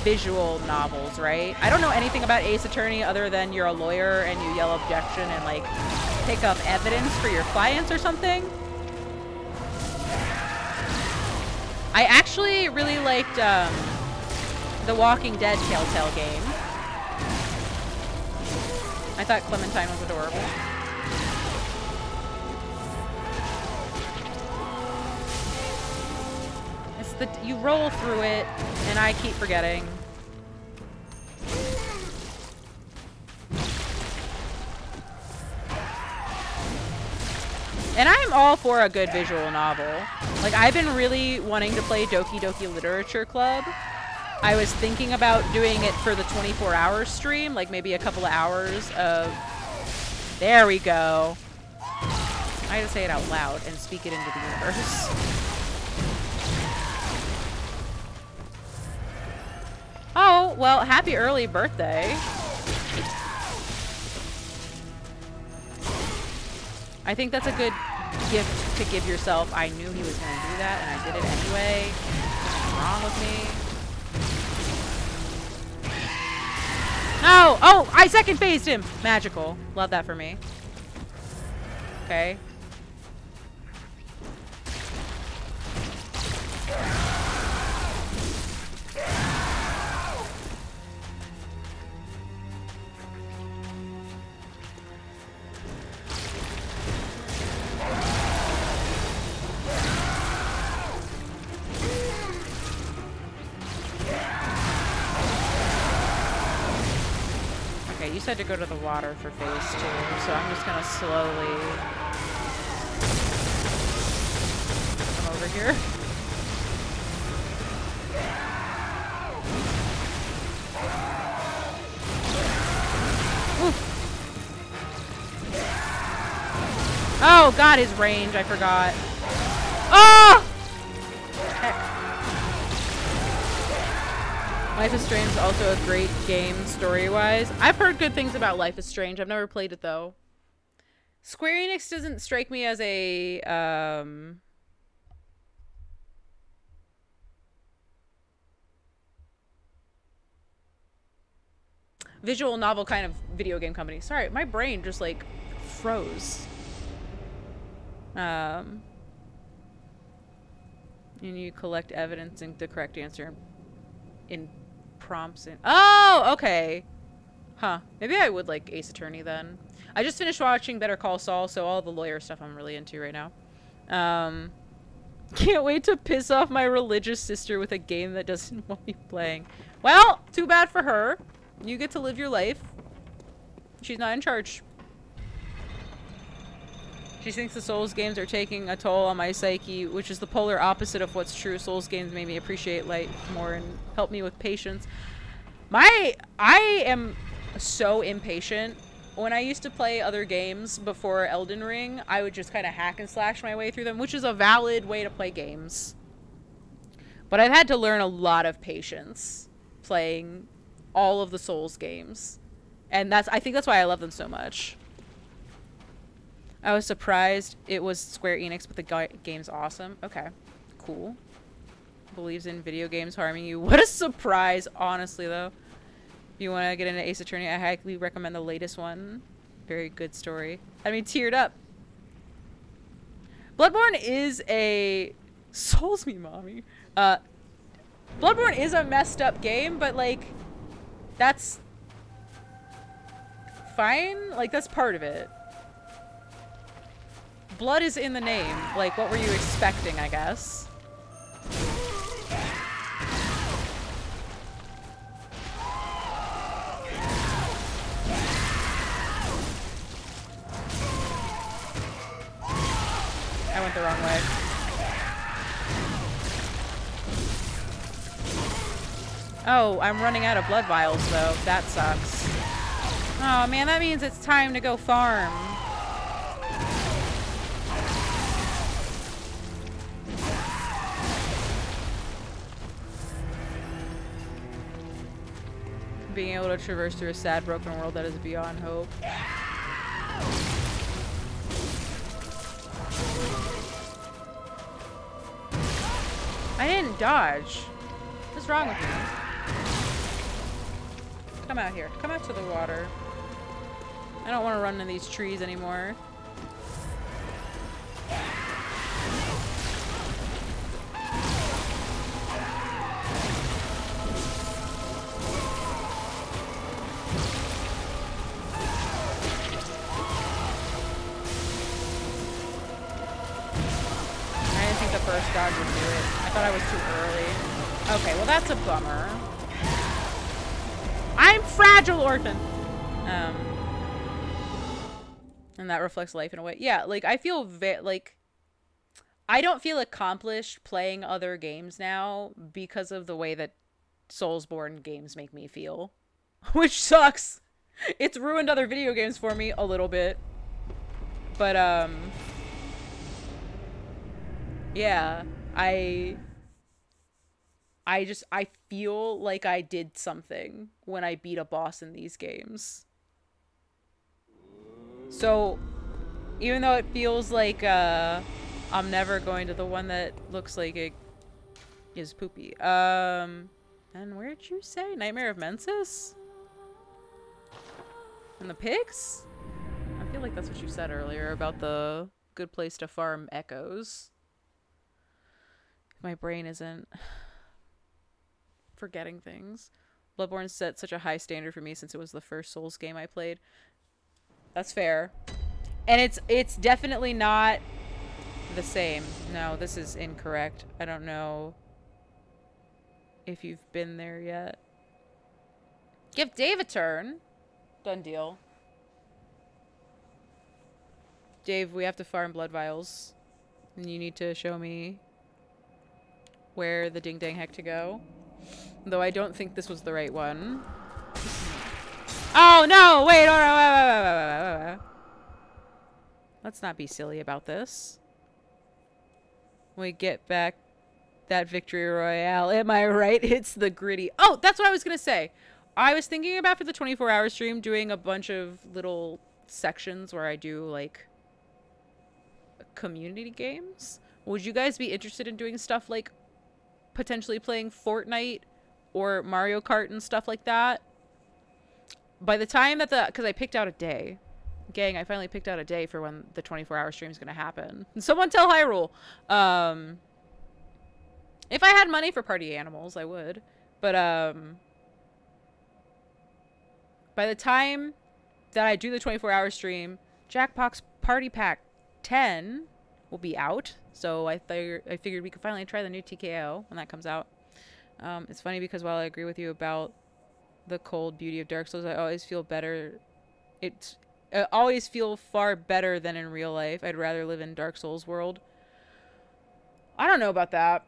visual novels, right? I don't know anything about Ace Attorney other than you're a lawyer and you yell objection and pick up evidence for your clients or something. I actually really liked the Walking Dead Telltale game. I thought Clementine was adorable. You roll through it, and I keep forgetting. And I'm all for a good visual novel. I've been really wanting to play Doki Doki Literature Club. I was thinking about doing it for the 24-hour stream, maybe a couple of hours of... There we go. I had to say it out loud and speak it into the universe. Oh, well, happy early birthday. I think that's a good gift to give yourself. I knew he was going to do that, and I did it anyway. What's wrong with me? No! Oh, I second phased him! Magical. Love that for me. Okay. You said to go to the water for phase 2, so I'm just gonna slowly come over here. Oof. Oh god, his range, I forgot. Oh! Heck. Life is Strange is also a great game story-wise. I've heard good things about Life is Strange. I've never played it though. Square Enix doesn't strike me as a visual novel kind of video game company. Sorry, my brain just froze. And you collect evidence and the correct answer in prompts. Oh, okay. Huh. Maybe I would like Ace Attorney then. I just finished watching Better Call Saul, so all the lawyer stuff I'm really into right now. Can't wait to piss off my religious sister with a game that doesn't want me playing. Well, too bad for her. You get to live your life. She's not in charge. She thinks the Souls games are taking a toll on my psyche, which is the polar opposite of what's true. Souls games made me appreciate life more and help me with patience. I am so impatient. When I used to play other games before Elden Ring, I would just kind of hack and slash my way through them, which is a valid way to play games. But I've had to learn a lot of patience playing all of the Souls games. And I think that's why I love them so much. I was surprised it was Square Enix, but the game's awesome. Okay, cool. Believes in video games harming you. What a surprise, honestly, though. If you want to get into Ace Attorney, I highly recommend the latest one. Very good story. I mean, teared up. Bloodborne is a... Souls me, mommy. Bloodborne is a messed up game, but, like, that's fine. Like, that's part of it. Blood is in the name. Like, what were you expecting, I guess? I went the wrong way. Oh, I'm running out of blood vials, though. That sucks. Oh, man, that means it's time to go farm. Being able to traverse through a sad, broken world that is beyond hope. I didn't dodge. What's wrong with me? Come out here. Come out to the water. I don't want to run in these trees anymore. First dodge would do it. I thought I was too early. Okay, well that's a bummer. I'm fragile, orphan. And that reflects life in a way. Yeah, like I feel like I don't feel accomplished playing other games now because of the way that Soulsborne games make me feel, which sucks. It's ruined other video games for me a little bit, but yeah, I feel like I did something when I beat a boss in these games. So, even though it feels like, I'm never going to the one that looks like it is poopy. And where'd you say? Nightmare of Mensis? And the pigs? I feel like that's what you said earlier about the good place to farm echoes. My brain isn't forgetting things. Bloodborne set such a high standard for me since it was the first Souls game I played. That's fair. And it's definitely not the same. No, this is incorrect. I don't know if you've been there yet. Give Dave a turn. Done deal. Dave, we have to farm blood vials. And you need to show me where the ding dang heck to go. Though I don't think this was the right one. Oh no! Wait, wait. Let's not be silly about this. We get back that victory royale. Am I right? It's the gritty. Oh, that's what I was gonna say. I was thinking about for the 24-hour stream doing a bunch of little sections where I do like community games. Would you guys be interested in doing stuff like potentially playing Fortnite or Mario Kart and stuff like that? By the time that because I picked out a day. Gang, I finally picked out a day for when the 24-hour stream is going to happen. Someone tell Hyrule. If I had money for party animals, I would. But, by the time that I do the 24-hour stream, Jackbox Party Pack 10 will be out. So I figured we could finally try the new TKO when that comes out. It's funny because while I agree with you about the cold beauty of Dark Souls, I always feel better. I always feel far better than in real life. I'd rather live in Dark Souls world. I don't know about that.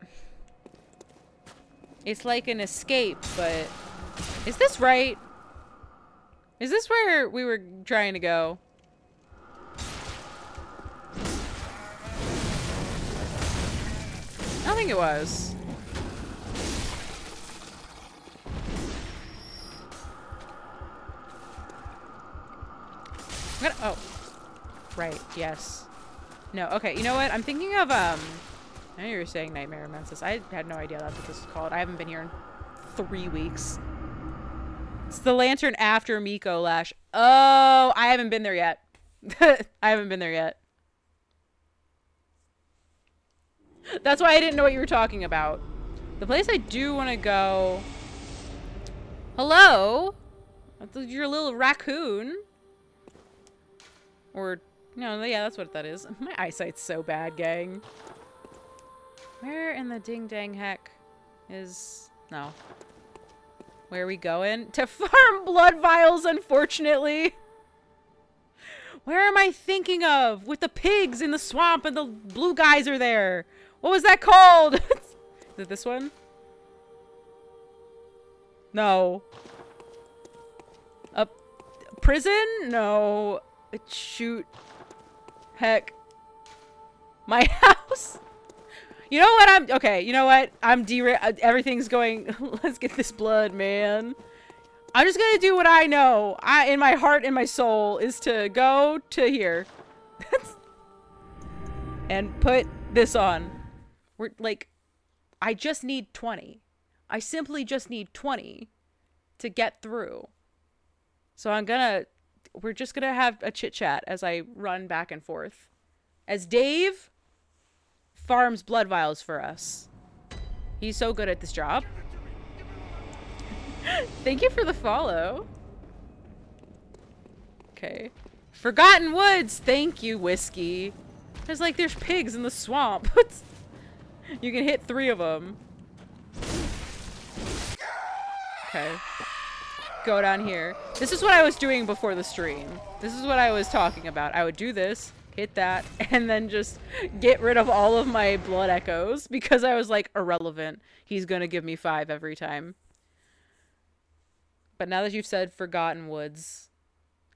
It's like an escape, but is this right? Is this where we were trying to go? I don't think it was. Oh. Right, yes. No, okay, you know what? I'm thinking of, I know you were saying Nightmare Mensis. I had no idea that's what this is called. I haven't been here in 3 weeks. It's the lantern after Miko Lash. Oh, I haven't been there yet. I haven't been there yet. That's why I didn't know what you were talking about. The place I do want to go... Hello? You're a little raccoon. Or, no, yeah, that's what that is. My eyesight's so bad, gang. Where in the ding-dang heck is... No. Where are we going? To farm blood vials, unfortunately! Where am I thinking of? With the pigs in the swamp and the blue guys are there! What was that called? Is it this one? No. A prison? No. Shoot. Heck. My house? You know what? Okay, you know what? Everything's going... Let's get this blood, man. I'm just gonna do what I know. In my heart and my soul is to go to here. And put this on. We're like... I just need 20. I simply just need 20 to get through. So we're just gonna have a chit chat as I run back and forth. As Dave farms blood vials for us. He's so good at this job. Thank you for the follow. Okay. Forgotten Woods. Thank you, Whiskey. There's pigs in the swamp. You can hit 3 of them. Okay. Go down here. This is what I was doing before the stream. This is what I was talking about. I would do this, hit that, and then just get rid of all of my blood echoes because I was like, irrelevant. He's gonna give me 5 every time. But now that you've said Forgotten Woods,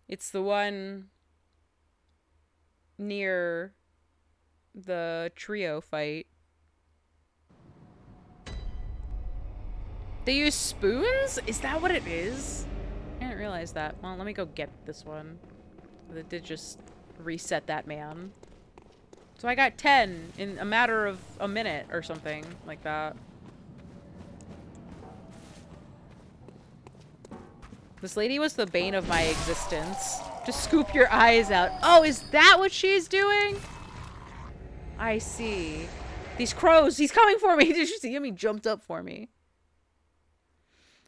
it's the one near the trio fight. They use spoons? Is that what it is? I didn't realize that. Well, let me go get this one. It did just reset that man. So I got 10 in a matter of a minute or something like that. This lady was the bane of my existence. Just scoop your eyes out. Oh, is that what she's doing? I see. These crows, he's coming for me. Did you see him? He jumped up for me.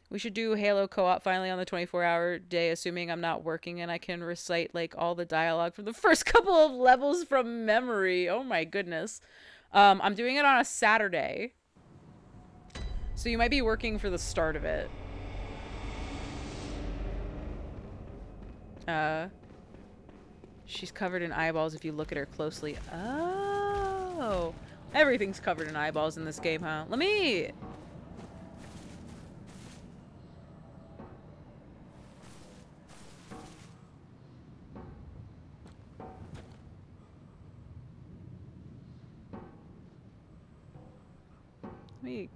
We should do Halo co-op finally on the 24-hour day, assuming I'm not working and I can recite like all the dialogue from the first couple of levels from memory. Oh my goodness. I'm doing it on a Saturday. So you might be working for the start of it. She's covered in eyeballs if you look at her closely. Oh. Everything's covered in eyeballs in this game, huh? Let me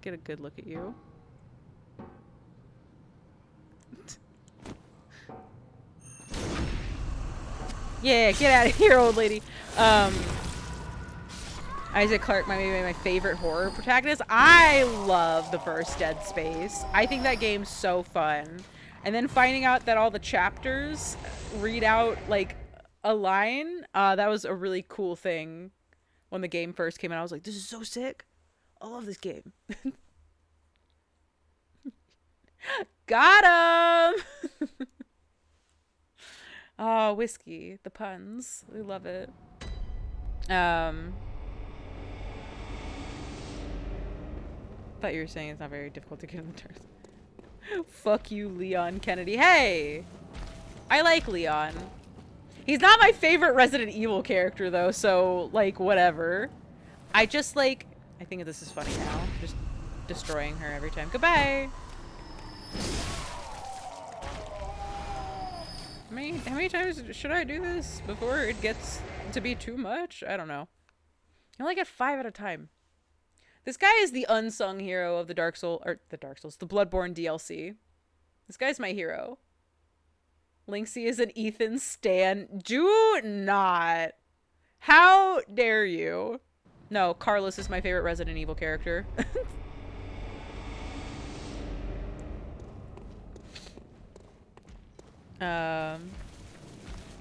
get a good look at you. Yeah, get out of here, old lady. Isaac Clarke, maybe my favorite horror protagonist. I love the first Dead Space. I think that game's so fun. And then finding out that all the chapters read out, like, a line that was a really cool thing when the game first came out. I was like, this is so sick. I love this game. Got him. Oh, whiskey, the puns, we love it. Thought you were saying it's not very difficult to get in the turns. Fuck you, Leon Kennedy. Hey, I like Leon. He's not my favorite Resident Evil character though, so like whatever. I just like, I think this is funny now, just destroying her every time. Goodbye. How many times should I do this before it gets to be too much? I don't know. You only get 5 at a time. This guy is the unsung hero of the the Bloodborne DLC. This guy's my hero. Lynxie is an Ethan stan. Do not. How dare you? No, Carlos is my favorite Resident Evil character.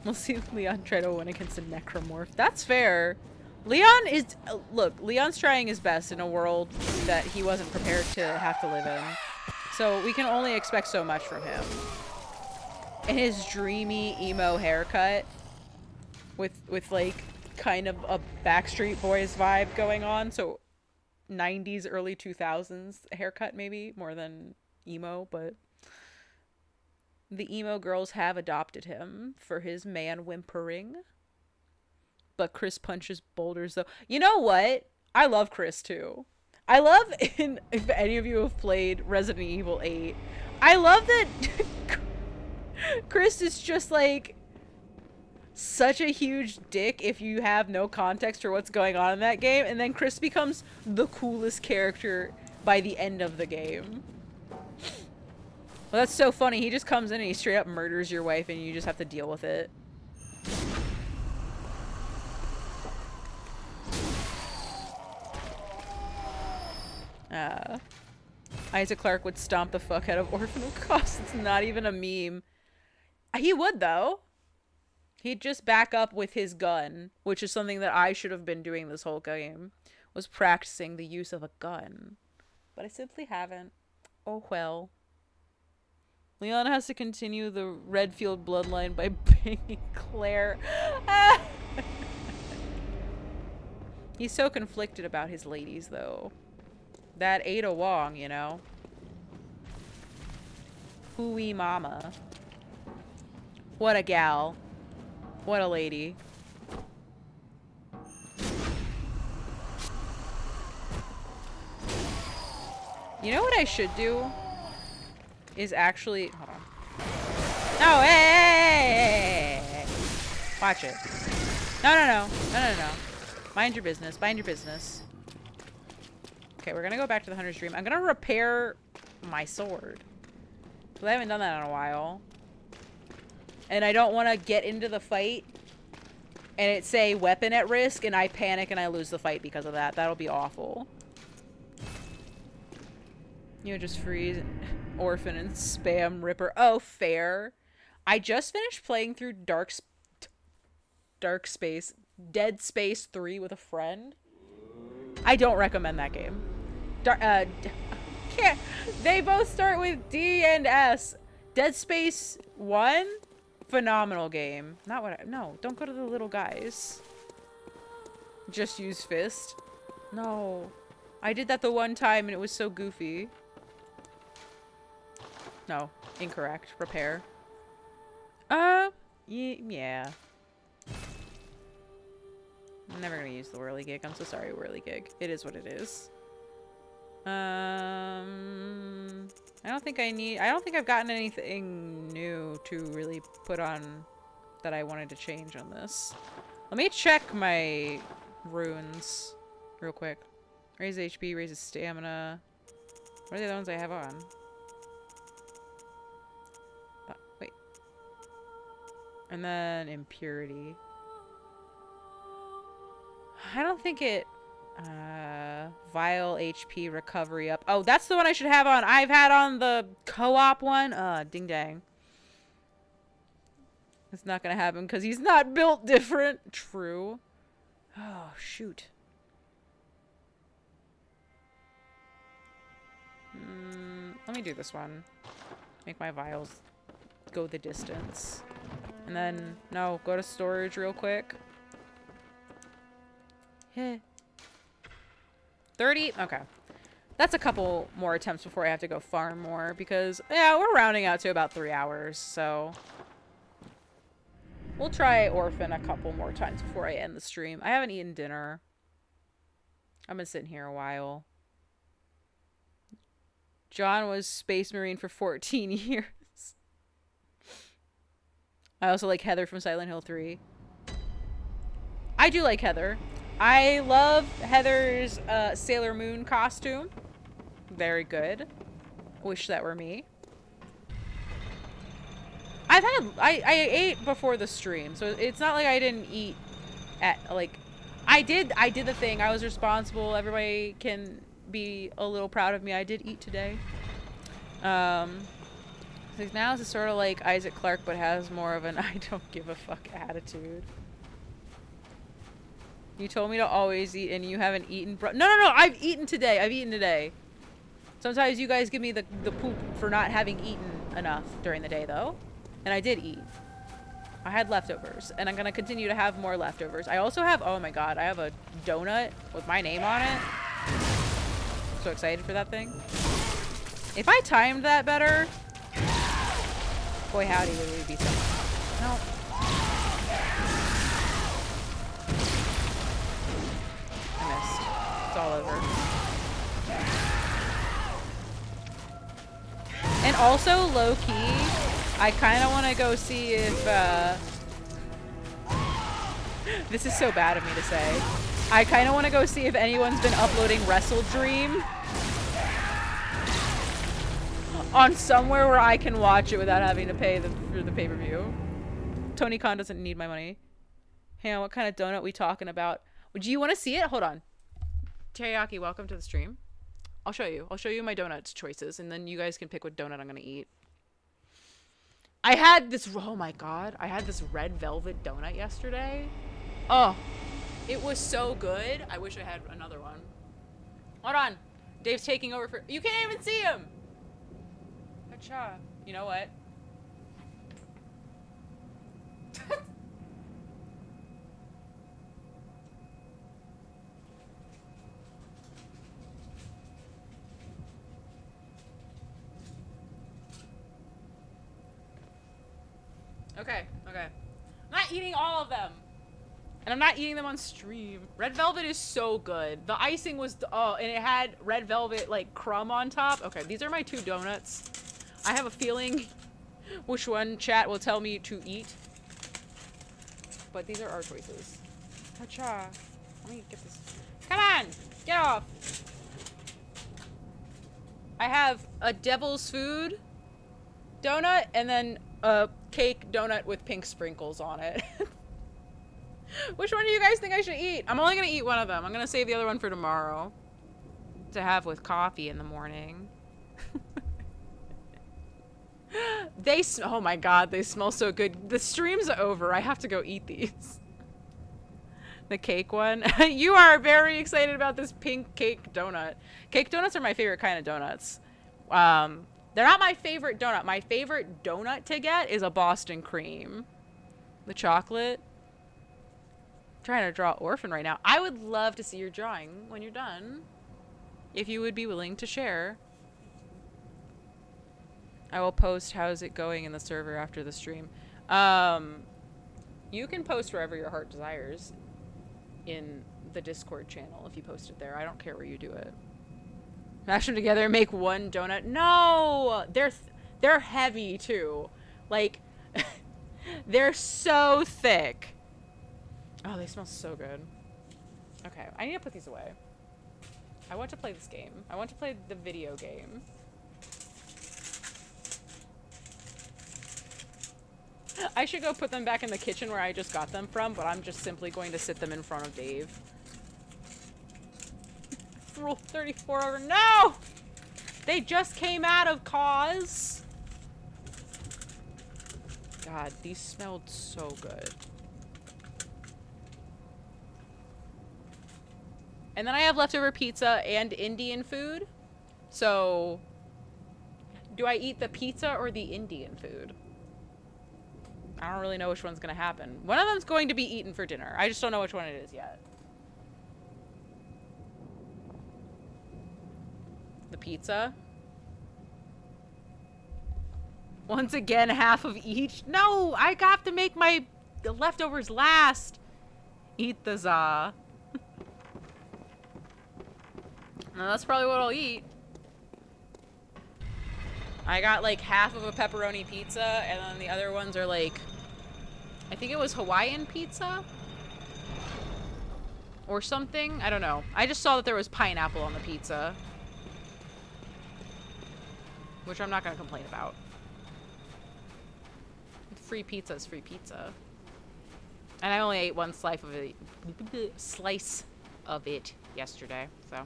We'll see Leon try to win against a necromorph. That's fair. Leon is, look, Leon's trying his best in a world that he wasn't prepared to have to live in. So we can only expect so much from him. And his dreamy emo haircut with like kind of a Backstreet Boys vibe going on. So 90s, early 2000s haircut maybe more than emo, but the emo girls have adopted him for his man whimpering. But Chris punches boulders though. You know what? I love Chris too. I love, if any of you have played Resident Evil 8, I love that Chris is just like such a huge dick if you have no context for what's going on in that game, and then Chris becomes the coolest character by the end of the game. Well, that's so funny. He just comes in and he straight up murders your wife and you just have to deal with it. Isaac Clarke would stomp the fuck out of Orphan of Cost. It's not even a meme. He would, though. He'd just back up with his gun, which is something that I should have been doing this whole game, was practicing the use of a gun. But I simply haven't. Oh well. Leon has to continue the Redfield bloodline by banging Claire. He's so conflicted about his ladies, though. That Ada Wong, you know. Hooey mama. What a gal. What a lady. You know what I should do? Is actually... Hold on. No, hey! Watch it. No. Mind your business. Mind your business. Okay, we're gonna go back to the Hunter's Dream. I'm gonna repair my sword. Because I haven't done that in a while. And I don't want to get into the fight and it say weapon at risk and I panic and I lose the fight because of that. That'll be awful. You know, just freeze Orphan and spam Ripper. Oh, fair. I just finished playing through Dead Space 3 with a friend. I don't recommend that game. They both start with D and S. Dead Space 1? Phenomenal game. Not what I... No, don't go to the little guys. Just use fist. No. I did that the one time and it was so goofy. No. Incorrect. Repair. Yeah. I'm never gonna use the whirligig. I'm so sorry, whirligig. It is what it is. I don't think I've gotten anything new to really put on that I wanted to change on this. Let me check my runes real quick. Raise HP, raises stamina. What are the other ones I have on? Wait. And then impurity. I don't think it... Vile HP recovery up. Oh, that's the one I should have on. I've had on the co-op one. Ding dang. It's not gonna happen because he's not built different. True. Oh, shoot. Let me do this one. Make my vials go the distance. And then, no, go to storage real quick. 30? Okay. That's a couple more attempts before I have to go farm more because, yeah, we're rounding out to about 3 hours, so... We'll try Orphan a couple more times before I end the stream. I haven't eaten dinner. I've been sitting here a while. John was Space Marine for 14 years. I also like Heather from Silent Hill 3. I do like Heather. I love Heather's Sailor Moon costume. Very good. Wish that were me. I ate before the stream, so it's not like I didn't eat at, like, I did the thing. I was responsible. Everybody can be a little proud of me. I did eat today. Like now it's sort of like Isaac Clarke, but has more of an I don't give a fuck attitude. You told me to always eat, and you haven't eaten. No, I've eaten today. I've eaten today. Sometimes you guys give me the poop for not having eaten enough during the day, though. And I did eat. I had leftovers, and I'm gonna continue to have more leftovers. I also have, oh my god, I have a donut with my name on it. So excited for that thing. If I timed that better, boy howdy would we be so. No. I missed. It's all over. And also, low-key, I kind of want to go see if, this is so bad of me to say. I kind of want to go see if anyone's been uploading Wrestle Dream on somewhere where I can watch it without having to pay for the pay-per-view. Tony Khan doesn't need my money. Hey, what kind of donut we talking about? Would you want to see it? Hold on. Teriyaki, welcome to the stream. I'll show you. I'll show you my donut choices, and then you guys can pick what donut I'm gonna eat. I had this, oh my god, I had this red velvet donut yesterday. Oh, it was so good. I wish I had another one. Hold on. Dave's taking over for, you can't even see him. Hacha. You know what? Okay, okay. I'm not eating all of them. And I'm not eating them on stream. Red velvet is so good. The icing was, oh, and it had red velvet, like, crumb on top. Okay, these are my 2 donuts. I have a feeling which one chat will tell me to eat. But these are our choices. Hacha. Let me get this. Come on! Get off! I have a devil's food donut and then a cake donut with pink sprinkles on it. Which one do you guys think I should eat? I'm only gonna eat one of them. I'm gonna save the other one for tomorrow to have with coffee in the morning. They oh my god, they smell so good. The stream's over. I have to go eat these. The cake one. You are very excited about this pink cake donut. Cake donuts are my favorite kind of donuts. They're not my favorite donut. My favorite donut to get is a Boston cream. The chocolate. I'm trying to draw Orphan right now. I would love to see your drawing when you're done. If you would be willing to share. I will post how's it going in the server after the stream. You can post wherever your heart desires in the Discord channel if you post it there. I don't care where you do it. Mash them together and make one donut. No! They're heavy too. Like, they're so thick. Oh, they smell so good. Okay, I need to put these away. I want to play this game. I want to play the video game. I should go put them back in the kitchen where I just got them from, but I'm just simply going to sit them in front of Dave. Rule 34 over. No! They just came out of cause. God, these smelled so good. And then I have leftover pizza and Indian food. So, do I eat the pizza or the Indian food? I don't really know which one's going to happen. One of them's going to be eaten for dinner. I just don't know which one it is yet. The pizza. Once again, half of each. No, I have to make the leftovers last. Eat the za. No, that's probably what I'll eat. I got like half of a pepperoni pizza, and then the other ones are like, I think it was Hawaiian pizza? Or something? I don't know. I just saw that there was pineapple on the pizza. Which I'm not going to complain about. Free pizza is free pizza. And I only ate one slice of it yesterday, so.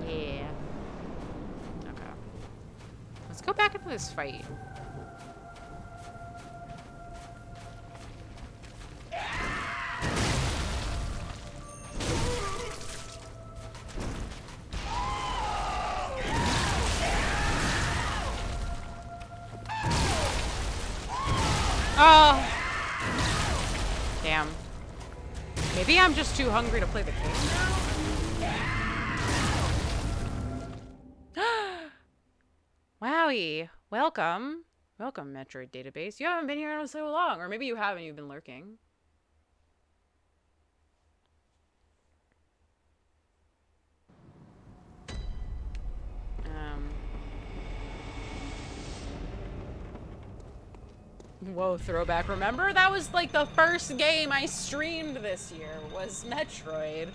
Yeah. Okay. Let's go back into this fight. Oh! Damn. Maybe I'm just too hungry to play the game now? Wowie. Welcome. Welcome, Metroid Database. You haven't been here in so long. Or maybe you haven't. You've been lurking. Whoa, throwback. Remember? That was like the first game I streamed this year was Metroid.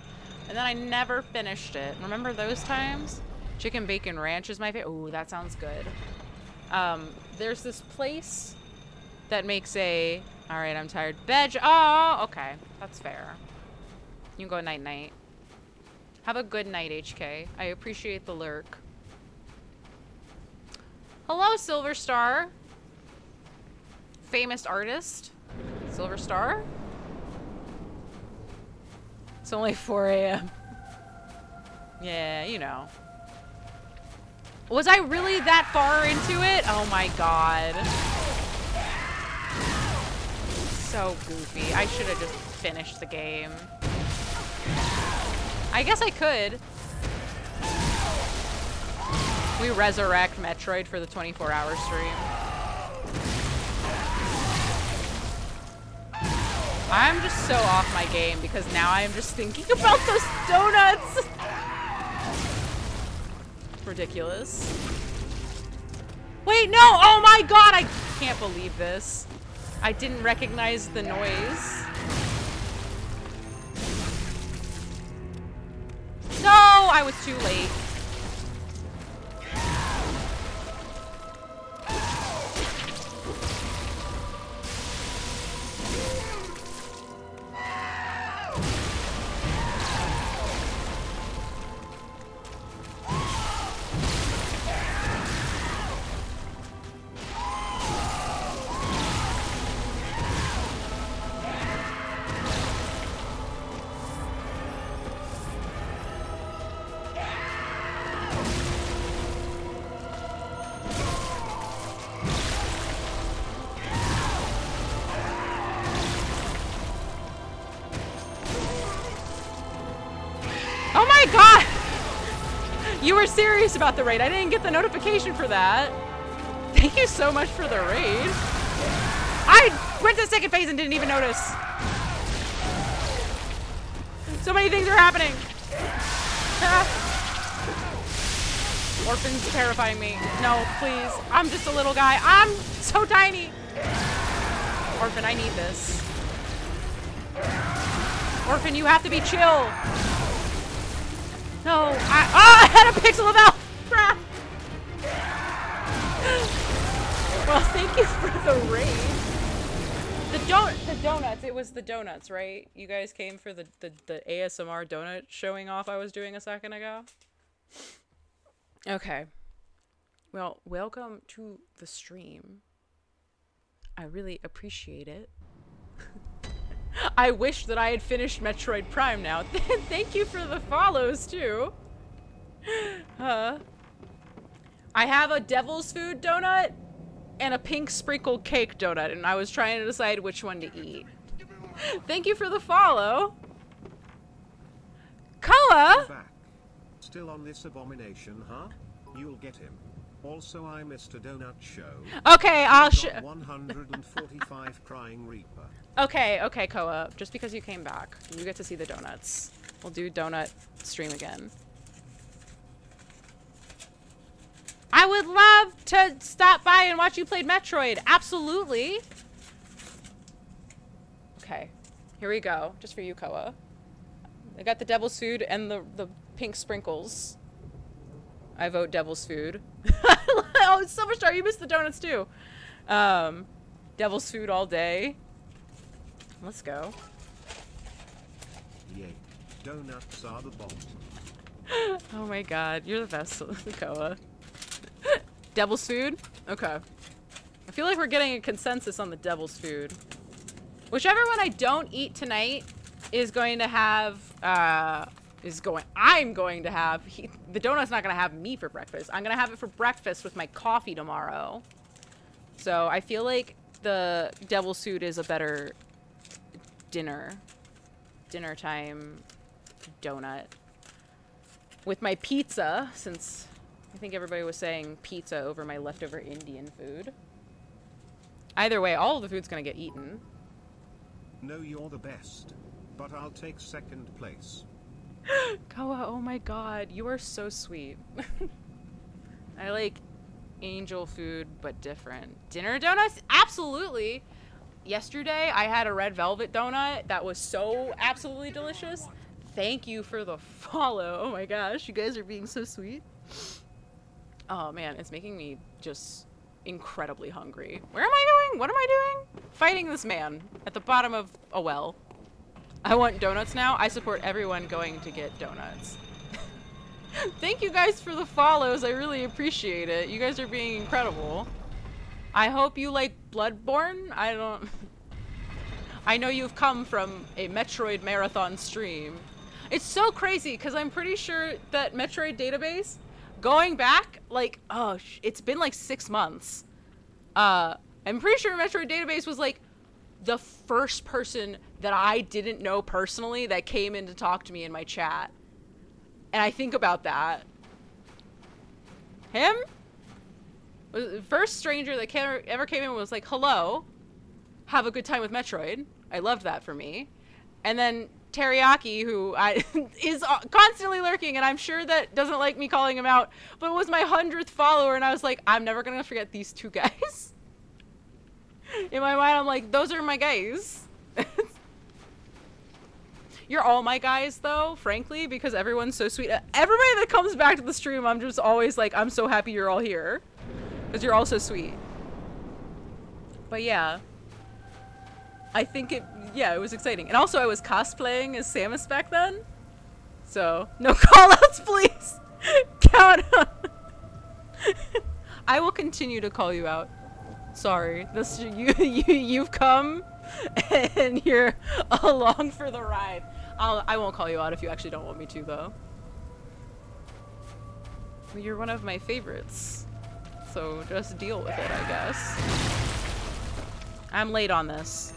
And then I never finished it. Remember those times? Chicken Bacon Ranch is my favorite. Ooh, that sounds good. There's this place that makes a... Alright, I'm tired. Veg. Oh, okay. That's fair. You can go night-night. Have a good night, HK. I appreciate the lurk. Hello, Silver Star. Famous artist. Silver Star? It's only 4 a.m. Yeah, you know. Was I really that far into it? Oh my god. So goofy. I should have just finished the game. I guess I could. We resurrect Metroid for the 24-hour stream. I'm just so off my game because now I am just thinking about those donuts. Ridiculous. Wait, no! Oh my god! I can't believe this. I didn't recognize the noise. No! I was too late. You were serious about the raid. I didn't get the notification for that. Thank you so much for the raid. I went to the second phase and didn't even notice. So many things are happening. Orphan's terrifying me. No, please. I'm just a little guy. I'm so tiny. Orphan, I need this. Orphan, you have to be chill. No, I had a pixel of health! Crap! Well, thank you for the raid. The donuts, it was the donuts, right? You guys came for the ASMR donut showing off I was doing a second ago? Okay. Well, welcome to the stream. I really appreciate it. I wish that I had finished Metroid Prime now. Thank you for the follows, too. I have a devil's food donut and a pink sprinkled cake donut, and I was trying to decide which one to eat. Thank you for the follow. Koa! Still on this abomination, huh? You'll get him. Also, I missed a donut show. Okay, I'll 145 crying reaper. Okay, Koa. Just because you came back, you get to see the donuts. We'll do donut stream again. I would love to stop by and watch you play Metroid. Absolutely. Okay, here we go. Just for you, Koa. I got the devil's food and the pink sprinkles. I vote devil's food. Oh, Silverstar, you missed the donuts too. Devil's food all day. Let's go. Yay. Donuts are the bomb. Oh my god, you're the best, Koa. Devil's food? Okay. I feel like we're getting a consensus on the devil's food. Whichever one I don't eat tonight is going to have, I'm going to have, the donut's not going to have me for breakfast. I'm going to have it for breakfast with my coffee tomorrow. So I feel like the devil's food is a better dinner time donut. With my pizza, since I think everybody was saying pizza over my leftover Indian food. Either way, all of the food's going to get eaten. No, you're the best. But I'll take second place. Koa, oh my god, you are so sweet. I like angel food, but different. Dinner donuts? Absolutely! Yesterday, I had a red velvet donut that was so absolutely delicious. Thank you for the follow. Oh my gosh, you guys are being so sweet. Oh man, it's making me just incredibly hungry. Where am I going? What am I doing? Fighting this man at the bottom of a well. I want donuts now. I support everyone going to get donuts. Thank you guys for the follows. I really appreciate it. You guys are being incredible. I hope you like Bloodborne. I know you've come from a Metroid marathon stream. It's so crazy because I'm pretty sure that Metroid database, going back, like, it's been like 6 months. I'm pretty sure Metroid database was like the first person that I didn't know personally that came in to talk to me in my chat. And I think about that. Him? Was the first stranger that ever came in was like, hello, have a good time with Metroid. I loved that for me. And then Teriyaki, who is constantly lurking, and I'm sure that doesn't like me calling him out, but was my 100th follower, and I was like, I'm never gonna forget these two guys. In my mind, I'm like, those are my guys. You're all my guys, though, frankly, because everyone's so sweet. Everybody that comes back to the stream, I'm just always like, I'm so happy you're all here. Because you're all so sweet. But yeah. I think it was exciting. And also, I was cosplaying as Samus back then. So, no call-outs, please! Count on. I will continue to call you out. Sorry. You've come, and you're along for the ride. I won't call you out if you actually don't want me to, though. You're one of my favorites. So just deal with it, I guess. I'm late on this.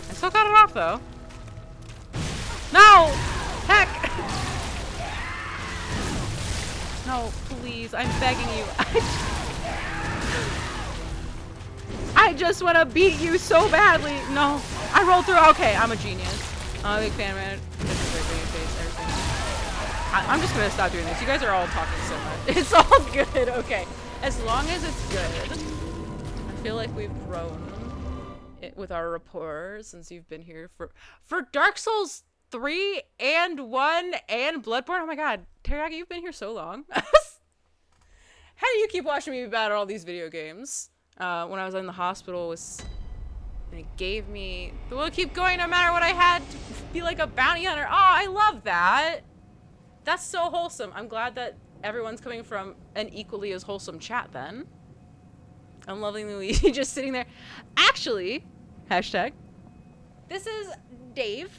I still got it off, though. No! Heck! No, please. I'm begging you. I just want to beat you so badly. No. I rolled through. Okay, I'm a genius. I'm a big fan, man. I'm just going to stop doing this. You guys are all talking so much. It's all good. Okay. As long as it's good. I feel like we've grown with our rapport since you've been here for Dark Souls 3 and 1 and Bloodborne. Oh my god. Teriyaki, you've been here so long. How do you keep watching me about all these video games? When I was in the hospital, it gave me the will to keep going no matter what I had to be like a bounty hunter. Oh, I love that. That's so wholesome. I'm glad that everyone's coming from an equally as wholesome chat then. I'm loving Luigi just sitting there. Actually, hashtag, this is Dave.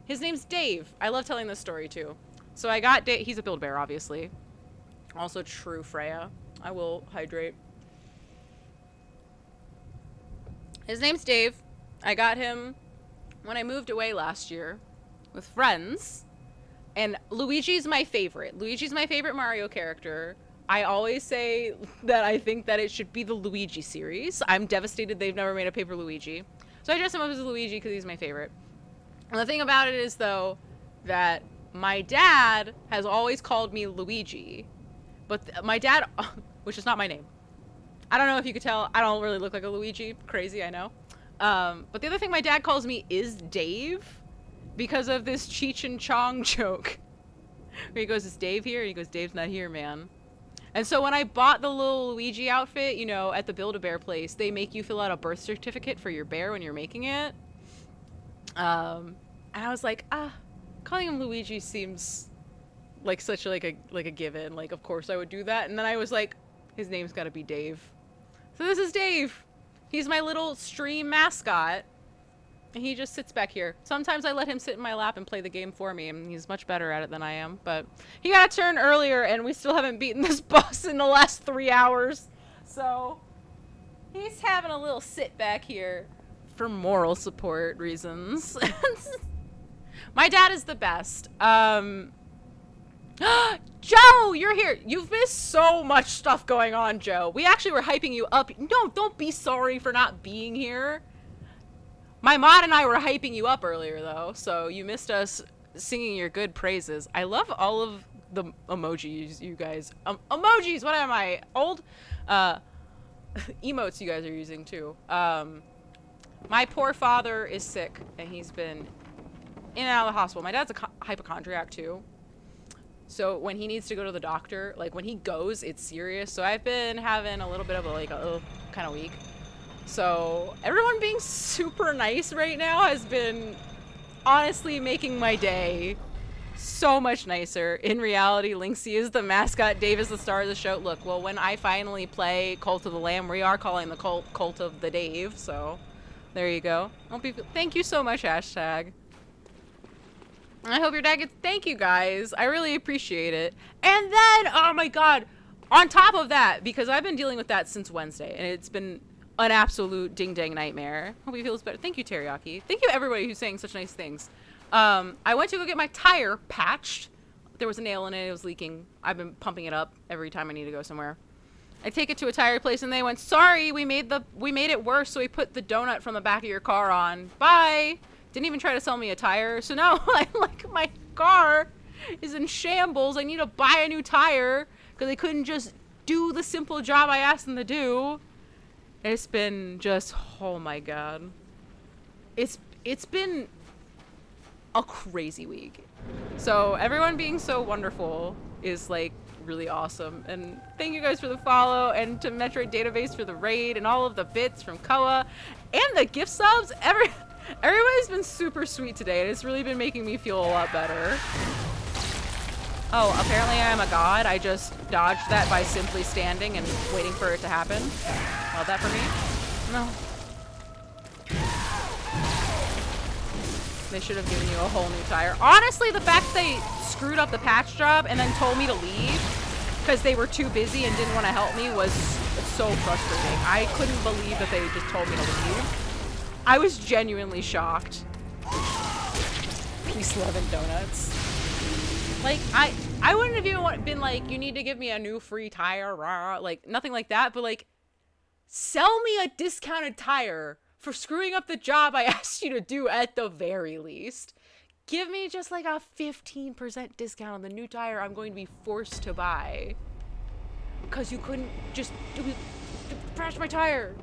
His name's Dave. I love telling this story too. So I got Dave. He's a Build-Bear, obviously. Also true Freya. I will hydrate. His name's Dave. I got him when I moved away last year with friends. And Luigi's my favorite. Luigi's my favorite Mario character. I always say that I think that it should be the Luigi series. I'm devastated they've never made a paper Luigi. So I dress him up as Luigi because he's my favorite. And the thing about it is, though, that my dad has always called me Luigi. But my dad, which is not my name. I don't know if you could tell. I don't really look like a Luigi. Crazy, I know. But the other thing my dad calls me is Dave because of this Cheech and Chong joke. Where he goes, is Dave here? And he goes, Dave's not here, man. And so when I bought the little Luigi outfit, you know, at the Build-A-Bear place, they make you fill out a birth certificate for your bear when you're making it. And I was like, calling him Luigi seems like such like a given. Like, of course I would do that. And then I was like, his name's got to be Dave. So this is Dave. He's my little stream mascot. And he just sits back here. Sometimes I let him sit in my lap and play the game for me, and he's much better at it than I am. But he got a turn earlier, and we still haven't beaten this boss in the last 3 hours. So he's having a little sit back here for moral support reasons. My dad is the best. Joe, you're here. You've missed so much stuff going on, Joe. We actually were hyping you up. No, don't be sorry for not being here. My mod and I were hyping you up earlier, though, so you missed us singing your good praises. I love all of the emojis, you guys. Emojis, what am I? Old? Emotes you guys are using, too. My poor father is sick, and he's been in and out of the hospital. My dad's a hypochondriac, too. So when he needs to go to the doctor, like, when he goes, it's serious. So I've been having a little bit of a, like, a kind of week. So everyone being super nice right now has been honestly making my day so much nicer. In reality, Lynxie is the mascot, Dave is the star of the show. Look, well, when I finally play Cult of the Lamb, we are calling the Cult of the Dave, so there you go. Thank you so much, hashtag. I hope your dad gets, thank you guys. I really appreciate it. And then, oh my god, on top of that, because I've been dealing with that since Wednesday, and it's been an absolute ding-dang nightmare. Hope he feels better. Thank you, Teriyaki. Thank you, everybody who's saying such nice things. I went to go get my tire patched. There was a nail in it. It was leaking. I've been pumping it up every time I need to go somewhere. I take it to a tire place, and they went, sorry, we made it worse, so we put the donut from the back of your car on. Bye. Didn't even try to sell me a tire. So now, like, my car is in shambles. I need to buy a new tire because they couldn't just do the simple job I asked them to do. It's been just, oh my god. It's been a crazy week. So everyone being so wonderful is like really awesome. And thank you guys for the follow, and to Metroid Database for the raid, and all of the bits from Koa and the gift subs. Everybody's been super sweet today, and it's really been making me feel a lot better. Oh, apparently I am a god. I just dodged that by simply standing and waiting for it to happen. Well, that for me? No. They should have given you a whole new tire. Honestly, the fact they screwed up the patch job and then told me to leave because they were too busy and didn't want to help me was so frustrating. I couldn't believe that they just told me to leave. I was genuinely shocked. Peace, love, and donuts. Like, I wouldn't have even been like, you need to give me a new free tire, rah, like, nothing like that, but like, sell me a discounted tire for screwing up the job I asked you to do at the very least. Give me just like a 15% discount on the new tire I'm going to be forced to buy. Because you couldn't just patch my tire.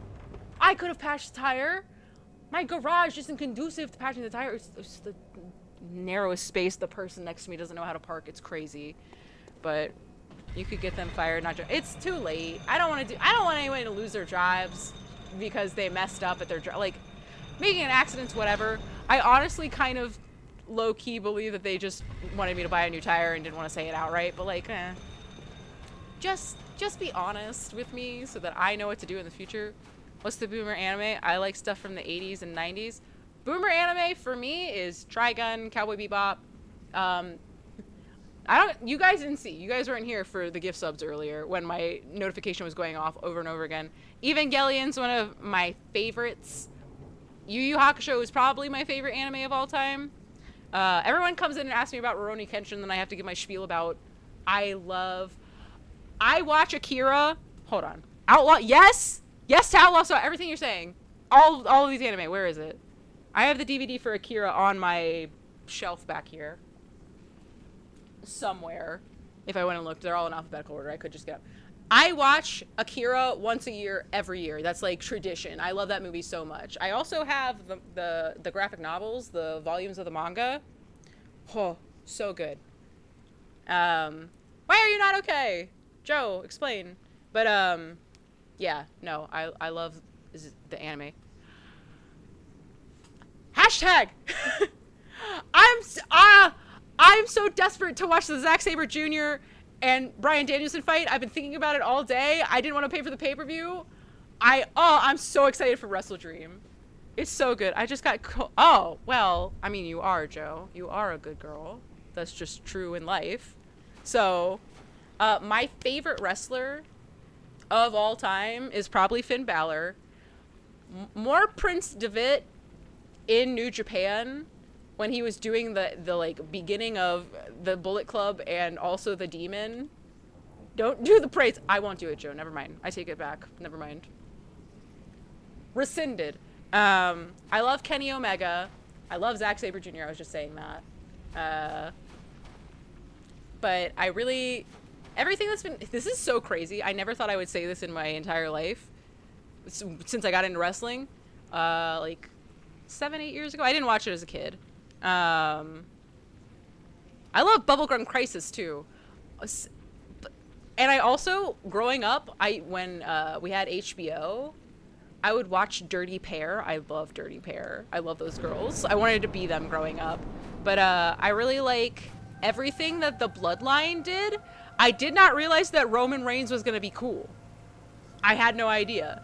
I could have patched the tire. My garage isn't conducive to patching the tire. It's the narrowest space. The person next to me doesn't know how to park. It's crazy. But you could get them fired. It's too late. I don't want anyone to lose their jobs because they messed up at their job. Like, making an accident's whatever. I honestly kind of low-key believe that they just wanted me to buy a new tire and didn't want to say it outright. But like, just be honest with me so that I know what to do in the future. What's the boomer anime? I like stuff from the 80s and 90s. Boomer anime for me is Trigun, Cowboy Bebop. You guys didn't see. You guys weren't here for the gift subs earlier when my notification was going off over and over again. Evangelion's one of my favorites. Yu Yu Hakusho is probably my favorite anime of all time. Everyone comes in and asks me about Rurouni Kenshin, then I have to give my spiel about I watch Akira. Hold on. Outlaw. Yes! Yes to Outlaw. So everything you're saying. All of these anime. Where is it? I have the DVD for Akira on my shelf back here. Somewhere. If I went and looked, they're all in alphabetical order. I could just get up. I watch Akira once a year, every year. That's like tradition. I love that movie so much. I also have the graphic novels, the volumes of the manga. Oh, so good. Why are you not okay? Joe, explain. But yeah, no, I love the anime. Hashtag. I'm so desperate to watch the Zack Sabre Jr. and Bryan Danielson fight. I've been thinking about it all day. I didn't want to pay for the pay-per-view. I'm so excited for Wrestle Dream. It's so good. I just got oh, well, I mean, you are, Joe. You are a good girl. That's just true in life. So, my favorite wrestler of all time is probably Finn Balor. More Prince Devitt in New Japan when he was doing the like beginning of the Bullet Club and also the Demon. Don't do the praise. I won't do it, Joe. Never mind. I take it back. Never mind. Rescinded. I love Kenny Omega. I love Zack Sabre Jr. I was just saying that. But I really... Everything that's been... This is so crazy. I never thought I would say this in my entire life. Since I got into wrestling. Like 7-8 years ago. I didn't watch it as a kid. I love Bubblegum Crisis too. And I also, growing up, when we had HBO, I would watch Dirty Pair. I love Dirty Pair. I love those girls. I wanted to be them growing up. But I really like everything that the Bloodline did. I did not realize that Roman Reigns was going to be cool. I had no idea.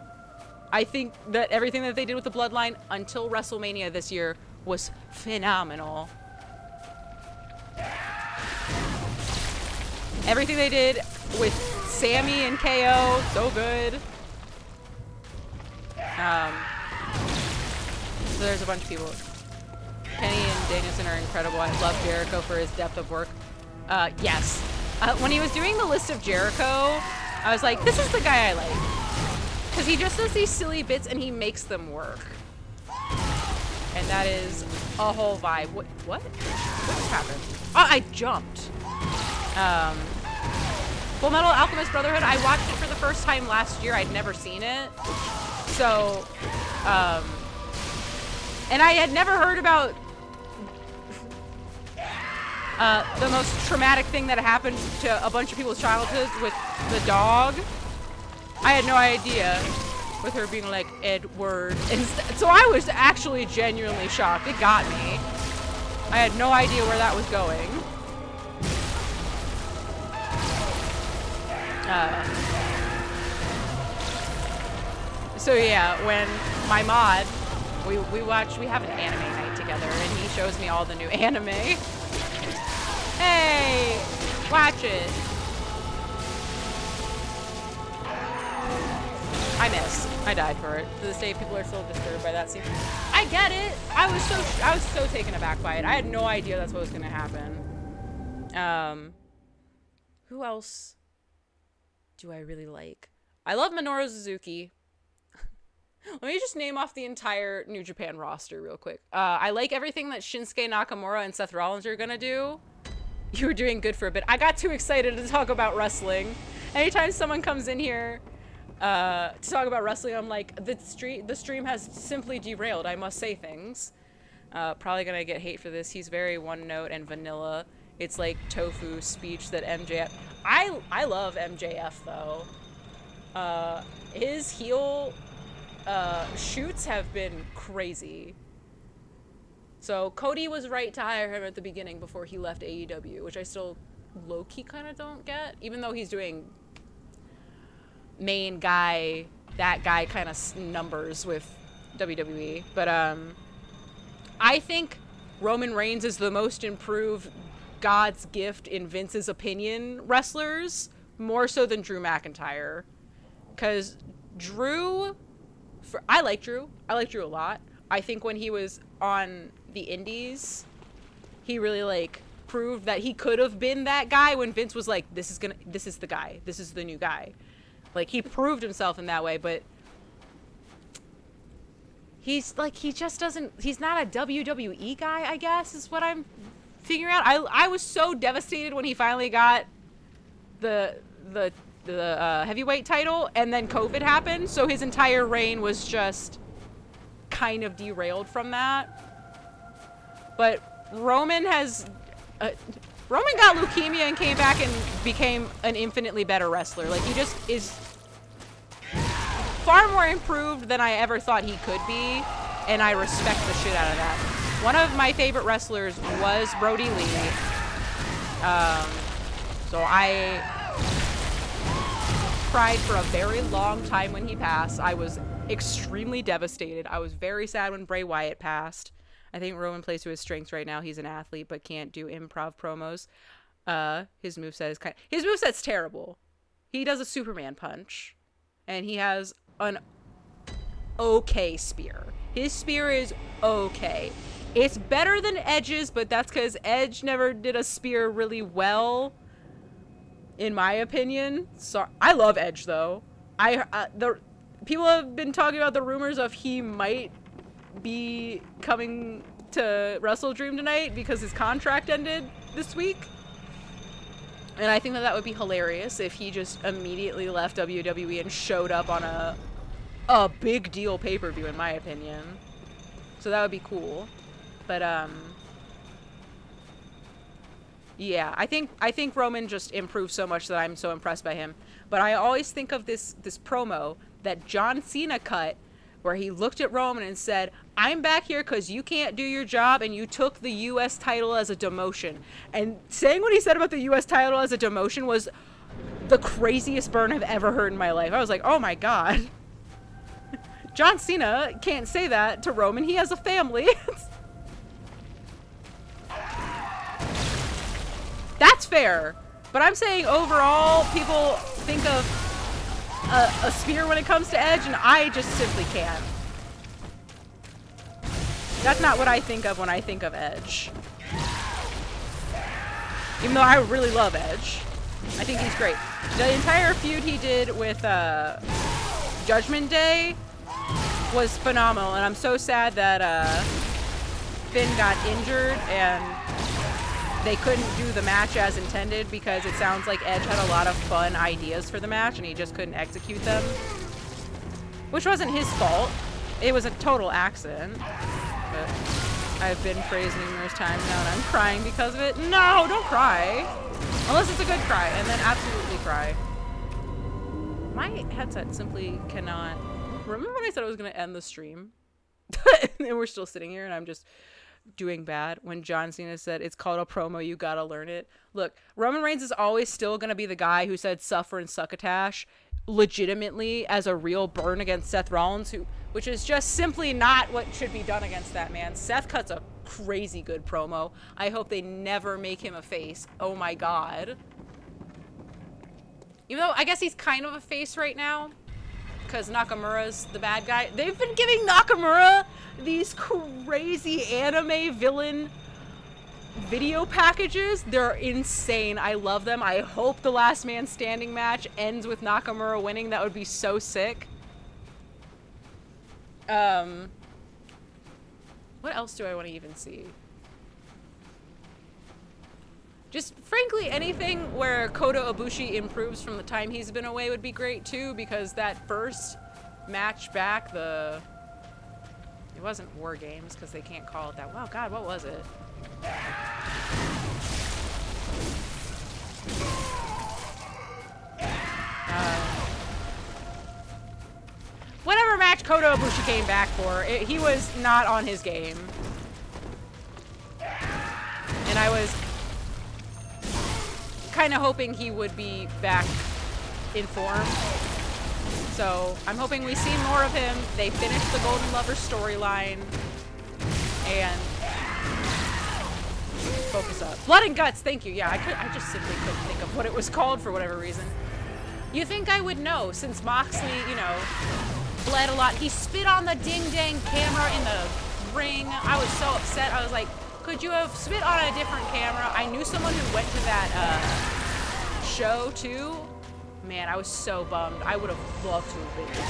I think that everything that they did with the Bloodline until WrestleMania this year was phenomenal. Everything they did with Sammy and KO, so good. So there's a bunch of people. Kenny and Danielson are incredible. I love Jericho for his depth of work. Yes. When he was doing the list of Jericho, I was like, this is the guy I like. Because he just does these silly bits and he makes them work. And that is a whole vibe. What just happened? Oh, I jumped. Full Metal Alchemist Brotherhood, I watched it for the first time last year. I'd never seen it. So, and I had never heard about the most traumatic thing that happened to a bunch of people's childhoods with the dog. I had no idea with her being like, Edward. And so I was actually genuinely shocked. It got me. I had no idea where that was going. So yeah, when my mod, we have an anime night together and he shows me all the new anime. Hey, watch it. I missed. I died for it. To this day, people are still disturbed by that scene. I get it. I was so taken aback by it. I had no idea that's what was gonna happen. Who else do I really like? I love Minoru Suzuki. Let me just name off the entire New Japan roster real quick. I like everything that Shinsuke Nakamura and Seth Rollins are gonna do. You were doing good for a bit. I got too excited to talk about wrestling. Anytime someone comes in here to talk about wrestling, I'm like, the stream has simply derailed. I must say things. Probably gonna get hate for this. He's very one note and vanilla. It's like tofu speech that MJF... I love MJF though. His heel shoots have been crazy. So Cody was right to hire him at the beginning before he left AEW, which I still low-key kind of don't get, even though he's doing main guy, that guy kind of numbers with WWE. But I think Roman Reigns is the most improved God's gift in Vince's opinion wrestlers, more so than Drew McIntyre. Because I like Drew. I like Drew a lot. I think when he was on the indies, he really like proved that he could have been that guy when Vince was like, this is the guy. This is the new guy. Like, he proved himself in that way, but he's like, he just doesn't, he's not a WWE guy, I guess, is what I'm figuring out. I was so devastated when he finally got the heavyweight title, and then COVID happened, so his entire reign was just kind of derailed from that. But Roman has Roman got leukemia and came back and became an infinitely better wrestler. Like, he just is far more improved than I ever thought he could be, and I respect the shit out of that. One of my favorite wrestlers was Brody Lee. So I cried for a very long time when he passed. I was extremely devastated. I was very sad when Bray Wyatt passed. I think Roman plays to his strengths right now. He's an athlete, but can't do improv promos. His moveset is his moveset's terrible. He does a Superman punch, and he has an okay spear. His spear is okay. It's better than Edge's, but that's because Edge never did a spear really well, in my opinion. So I love Edge, though. The people have been talking about the rumors of he might be coming to Wrestle Dream tonight because his contract ended this week. And I think that would be hilarious if he just immediately left WWE and showed up on a big deal pay-per-view, in my opinion. So that would be cool. But yeah, I think Roman just improved so much that I'm so impressed by him. But I always think of this promo that John Cena cut, where he looked at Roman and said, I'm back here because you can't do your job and you took the U.S. title as a demotion. And saying what he said about the U.S. title as a demotion was the craziest burn I've ever heard in my life. I was like, oh my god. John Cena can't say that to Roman. He has a family. That's fair. But I'm saying overall, people think of a spear when it comes to Edge, and I just simply can't. That's not what I think of when I think of Edge. Even though I really love Edge. I think he's great. The entire feud he did with Judgment Day was phenomenal, and I'm so sad that Finn got injured and they couldn't do the match as intended, because it sounds like Edge had a lot of fun ideas for the match and he just couldn't execute them. Which wasn't his fault. It was a total accident. But I've been praised numerous times now and I'm crying because of it. No, don't cry. Unless it's a good cry, and then absolutely cry. My headset simply cannot... Remember when I said I was going to end the stream? And we're still sitting here and I'm just doing bad when John Cena said it's called a promo, you gotta learn it. Look, Roman Reigns is always still gonna be the guy who said suffer and succotash legitimately as a real burn against Seth Rollins, which is just simply not what should be done against that man. Seth cuts a crazy good promo. I hope they never make him a face. Oh my god. Even though I guess he's kind of a face right now because Nakamura's the bad guy. They've been giving Nakamura these crazy anime villain video packages. They're insane. I love them. I hope the Last Man Standing match ends with Nakamura winning. That would be so sick. What else do I want to even see? Just frankly, anything where Kota Ibushi improves from the time he's been away would be great too, because that first match back, it wasn't War Games because they can't call it that. Wow, God, what was it? Whatever match Kota Ibushi came back for, he was not on his game. And I was kind of hoping he would be back in form. So I'm hoping we see more of him. They finished the Golden Lover storyline. And focus up. Blood and Guts, thank you. Yeah, I just simply couldn't think of what it was called for whatever reason. You think I would know, since Moxley, you know, bled a lot. He spit on the ding-dang camera in the ring. I was so upset. I was like, could you have spit on a different camera? I knew someone who went to that show too. Man, I was so bummed. I would have loved to have been there.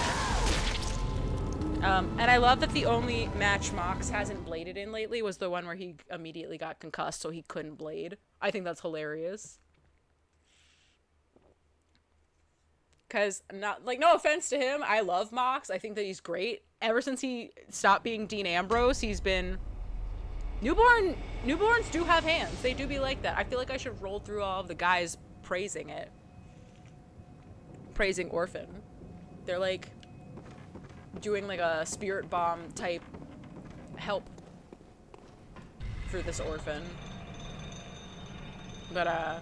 And I love that the only match Mox hasn't bladed in lately was the one where he immediately got concussed, so he couldn't blade. I think that's hilarious. Because, not like, no offense to him, I love Mox. I think that he's great. Ever since he stopped being Dean Ambrose, he's been... Newborns do have hands. They do be like that. I feel like I should roll through all of the guys praising it. Praising Orphan. They're like doing like a spirit bomb type help for this Orphan. But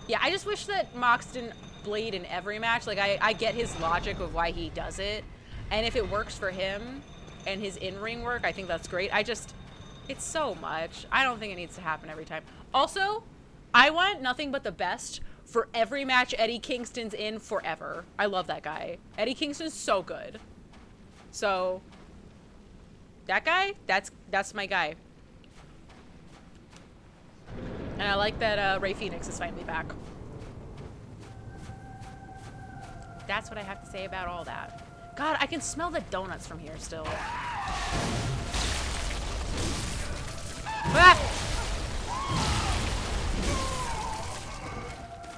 yeah, I just wish that Mox didn't blade in every match. Like I get his logic of why he does it, and if it works for him and his in-ring work, I think that's great. It's so much. I don't think it needs to happen every time. Also, I want nothing but the best for every match Eddie Kingston's in forever. I love that guy. Eddie Kingston's so good. So, that guy, that's my guy. And I like that Rey Fenix is finally back. That's what I have to say about all that. God, I can smell the donuts from here still. Ah!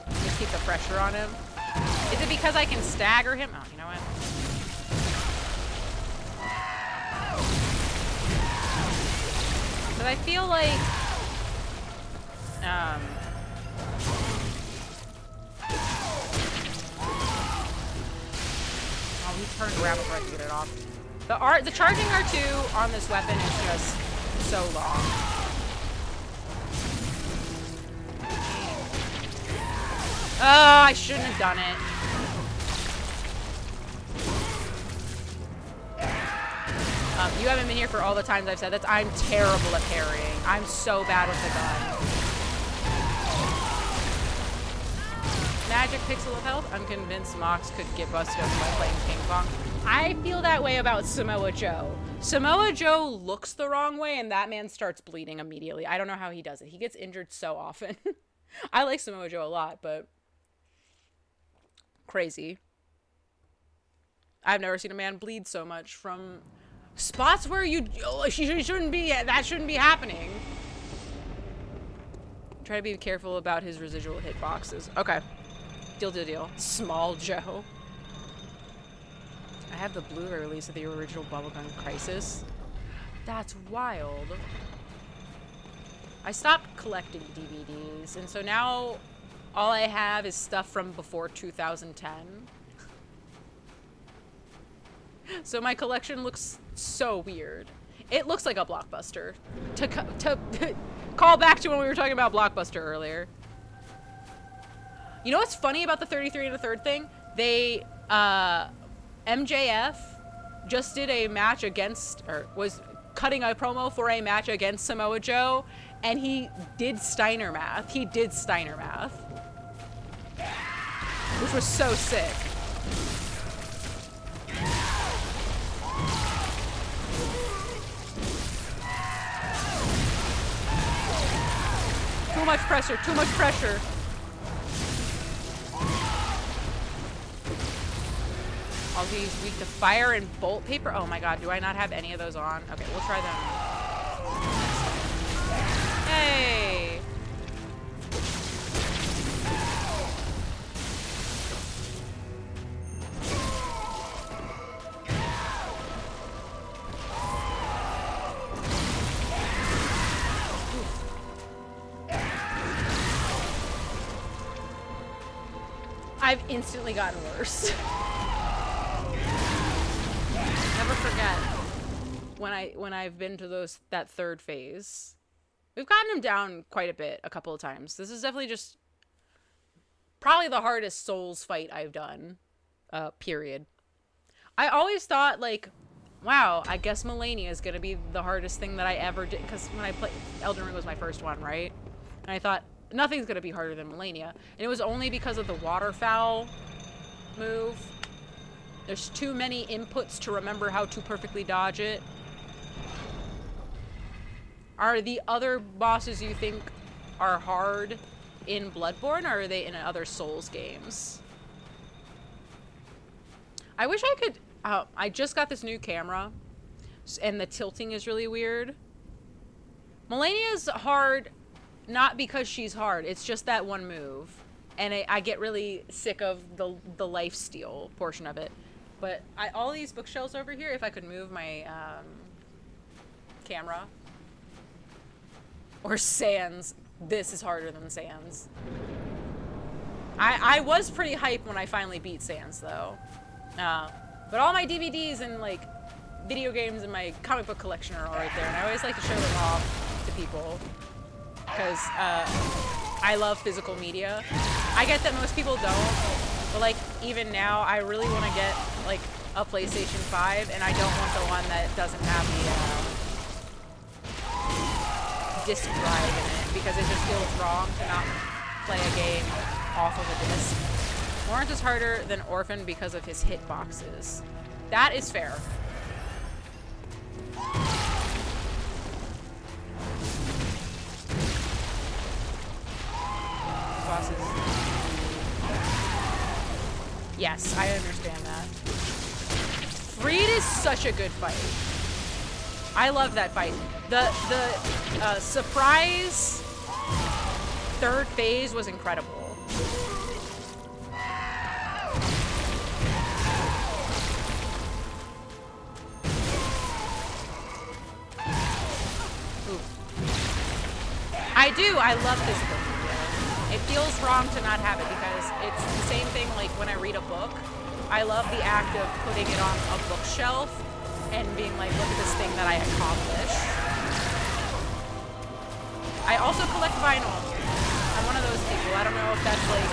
Just keep the pressure on him. Is it because I can stagger him? Oh, you know what? But I feel like... Oh, he turned around before I could get it off. The charging R2 on this weapon is just so long. Oh, I shouldn't have done it. You haven't been here for all the times I've said that. I'm terrible at parrying. I'm so bad with the gun. Magic pixel of health. I'm convinced Mox could get busted up by playing ping pong. I feel that way about Samoa Joe. Samoa Joe looks the wrong way and that man starts bleeding immediately. I don't know how he does it. He gets injured so often. I like Samoa Joe a lot, but crazy. I've never seen a man bleed so much from spots where that shouldn't be happening. Try to be careful about his residual hitboxes. Okay. Deal. Small Joe. I have the Blu-ray release of the original Bubblegum Crisis. That's wild. I stopped collecting DVDs, and so now all I have is stuff from before 2010. So my collection looks so weird. It looks like a Blockbuster. To call back to when we were talking about Blockbuster earlier. You know what's funny about the 33 1/3 thing? They, MJF just did a match against, or was cutting a promo for a match against Samoa Joe, and he did Steiner math. He did Steiner math. Which was so sick. Too much pressure, too much pressure. Oh, he's weak to fire and bolt paper. Oh my god, do I not have any of those on? Okay, we'll try them. Hey! I've instantly gotten worse. Never forget when I've been to that third phase. We've gotten him down quite a bit a couple of times. This is definitely just probably the hardest Souls fight I've done period. I always thought, like, wow, I guess Melania is gonna be the hardest thing that I ever did, because when I played, Elden Ring was my first one, right? And I thought, nothing's gonna be harder than Melania. And it was only because of the waterfowl move. There's too many inputs to remember how to perfectly dodge it. Are the other bosses you think are hard in Bloodborne, or are they in other Souls games? I wish I could... I just got this new camera, and the tilting is really weird. Melania's hard, not because she's hard. It's just that one move. And I get really sick of the lifesteal portion of it. But all these bookshelves over here, if I could move my camera. Or Sans. This is harder than Sans. I was pretty hyped when I finally beat Sans, though. But all my DVDs and, like, video games in my comic book collection are all right there. And I always like to show them off to people. Because I love physical media. I get that most people don't. But, like, even now, I really want to get, like, a PlayStation 5. And I don't want the one that doesn't have the disc drive in it. Because it just feels wrong to not play a game off of a disc. Lawrence is harder than Orphan because of his hitboxes. That is fair. Bosses. Yes, I understand that. Freed is such a good fight. I love that fight. The surprise third phase was incredible. I do. I love physical media. It feels wrong to not have it because it's the same thing like when I read a book. I love the act of putting it on a bookshelf and being like, look at this thing that I accomplished. I also collect vinyl. I'm one of those people. I don't know if that's like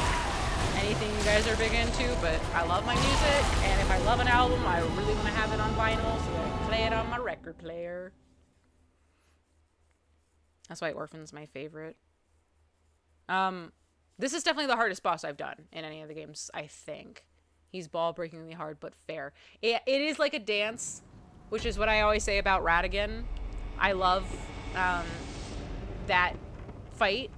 anything you guys are big into, but I love my music, and if I love an album, I really want to have it on vinyl, so I play it on my record player. That's why Orphan's my favorite. This is definitely the hardest boss I've done in any of the games, I think. He's ball-breakingly hard, but fair. It is like a dance, which is what I always say about Radigan. I love that fight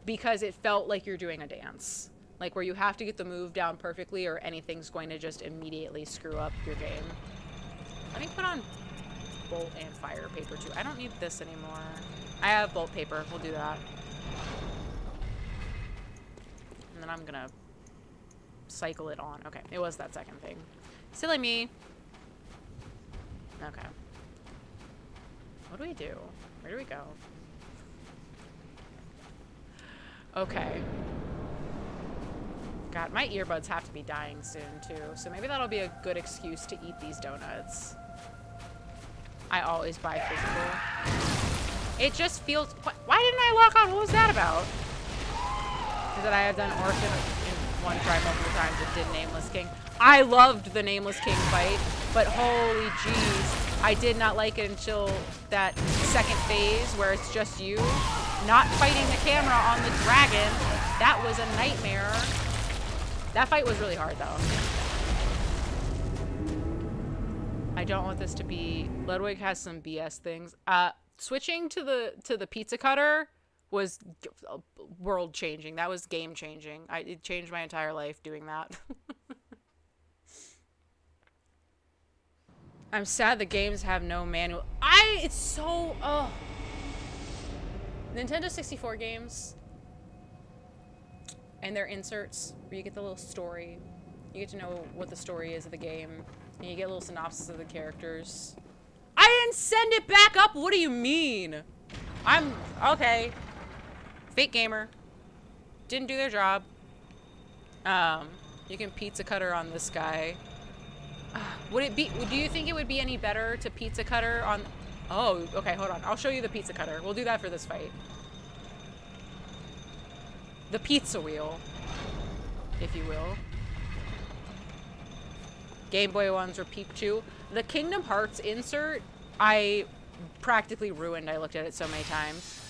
because it felt like you're doing a dance. Like where you have to get the move down perfectly or anything's going to just immediately screw up your game. Let me put on bolt and fire paper too. I don't need this anymore. I have bolt paper. We'll do that. And then I'm gonna cycle it on. Okay, it was that second thing. Silly me. Okay. What do we do? Where do we go? Okay. God, my earbuds have to be dying soon too, so maybe that'll be a good excuse to eat these donuts. I always buy physical. It just feels... Why didn't I lock on? What was that about? Is that I have done Orphan in one try multiple times. It did Nameless King. I loved the Nameless King fight, but holy jeez, I did not like it until that second phase where it's just you not fighting the camera on the dragon. That was a nightmare. That fight was really hard though. I don't want this to be... Ludwig has some BS things. Switching to the pizza cutter was world changing. That was game changing. It changed my entire life doing that. I'm sad the games have no manual. It's so, Nintendo 64 games and their inserts where you get the little story. You get to know what the story is of the game. And you get a little synopsis of the characters. I didn't send it back up! What do you mean? Okay. Fake gamer. Didn't do their job. You can pizza cutter on this guy. Do you think it would be any better to pizza cutter on... Oh, okay, hold on. I'll show you the pizza cutter. We'll do that for this fight. The pizza wheel, if you will. Game Boy ones were peak too. The Kingdom Hearts insert, I practically ruined. I looked at it so many times.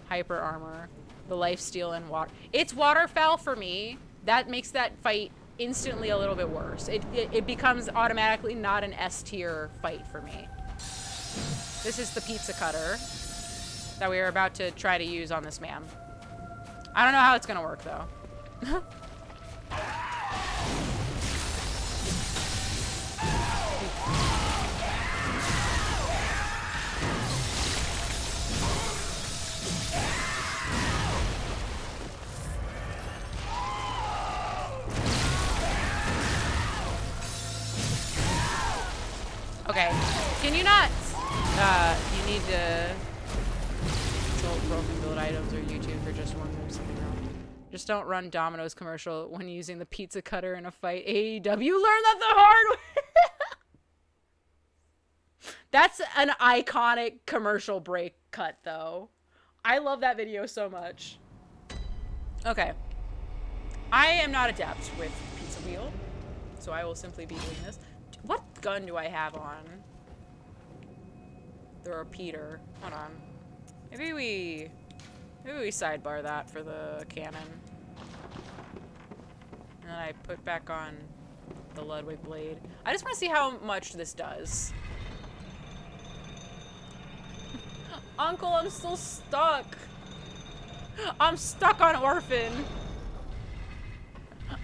Hyper armor, the lifesteal and water. It's waterfowl for me. That makes that fight instantly a little bit worse. It becomes automatically not an S tier fight for me. This is the pizza cutter that we are about to try to use on this man. I don't know how it's gonna work though. Okay, can you not, you need to consult broken build items or YouTube for just one or something wrong. Just don't run Domino's commercial when using the pizza cutter in a fight. AEW, learn that the hard way! That's an iconic commercial break cut, though. I love that video so much. Okay. I am not adept with pizza wheel, so I will simply be doing this. What gun do I have on? The repeater. Hold on. Maybe we sidebar that for the cannon. And then I put back on the Ludwig blade. I just want to see how much this does. Uncle, I'm still stuck. I'm stuck on Orphan.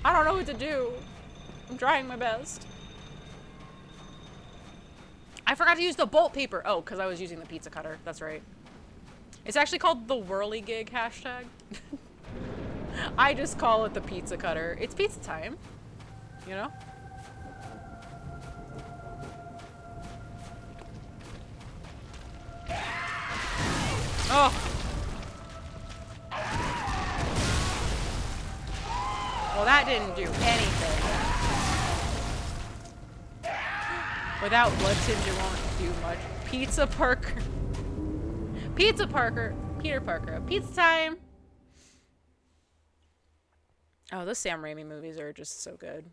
I don't know what to do. I'm trying my best. I forgot to use the bolt paper. Oh, because I was using the pizza cutter. That's right. It's actually called the whirligig hashtag. I just call it the pizza cutter. It's pizza time. You know? Oh. Well, that didn't do anything. Without blood tinge, it won't do much. Pizza Parker. Pizza Parker. Peter Parker. Pizza time. Oh, those Sam Raimi movies are just so good.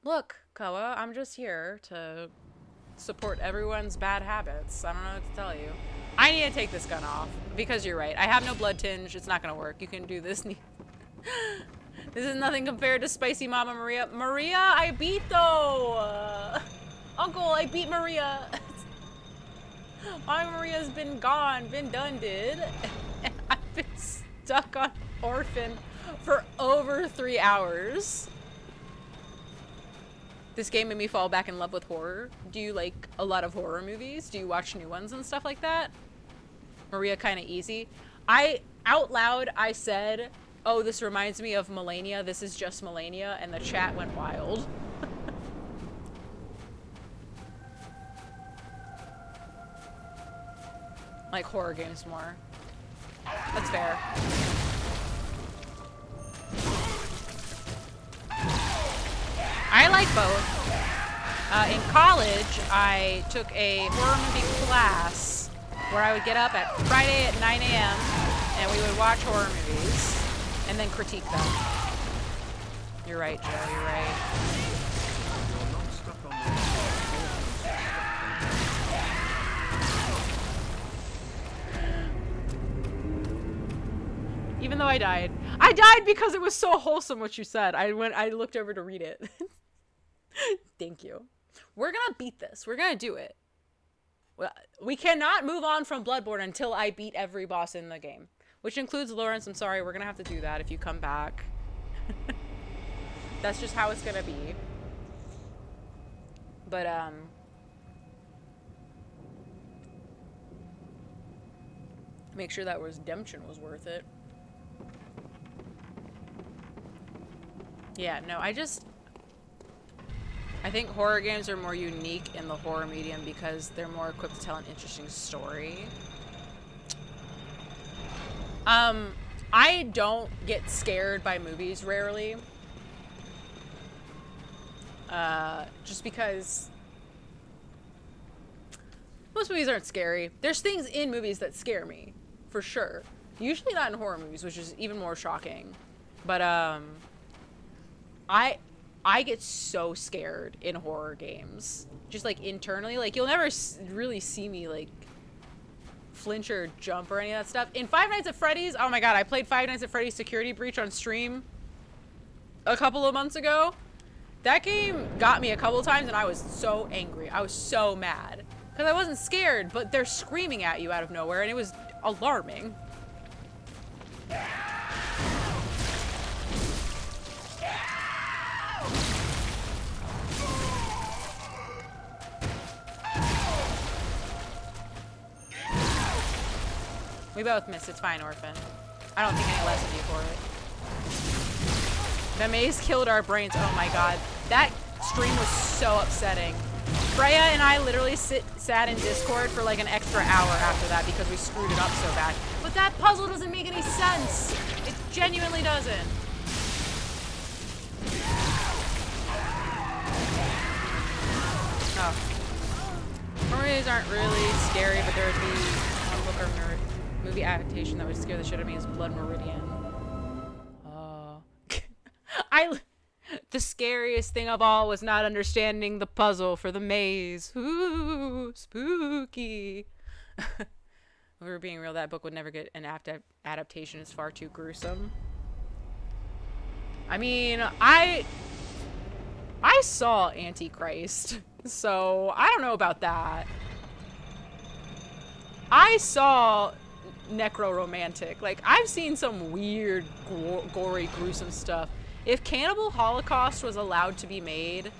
Look, Koa, I'm just here to support everyone's bad habits. I don't know what to tell you. I need to take this gun off because you're right. I have no blood tinge. It's not gonna work. You can do this. This is nothing compared to Spicy Mama Maria. Maria, I beat though! Uncle, I beat Maria! My Maria's been gone, been done, did. And I've been stuck on Orphan for over 3 hours. This game made me fall back in love with horror. Do you like a lot of horror movies? Do you watch new ones and stuff like that? Maria kinda easy. Out loud, I said, oh, this reminds me of Melania. This is just Melania. And the chat went wild. Like horror games more. That's fair. I like both. In college, I took a horror movie class where I would get up at Friday at 9 a.m. and we would watch horror movies. And then critique them. You're right, Joe, you're right. You're not stuck on Even though I died. I died because it was so wholesome what you said. I looked over to read it. Thank you. We're gonna beat this. We're gonna do it. Well, we cannot move on from Bloodborne until I beat every boss in the game. Which includes Lawrence. I'm sorry, we're gonna have to do that if you come back. That's just how it's gonna be. But, make sure that redemption was worth it. Yeah, no, I think horror games are more unique in the horror medium because they're more equipped to tell an interesting story. I don't get scared by movies rarely. Just because most movies aren't scary. There's things in movies that scare me, for sure. Usually not in horror movies, which is even more shocking. But I get so scared in horror games. Just like internally, like you'll never really see me like flinch or jump or any of that stuff. In Five Nights at Freddy's, oh my god, I played Five Nights at Freddy's Security Breach on stream a couple of months ago. That game got me a couple of times and I was so angry. I was so mad. Because I wasn't scared, but they're screaming at you out of nowhere and it was alarming. We both missed. It's fine, Orphan. I don't think any less of you for it. The maze killed our brains. Oh my god. That stream was so upsetting. Freya and I literally sat in Discord for like an extra hour after that because we screwed it up so bad. But that puzzle doesn't make any sense. It genuinely doesn't. Oh. Movies aren't really scary, but there would be one book or movie adaptation that would scare the shit out of me is Blood Meridian. Oh. The scariest thing of all was not understanding the puzzle for the maze. Ooh, spooky. If we were being real, that book would never get an adaptation. It's far too gruesome. I mean, I saw Antichrist, so I don't know about that. I saw Necro-Romantic. Like, I've seen some weird, gory, gruesome stuff. If Cannibal Holocaust was allowed to be made,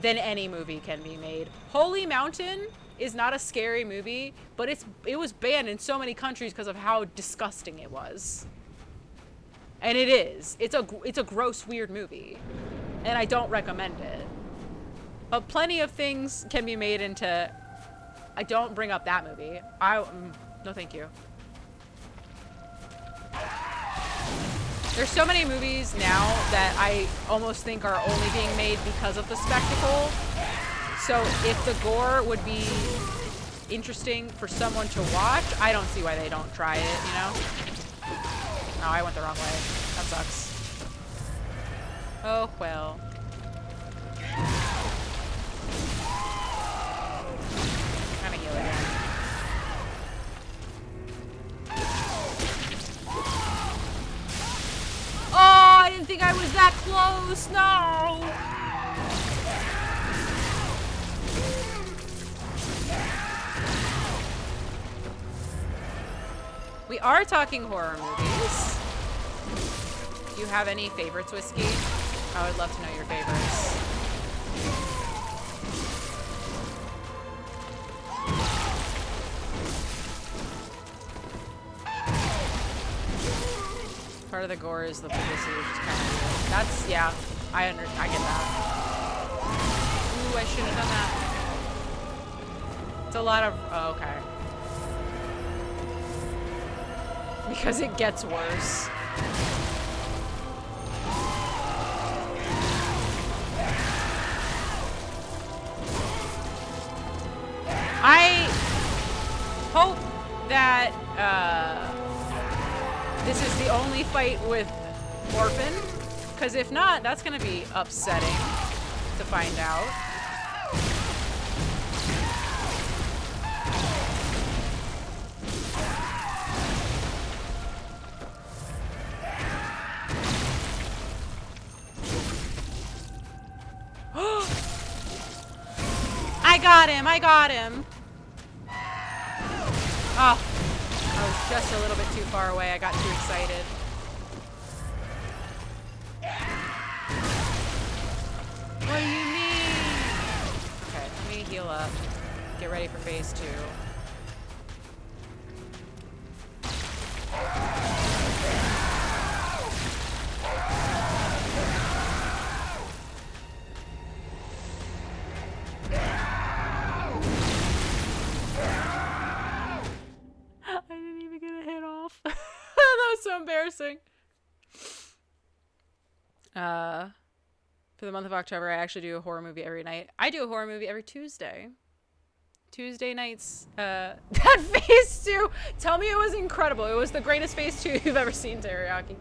then any movie can be made. Holy Mountain is not a scary movie, but it was banned in so many countries because of how disgusting it was. And it is. It's a gross, weird movie. And I don't recommend it. But plenty of things can be made into... I don't bring up that movie. No thank you. There's so many movies now that I almost think are only being made because of the spectacle. So if the gore would be interesting for someone to watch, I don't see why they don't try it, you know? Oh, I went the wrong way. That sucks. Oh, well. I'm gonna heal again. Oh, I didn't think I was that close. No. We are talking horror movies. Do you have any favorites, Whiskey? I would love to know your favorites. Part of the gore is the publicity, which is kind of weird. That's, yeah, I get that. Ooh, I shouldn't have done that. It's a lot of, oh, okay. Because it gets worse. I hope that, this is the only fight with Orphan, because if not, that's going to be upsetting to find out. I got him! I got him! Oh. I was just a little bit too far away. I got too excited. What do you mean? Okay, let me heal up. Get ready for phase 2. So embarrassing. For the month of October, I actually do a horror movie every night. I do a horror movie every Tuesday. Tuesday nights. That phase 2. Tell me it was incredible. It was the greatest phase 2 you've ever seen, Teriyaki.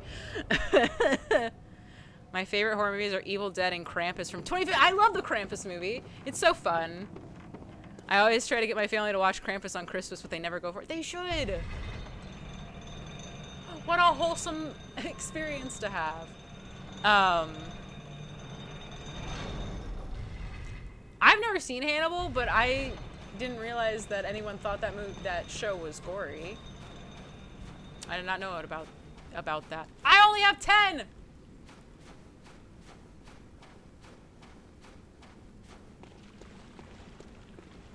My favorite horror movies are Evil Dead and Krampus from 2015. I love the Krampus movie. It's so fun. I always try to get my family to watch Krampus on Christmas, but they never go for it. They should. What a wholesome experience to have. I've never seen Hannibal, but I didn't realize that anyone thought that show was gory. I did not know about that. I only have 10!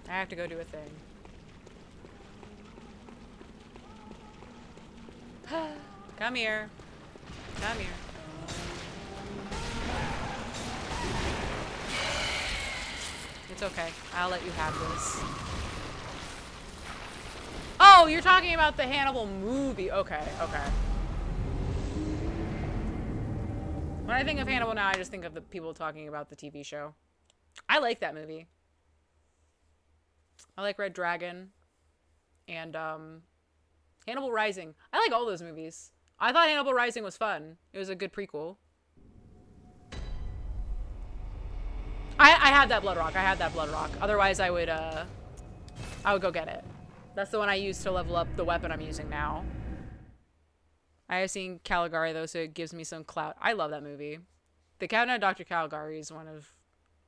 I have to go do a thing. Come here. Come here. It's okay. I'll let you have this. Oh, you're talking about the Hannibal movie. Okay, okay. When I think of Hannibal now, I just think of the people talking about the TV show. I like that movie. I like Red Dragon and Hannibal Rising. I like all those movies. I thought Hannibal Rising was fun. It was a good prequel. I had that Blood Rock. I had that Blood Rock. Otherwise, I would go get it. That's the one I used to level up the weapon I'm using now. I have seen Caligari though, so it gives me some clout. I love that movie. The Cabinet of Dr. Caligari is one of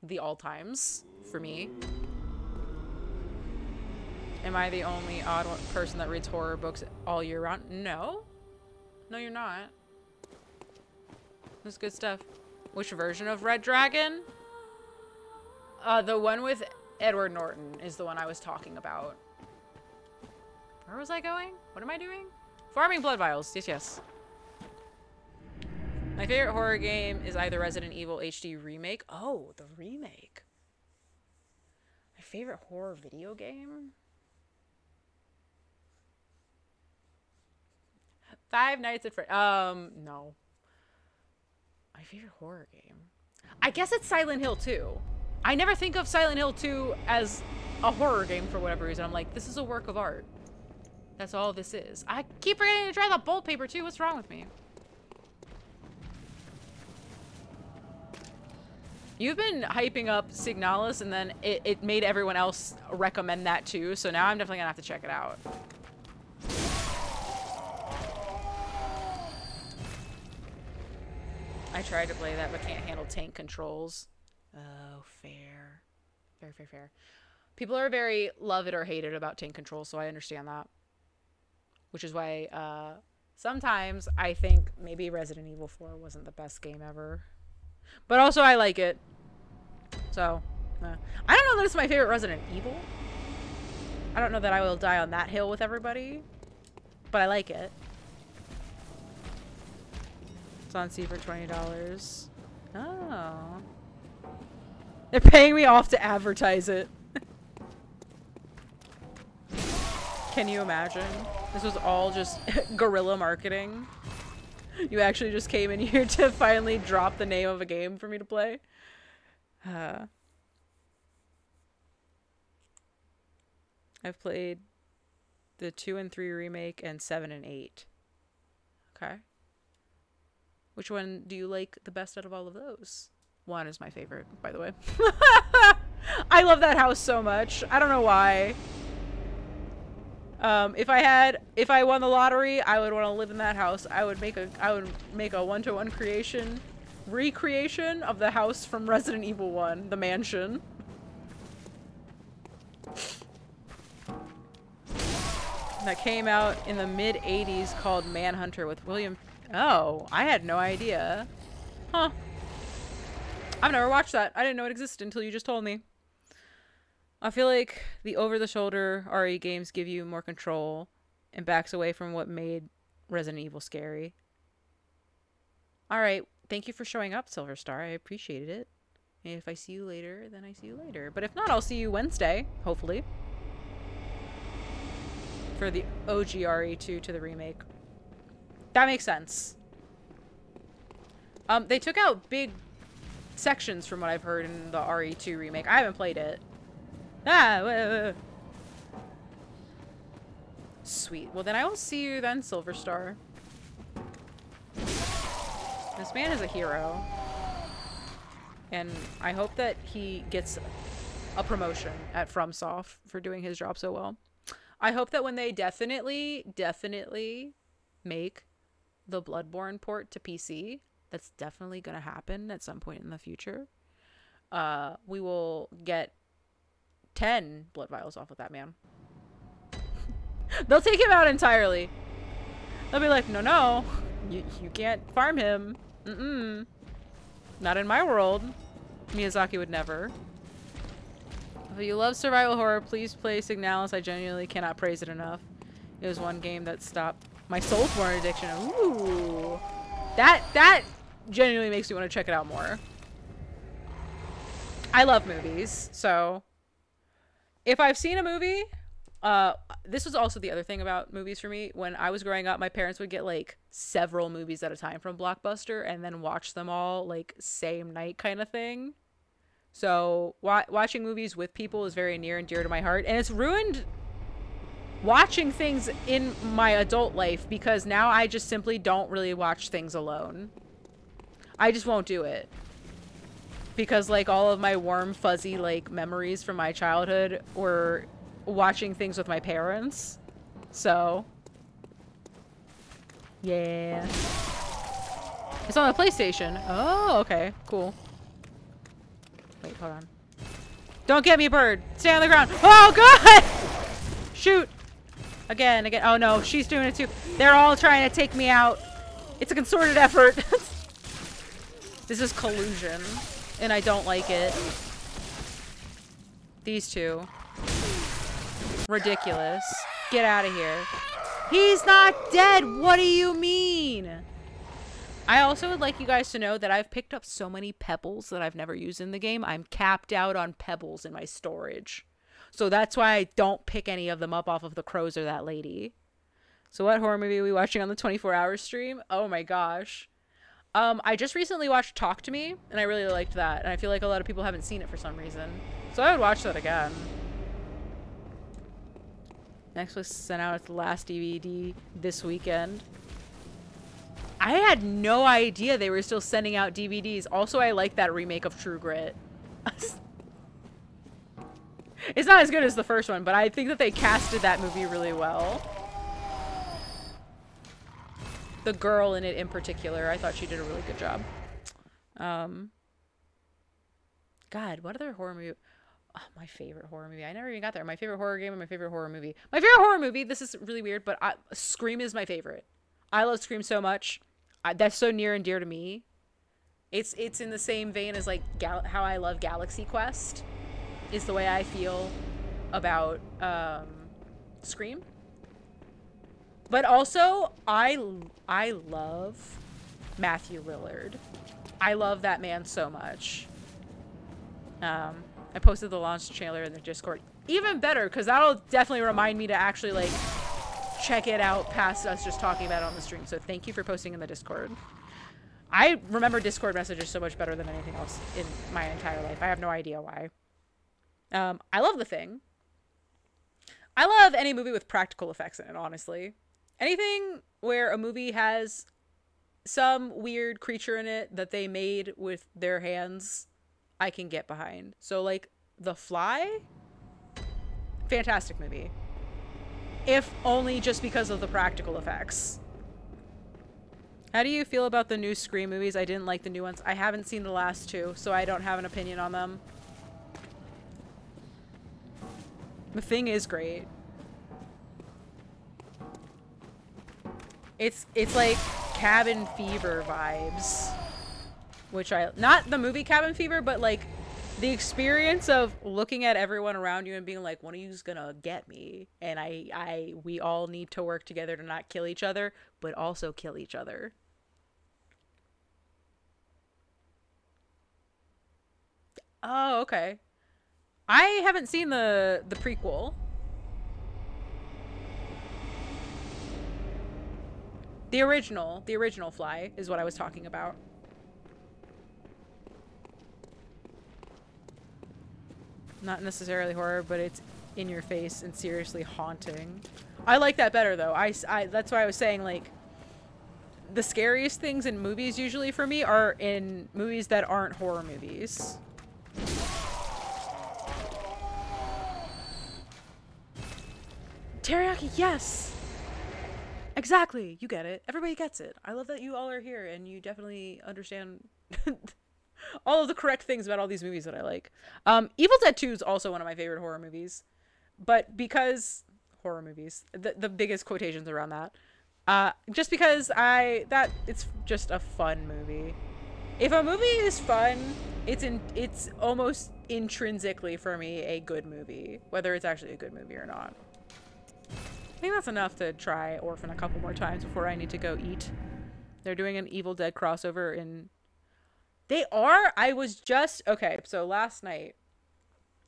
the all-times for me. Am I the only odd person that reads horror books all year round? No. No, you're not. That's good stuff. Which version of Red Dragon? The one with Edward Norton is the one I was talking about. Where was I going? What am I doing? Farming Blood Vials. Yes, yes. My favorite horror game is either Resident Evil HD Remake. Oh, the remake. My favorite horror video game? Five Nights at Freddy's. No. My favorite horror game? I guess it's Silent Hill 2. I never think of Silent Hill 2 as a horror game for whatever reason. I'm like, this is a work of art. That's all this is. I keep forgetting to try the bolt paper too. What's wrong with me? You've been hyping up Signalis and then it made everyone else recommend that too. So now I'm definitely gonna have to check it out. I tried to play that but can't handle tank controls. Oh, fair. Fair, fair, fair. People are very love it or hate it about tank controls, so I understand that. Which is why sometimes I think maybe Resident Evil 4 wasn't the best game ever. But also I like it. So, I don't know that it's my favorite Resident Evil. I don't know that I will die on that hill with everybody. But I like it. It's on C for $20. Oh. They're paying me off to advertise it. Can you imagine? This was all just guerrilla marketing. You actually just came in here to finally drop the name of a game for me to play. I've played the 2 and 3 remake and 7 and 8. Okay. Which one do you like the best out of all of those? 1 is my favorite, by the way. I love that house so much. I don't know why. If I won the lottery, I would want to live in that house. I would make a 1-to-1 recreation of the house from Resident Evil 1, the mansion. That came out in the mid-80s called Manhunter with William... Oh, I had no idea. Huh. I've never watched that. I didn't know it existed until you just told me. I feel like the over-the-shoulder RE games give you more control and backs away from what made Resident Evil scary. Alright, thank you for showing up, Silver Star. I appreciated it. And if I see you later, then I see you later. But if not, I'll see you Wednesday, hopefully. For the OG RE2 to the remake. That makes sense. They took out big sections from what I've heard in the RE2 remake. I haven't played it. Ah, Sweet. Well, then I will see you then, Silver Star. This man is a hero. And I hope that he gets a promotion at FromSoft for doing his job so well. I hope that when they definitely make the Bloodborne port to PC, that's definitely going to happen at some point in the future. We will get 10 blood vials off of that man. They'll take him out entirely. They'll be like, no, you can't farm him. Not in my world. Miyazaki would never. If you love survival horror, please play Signalis. I genuinely cannot praise it enough. It was one game that stopped my Soulsborne addiction. Ooh. That genuinely makes me want to check it out more. I love movies, so if I've seen a movie, this was also the other thing about movies for me. When I was growing up, my parents would get like several movies at a time from Blockbuster and then watch them all like same night kind of thing. So watching movies with people is very near and dear to my heart, and it's ruined watching things in my adult life because now I just simply don't really watch things alone. I just won't do it. Because like all of my warm fuzzy like memories from my childhood were watching things with my parents. So yeah. It's on the PlayStation. Oh, okay. Cool. Wait, hold on. Don't get me, bird. Stay on the ground. Oh god! Shoot. Again. Oh no, she's doing it too. They're all trying to take me out. It's a concerted effort. This is collusion. And I don't like it. These two. Ridiculous. Get out of here. He's not dead! What do you mean? I also would like you guys to know that I've picked up so many pebbles that I've never used in the game. I'm capped out on pebbles in my storage. So that's why I don't pick any of them up off of the crows or that lady. So what horror movie are we watching on the 24-hour stream? Oh my gosh. I just recently watched Talk to Me, and I really liked that. And I feel like a lot of people haven't seen it for some reason. So I would watch that again. Netflix sent out its last DVD this weekend. I had no idea they were still sending out DVDs. Also, I like that remake of True Grit. It's not as good as the first one, but I think that they casted that movie really well. The girl in it in particular, I thought she did a really good job. God, what other horror movie? Oh, my favorite horror movie. I never even got there. My favorite horror game and my favorite horror movie. My favorite horror movie, this is really weird, but Scream is my favorite. I love Scream so much. That's so near and dear to me. It's in the same vein as like how I love Galaxy Quest. Is the way I feel about Scream. But also, I love Matthew Lillard. I love that man so much. I posted the launch trailer in the Discord. Even better, because that'll definitely remind me to actually, like, check it out past us just talking about it on the stream. So thank you for posting in the Discord. I remember Discord messages so much better than anything else in my entire life. I have no idea why. I love The Thing. I love any movie with practical effects in it, honestly. Anything where a movie has some weird creature in it that they made with their hands, I can get behind. So, like, The Fly? Fantastic movie. If only just because of the practical effects. How do you feel about the new Scream movies? I didn't like the new ones. I haven't seen the last two, so I don't have an opinion on them. The Thing is great. It's like Cabin Fever vibes, which not the movie Cabin Fever, but like the experience of looking at everyone around you and being like, one of you's gonna get me, and we all need to work together to not kill each other, but also kill each other. Oh, okay. I haven't seen the prequel. The original Fly is what I was talking about. Not necessarily horror, but it's in your face and seriously haunting. I like that better though. That's why I was saying, like, the scariest things in movies usually for me are in movies that aren't horror movies. Teriyaki, yes! Exactly! You get it. Everybody gets it. I love that you all are here and you definitely understand all of the correct things about all these movies that I like. Evil Dead 2 is also one of my favorite horror movies. But because... horror movies. The biggest quotations around that. Just because it's just a fun movie. If a movie is fun, it's almost intrinsically for me a good movie. Whether it's actually a good movie or not. I think that's enough to try Orphan a couple more times before I need to go eat. They're doing an Evil Dead crossover in... They are? I was just... Okay, so last night,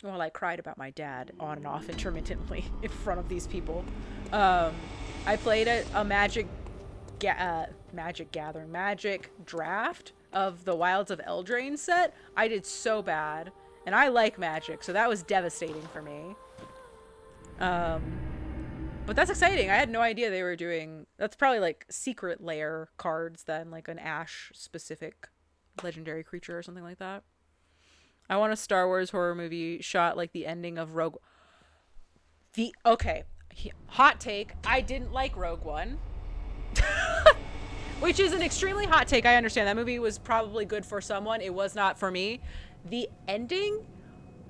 while I cried about my dad on and off intermittently in front of these people, I played a magic draft of the Wilds of Eldraine set. I did so bad. And I like magic, so that was devastating for me. But that's exciting. I had no idea they were doing... That's probably like secret lair cards then, like an Ash specific legendary creature or something like that. I want a Star Wars horror movie shot like the ending of Rogue... Okay. Hot take. I didn't like Rogue One. Which is an extremely hot take. I understand. That movie was probably good for someone. It was not for me. The ending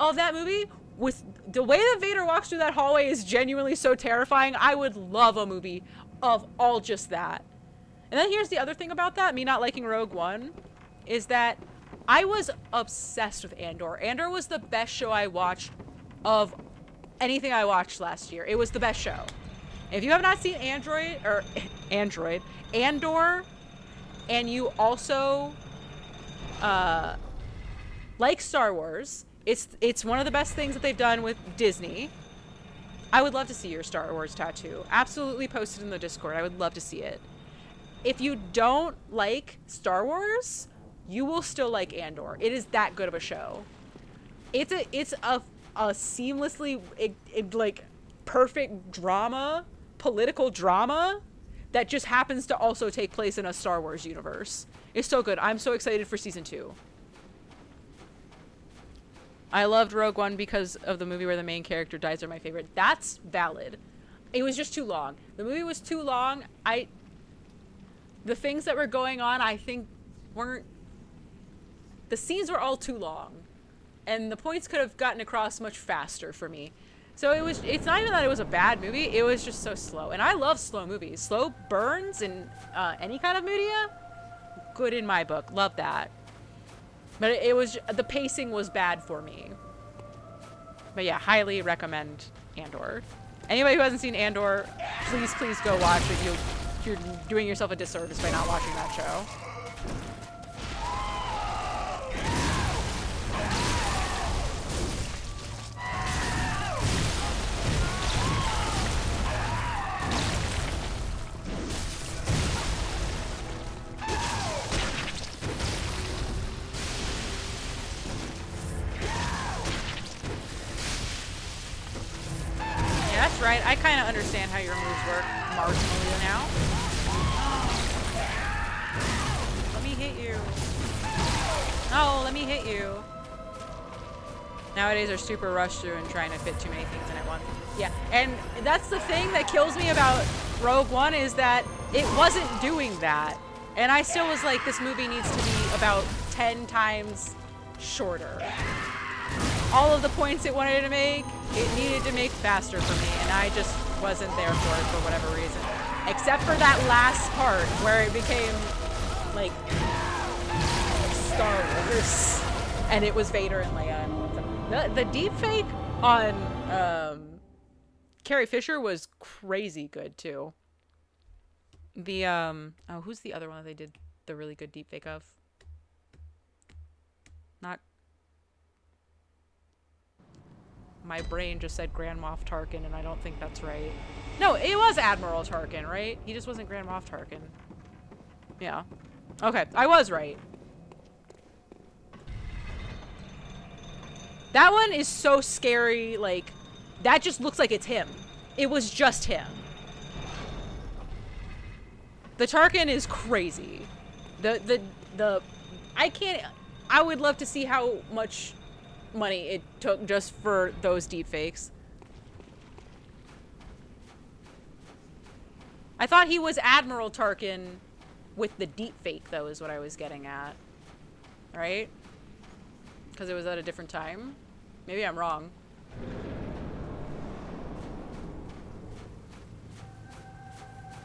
of that movie... with the way that Vader walks through that hallway is genuinely so terrifying. I would love a movie of all just that. And then here's the other thing about that, me not liking Rogue One, is that I was obsessed with Andor. Andor was the best show I watched of anything I watched last year. It was the best show. If you have not seen Andor, and you also like Star Wars, it's one of the best things that they've done with Disney. I would love to see your Star Wars tattoo. Absolutely post it in the Discord. I would love to see it. If you don't like Star Wars, you will still like Andor. It is that good of a show. It's a seamlessly like perfect drama, political drama that just happens to also take place in a Star Wars universe. It's so good. I'm so excited for season 2. I loved Rogue One because of the movie where the main character dies. Are my favorite. That's valid. It was just too long. The movie was too long. The things that were going on, I think, weren't... The scenes were all too long. And the points could have gotten across much faster for me. So it's not even that it was a bad movie. It was just so slow. And I love slow movies. Slow burns in any kind of media. Good in my book. Love that. But it was, the pacing was bad for me. But yeah, highly recommend Andor. Anybody who hasn't seen Andor, please go watch it. You're doing yourself a disservice by not watching that show. That's right. I kind of understand how your moves work marginally now. Let me hit you. Oh, let me hit you. Nowadays, they're super rushed through and trying to fit too many things in at once. Yeah, and that's the thing that kills me about Rogue One is that it wasn't doing that. And I still was like, this movie needs to be about 10 times shorter. All of the points it wanted to make, it needed to make faster for me, and I just wasn't there for it for whatever reason. Except for that last part where it became like Star Wars, and it was Vader and Leia and all of that. The deep fake on Carrie Fisher was crazy good too. The oh, who's the other one that they did the really good deep fake of? Not. My brain just said Grand Moff Tarkin, and I don't think that's right. No, it was Admiral Tarkin, right? He just wasn't Grand Moff Tarkin. Yeah. Okay, I was right. That one is so scary, like, that just looks like it's him. It was just him. The Tarkin is crazy. I would love to see how much money it took just for those deepfakes. I thought he was Admiral Tarkin with the deepfake, though, is what I was getting at. Right? Because it was at a different time. Maybe I'm wrong.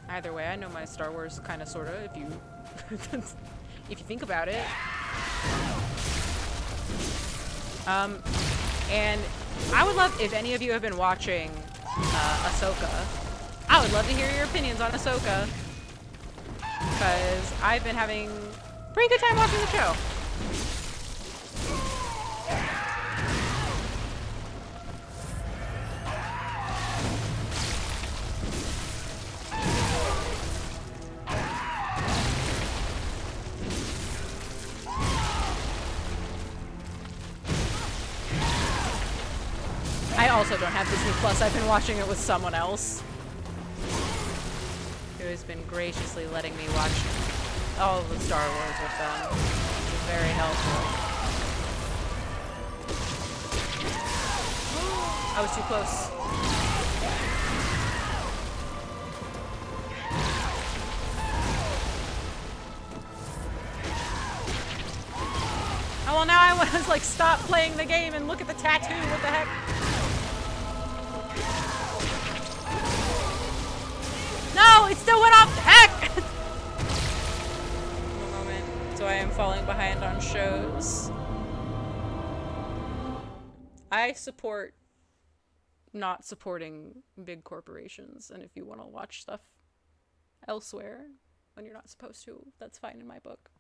Either way, I know my Star Wars kind of, sort of, if you if you think about it. And I would love, if any of you have been watching Ahsoka, I would love to hear your opinions on Ahsoka, because I've been having a pretty good time watching the show. I also don't have Disney Plus. I've been watching it with someone else who has been graciously letting me watch all of the Star Wars with them, which is very helpful. I was too close. Oh, well, now I was like, stop playing the game and look at the tattoo. What the heck? No, it still went off. Heck! One moment. So I am falling behind on shows. I support not supporting big corporations, and if you want to watch stuff elsewhere when you're not supposed to, that's fine in my book.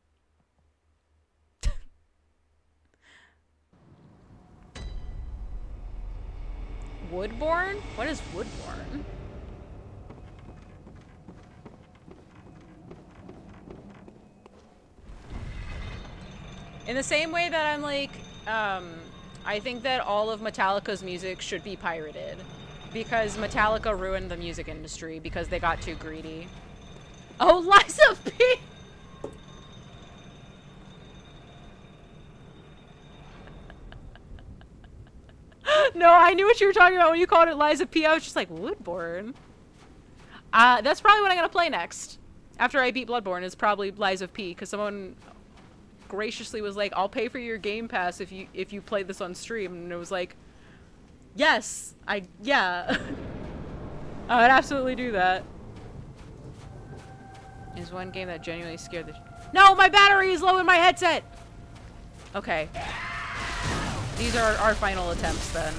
Woodbourne? What is Woodbourne? In the same way that I'm like, I think that all of Metallica's music should be pirated. Because Metallica ruined the music industry because they got too greedy. Oh, Liza P! No, I knew what you were talking about when you called it Liza P. I was just like, Woodbourne? That's probably what I'm gonna play next. After I beat Bloodborne, is probably Liza P. Because someone graciously was like, I'll pay for your Game Pass if you play this on stream. And it was like, yes, yeah. I would absolutely do that. Is one game that genuinely scared the... No, my battery is low in my headset! Okay. These are our final attempts then.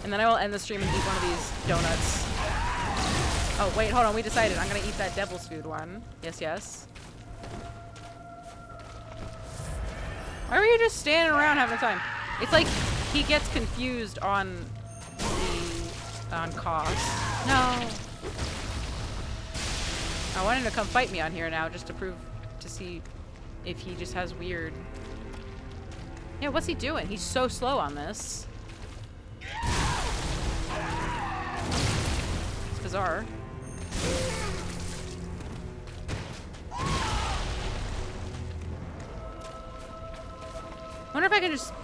And then I will end the stream and eat one of these donuts. Oh, wait, hold on, we decided. I'm gonna eat that devil's food one. Yes, yes. Why were you just standing around having a time? It's like he gets confused on cost. No. I want him to come fight me on here now just to see if he just has weird... Yeah, what's he doing? He's so slow on this. It's bizarre. I wonder if I can just...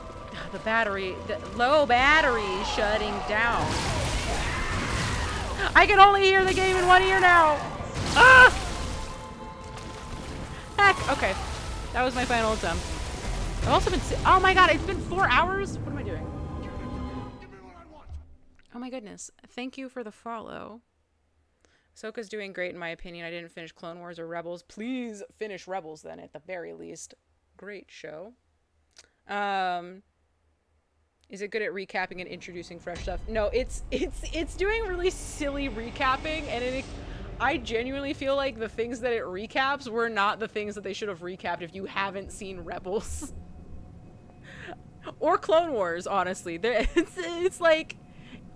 The battery... The low battery shutting down. I can only hear the game in one ear now! Ah! Heck, okay. That was my final attempt. I've also been... Oh my god, it's been 4 hours? What am I doing? Oh my goodness. Thank you for the follow. Ahsoka's doing great in my opinion. I didn't finish Clone Wars or Rebels. Please finish Rebels then, at the very least. Great show. Is it good at recapping and introducing fresh stuff? No, it's doing really silly recapping, and I genuinely feel like the things that it recaps were not the things that they should have recapped if you haven't seen Rebels. Or Clone Wars, honestly. It's like,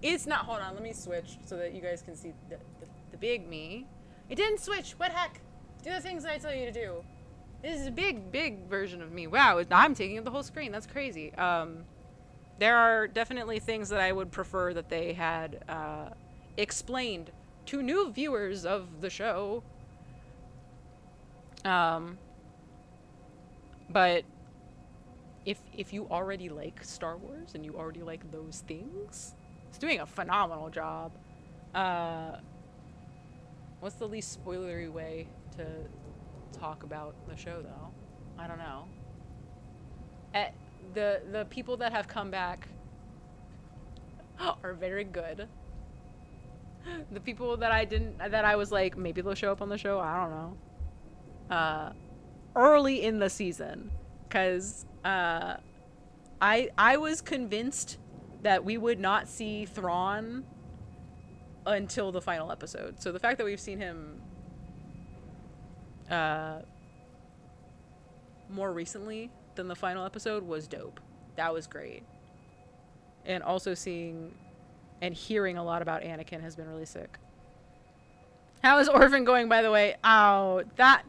it's not, hold on, let me switch so that you guys can see the big me. It didn't switch, what heck? Do the things that I tell you to do. This is a big version of me. Wow, I'm taking up the whole screen, that's crazy. There are definitely things that I would prefer that they had explained to new viewers of the show But if you already like Star Wars and you already like those things, it's doing a phenomenal job. What's the least spoilery way to talk about the show, though? I don't know. The people that have come back are very good. The people that I was like, maybe they'll show up on the show, I don't know. Early in the season, because I was convinced that we would not see Thrawn until the final episode. So the fact that we've seen him more recently than the final episode was dope. That was great. And also seeing and hearing a lot about Anakin has been really sick. How is Orphan going, by the way? Oh, that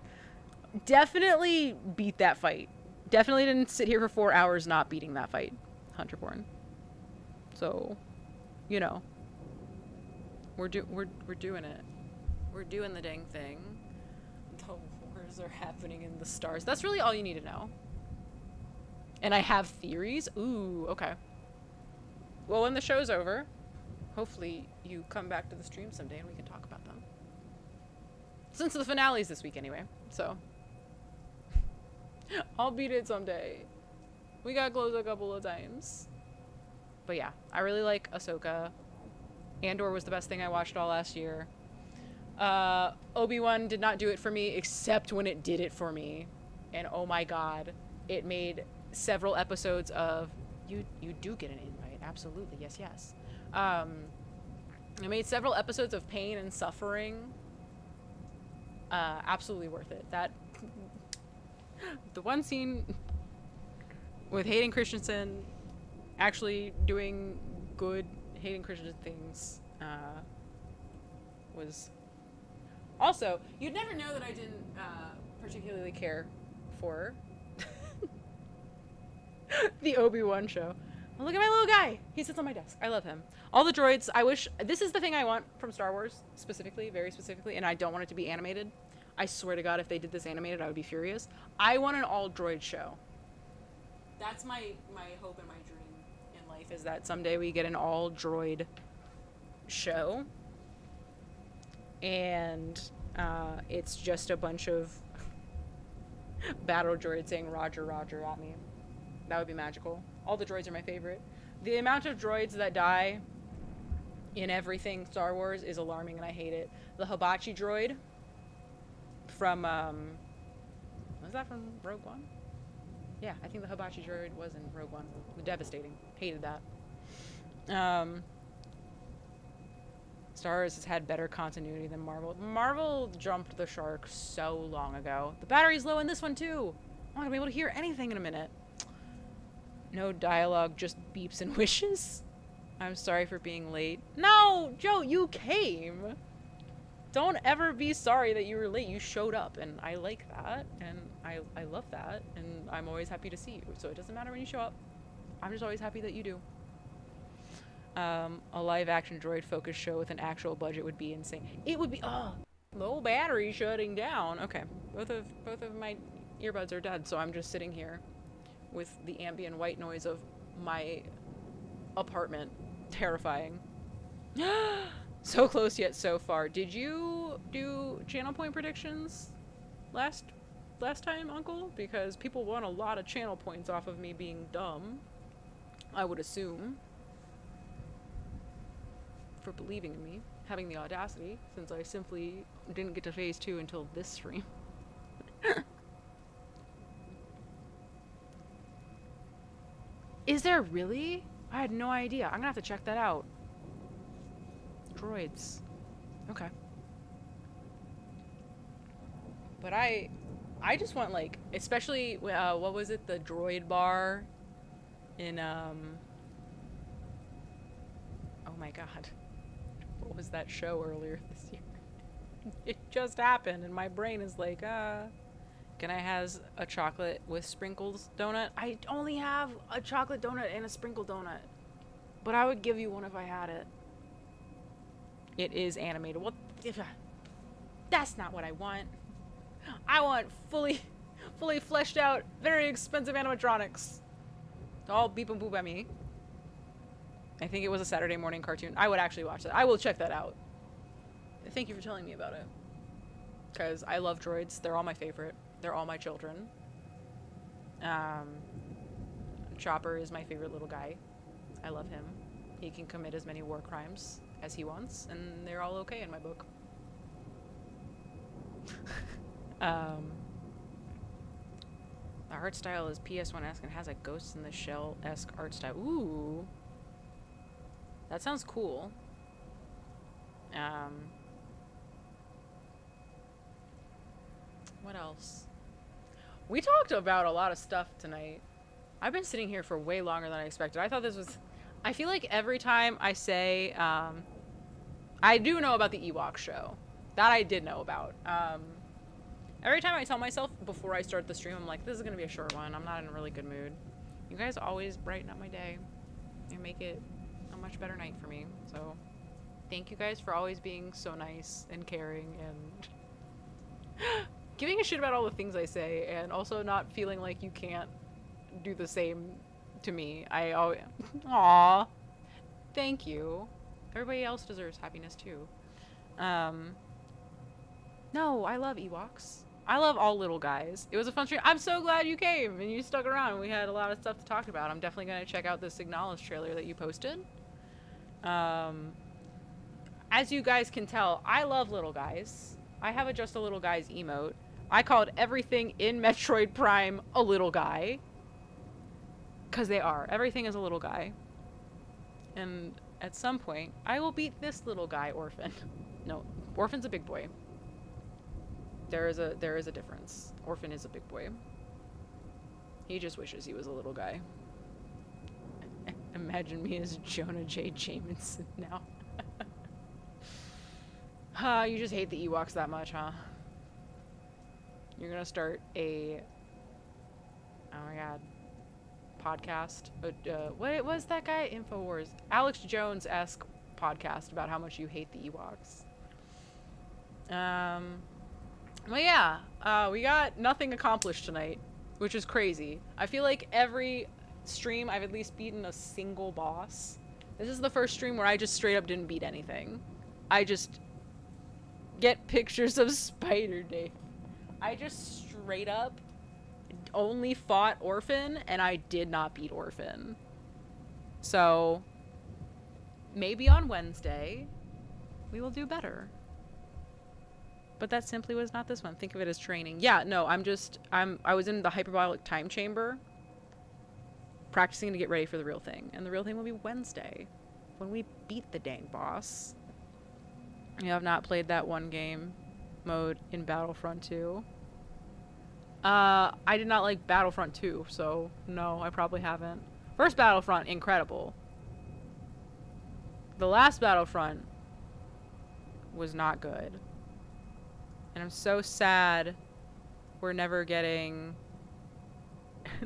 definitely beat that fight. Definitely didn't sit here for 4 hours not beating that fight. Hunterborn. So, you know, we're doing it. We're doing the dang thing. The wars are happening in the stars. That's really all you need to know. And I have theories. Ooh, okay. Well, when the show's over, hopefully you come back to the stream someday and we can talk about them. Since the finale's this week anyway, so. I'll beat it someday. We got close a couple of times. But yeah, I really like Ahsoka. Andor was the best thing I watched all last year. Obi-Wan did not do it for me, except when it did it for me. And oh my god, it made several episodes of, you do get an invite, absolutely, yes, yes. It made several episodes of pain and suffering absolutely worth it. That the one scene with Hayden Christensen actually doing good Hayden Christensen things was also, you'd never know that I didn't particularly care for the Obi-Wan show. Oh, look at my little guy. He sits on my desk. I love him. All the droids, I wish, this is the thing I want from Star Wars, specifically, very specifically, and I don't want it to be animated. I swear to God, if they did this animated, I would be furious. I want an all-droid show. That's my hope and my dream in life, is that someday we get an all-droid show. And it's just a bunch of battle droids saying Roger, Roger at me. That would be magical. All the droids are my favorite. The amount of droids that die in everything Star Wars is alarming and I hate it. The Hibachi droid from, was that from Rogue One? Yeah, I think the Hibachi droid was in Rogue One. Devastating. Hated that. Star Wars has had better continuity than Marvel. Marvel jumped the shark so long ago. The battery's low in this one too. I'm not gonna be able to hear anything in a minute. No dialogue, just beeps and wishes. I'm sorry for being late. No, Joe, you came. Don't ever be sorry that you were late. You showed up, and I like that, and I love that, and I'm always happy to see you. So it doesn't matter when you show up. I'm just always happy that you do. A live-action droid-focused show with an actual budget would be insane. It would be. Oh, low battery shutting down. Okay, both of my earbuds are dead, so I'm just sitting here with the ambient white noise of my apartment. Terrifying. So close yet so far. Did you do channel point predictions last time, Uncle? Because people want a lot of channel points off of me being dumb, I would assume. For believing in me, having the audacity, since I simply didn't get to phase 2 until this stream. Is there really? I had no idea. I'm gonna have to check that out. Droids. Okay. But I just want, like, especially, what was it? The droid bar in, oh my god. What was that show earlier this year? It just happened and my brain is like, can I have a chocolate with sprinkles donut? I only have a chocolate donut and a sprinkle donut. But I would give you one if I had it. It is animated. What? That's not what I want. I want fully fleshed out, very expensive animatronics. All beep and boop at me. I think it was a Saturday morning cartoon. I would actually watch that. I will check that out. Thank you for telling me about it. Because I love droids. They're all my favorite. They're all my children. Chopper is my favorite little guy. I love him. He can commit as many war crimes as he wants, and they're all okay in my book. The art style is PS1-esque and has a Ghost in the Shell-esque art style. Ooh. That sounds cool. What else? We talked about a lot of stuff tonight. I've been sitting here for way longer than I expected. I thought this was... I feel like every time I say... I do know about the Ewok show. That I did know about. Every time I tell myself before I start the stream, I'm like, this is going to be a short one. I'm not in a really good mood. You guys always brighten up my day. You make it a much better night for me. So, thank you guys for always being so nice and caring and giving a shit about all the things I say, and also not feeling like you can't do the same to me. I always... Aww. Thank you. Everybody else deserves happiness too. No, I love Ewoks. I love all little guys. It was a fun stream. I'm so glad you came and you stuck around. We had a lot of stuff to talk about. I'm definitely going to check out this Acknowledge trailer that you posted. As you guys can tell, I love little guys. I have a Just a Little Guys emote. I called everything in Metroid Prime a little guy. Because they are. Everything is a little guy. And at some point, I will beat this little guy, Orphan. No, Orphan's a big boy. There is a difference. Orphan is a big boy. He just wishes he was a little guy. Imagine me as Jonah J. Jameson now. You just hate the Ewoks that much, huh? You're gonna start a... Oh my god. Podcast. What was that guy? InfoWars. Alex Jones-esque podcast about how much you hate the Ewoks. Well, yeah. We got nothing accomplished tonight, which is crazy. I feel like every stream I've at least beaten a single boss. This is the first stream where I just straight up didn't beat anything. I just get pictures of Spider-Dave. I just straight up only fought Orphan, and I did not beat Orphan. So, maybe on Wednesday, we will do better. But that simply was not this one. Think of it as training. Yeah, no, I was in the hyperbolic time chamber practicing to get ready for the real thing. And the real thing will be Wednesday, when we beat the dang boss. You have not played that one game mode in Battlefront 2. I did not like Battlefront 2, so no, I probably haven't. First Battlefront, incredible. The last Battlefront was not good. And I'm so sad we're never getting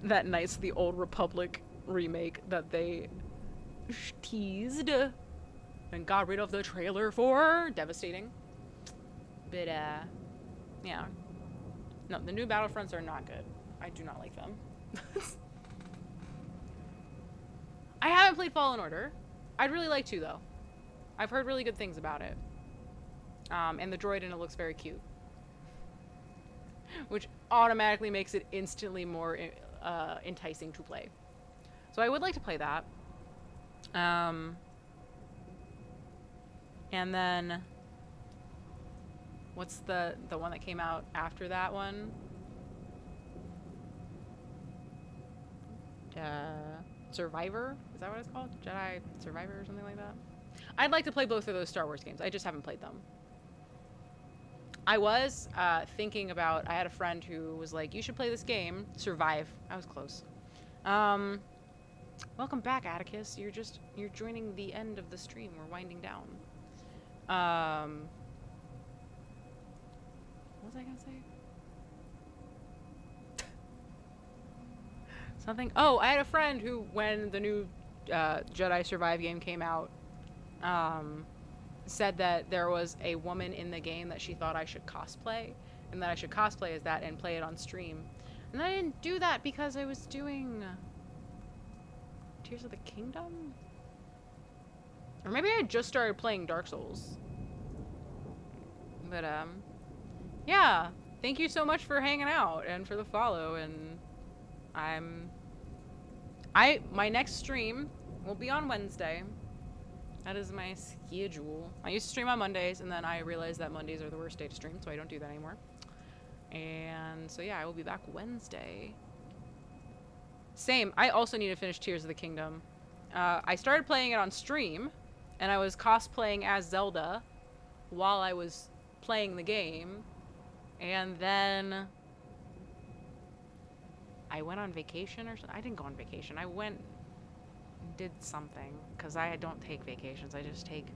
that Knights of the Old Republic remake that they teased and got rid of the trailer for. Devastating. But, yeah. No, the new Battlefronts are not good. I do not like them. I haven't played Fallen Order. I'd really like to, though. I've heard really good things about it. And the droid in it looks very cute. Which automatically makes it instantly more enticing to play. So I would like to play that. And then... What's the one that came out after that one? Survivor? Is that what it's called? Jedi Survivor or something like that? I'd like to play both of those Star Wars games. I just haven't played them. I was thinking about... I had a friend who was like, you should play this game. Survive. I was close. Welcome back, Atticus. You're joining the end of the stream. We're winding down. What was I gonna say? Something. Oh, I had a friend who, when the new Jedi Survive game came out, said that there was a woman in the game that she thought I should cosplay, and that I should cosplay as that and play it on stream. And then I didn't do that because I was doing Tears of the Kingdom? Or maybe I had just started playing Dark Souls. But, yeah. Thank you so much for hanging out and for the follow, and my next stream will be on Wednesday. That is my schedule. I used to stream on Mondays, and then I realized that Mondays are the worst day to stream, so I don't do that anymore. And so yeah, I will be back Wednesday. Same, I also need to finish Tears of the Kingdom. I started playing it on stream, and I was cosplaying as Zelda while I was playing the game. And then I went on vacation or something. I didn't go on vacation. I went and did something, because I don't take vacations. I just take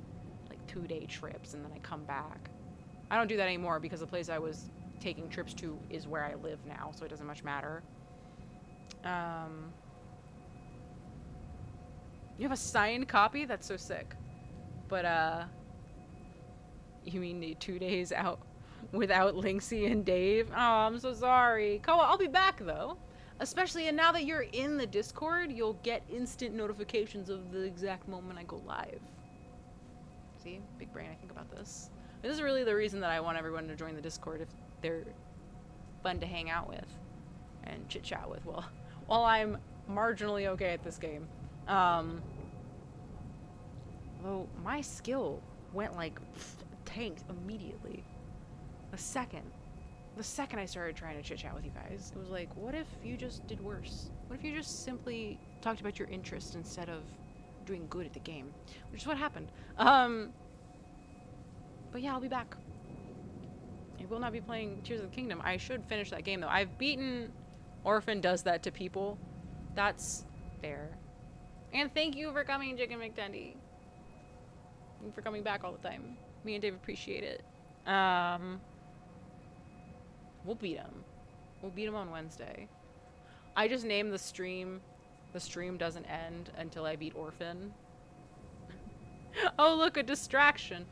like 2-day trips and then I come back. I don't do that anymore because the place I was taking trips to is where I live now, so it doesn't much matter. You have a signed copy? That's so sick. But, you mean the 2 days out without Lynxie and Dave? Oh, I'm so sorry. Koa, I'll be back, though. Especially, and now that you're in the Discord, you'll get instant notifications of the exact moment I go live. See? Big brain, I think about this. This is really the reason that I want everyone to join the Discord, if they're fun to hang out with and chit-chat with while I'm marginally okay at this game. Though my skill went like tanked immediately. The second I started trying to chit-chat with you guys, it was like, what if you just did worse? What if you just simply talked about your interests instead of doing good at the game? Which is what happened. But yeah, I'll be back. I will not be playing Tears of the Kingdom. I should finish that game, though. I've beaten... Orphan does that to people. That's fair. And thank you for coming, Chicken McDundy. And for coming back all the time. Me and Dave appreciate it. We'll beat him. We'll beat him on Wednesday. I just named the stream doesn't end until I beat Orphan. Oh, look, a distraction.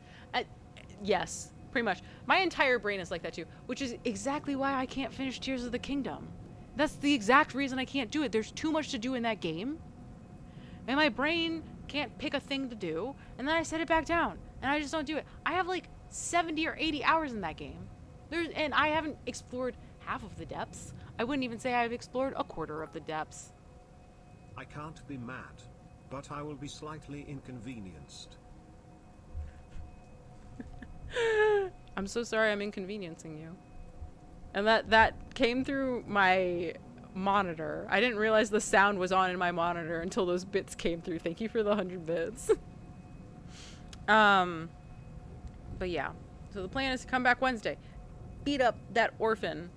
Yes, pretty much. My entire brain is like that too, which is exactly why I can't finish Tears of the Kingdom. That's the exact reason I can't do it. There's too much to do in that game, and my brain can't pick a thing to do, and then I set it back down, and I just don't do it. I have like 70 or 80 hours in that game. And I haven't explored half of the depths. I wouldn't even say I've explored a quarter of the depths. I can't be mad, but I will be slightly inconvenienced. I'm so sorry I'm inconveniencing you. And that came through my monitor. I didn't realize the sound was on in my monitor until those bits came through. Thank you for the 100 bits. But yeah. So the plan is to come back Wednesday. Beat up that Orphan.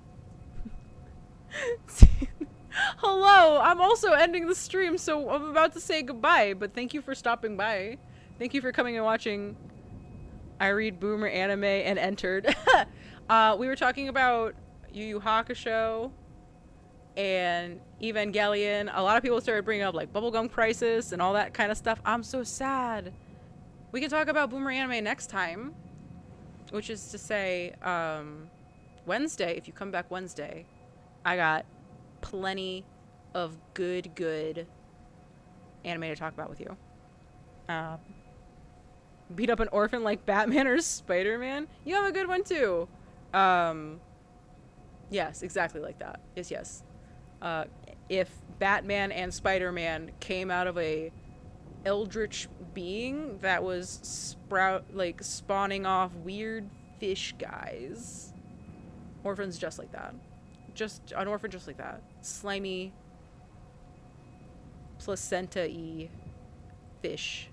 Hello! I'm also ending the stream, so I'm about to say goodbye, but thank you for stopping by. Thank you for coming and watching. I read Boomer Anime and entered. We were talking about Yu Yu Hakusho and Evangelion. A lot of people started bringing up like Bubblegum Crisis and all that kind of stuff. I'm so sad. We can talk about Boomer Anime next time, which is to say, Wednesday, if you come back Wednesday, I got plenty of good anime to talk about with you. Beat up an orphan like Batman or Spider-Man? You have a good one too. Yes, exactly like that. Yes. If Batman and Spider-Man came out of a eldritch being that was spawning off weird fish guys. Orphan's just like that. Just an orphan just like that. Slimy, placenta-y fish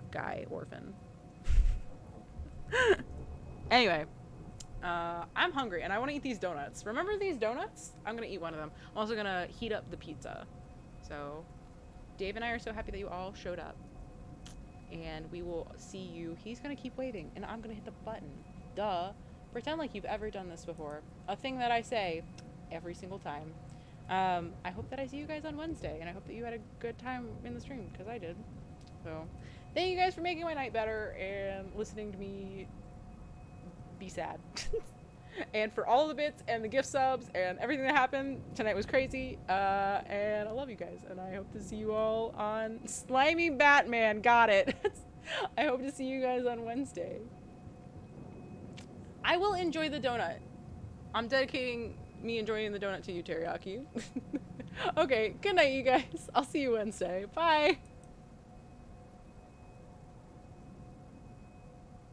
guy orphan. Anyway, I'm hungry and I want to eat these donuts. Remember these donuts? I'm gonna eat one of them. I'm also gonna heat up the pizza. So Dave and I are so happy that you all showed up, and we will see you. He's gonna keep waiting and I'm gonna hit the button. Duh. Pretend like you've ever done this before. A thing that I say every single time. I hope that I see you guys on Wednesday, and I hope that you had a good time in the stream, because I did. So thank you guys for making my night better and listening to me be sad. and for all the bits and the gift subs and everything that happened. Tonight was crazy. And I love you guys. And I hope to see you all on Slimy Batman. Got it. I hope to see you guys on Wednesday. I will enjoy the donut. I'm dedicating me enjoying the donut to you, Teriyaki. Okay, good night, you guys. I'll see you Wednesday. Bye.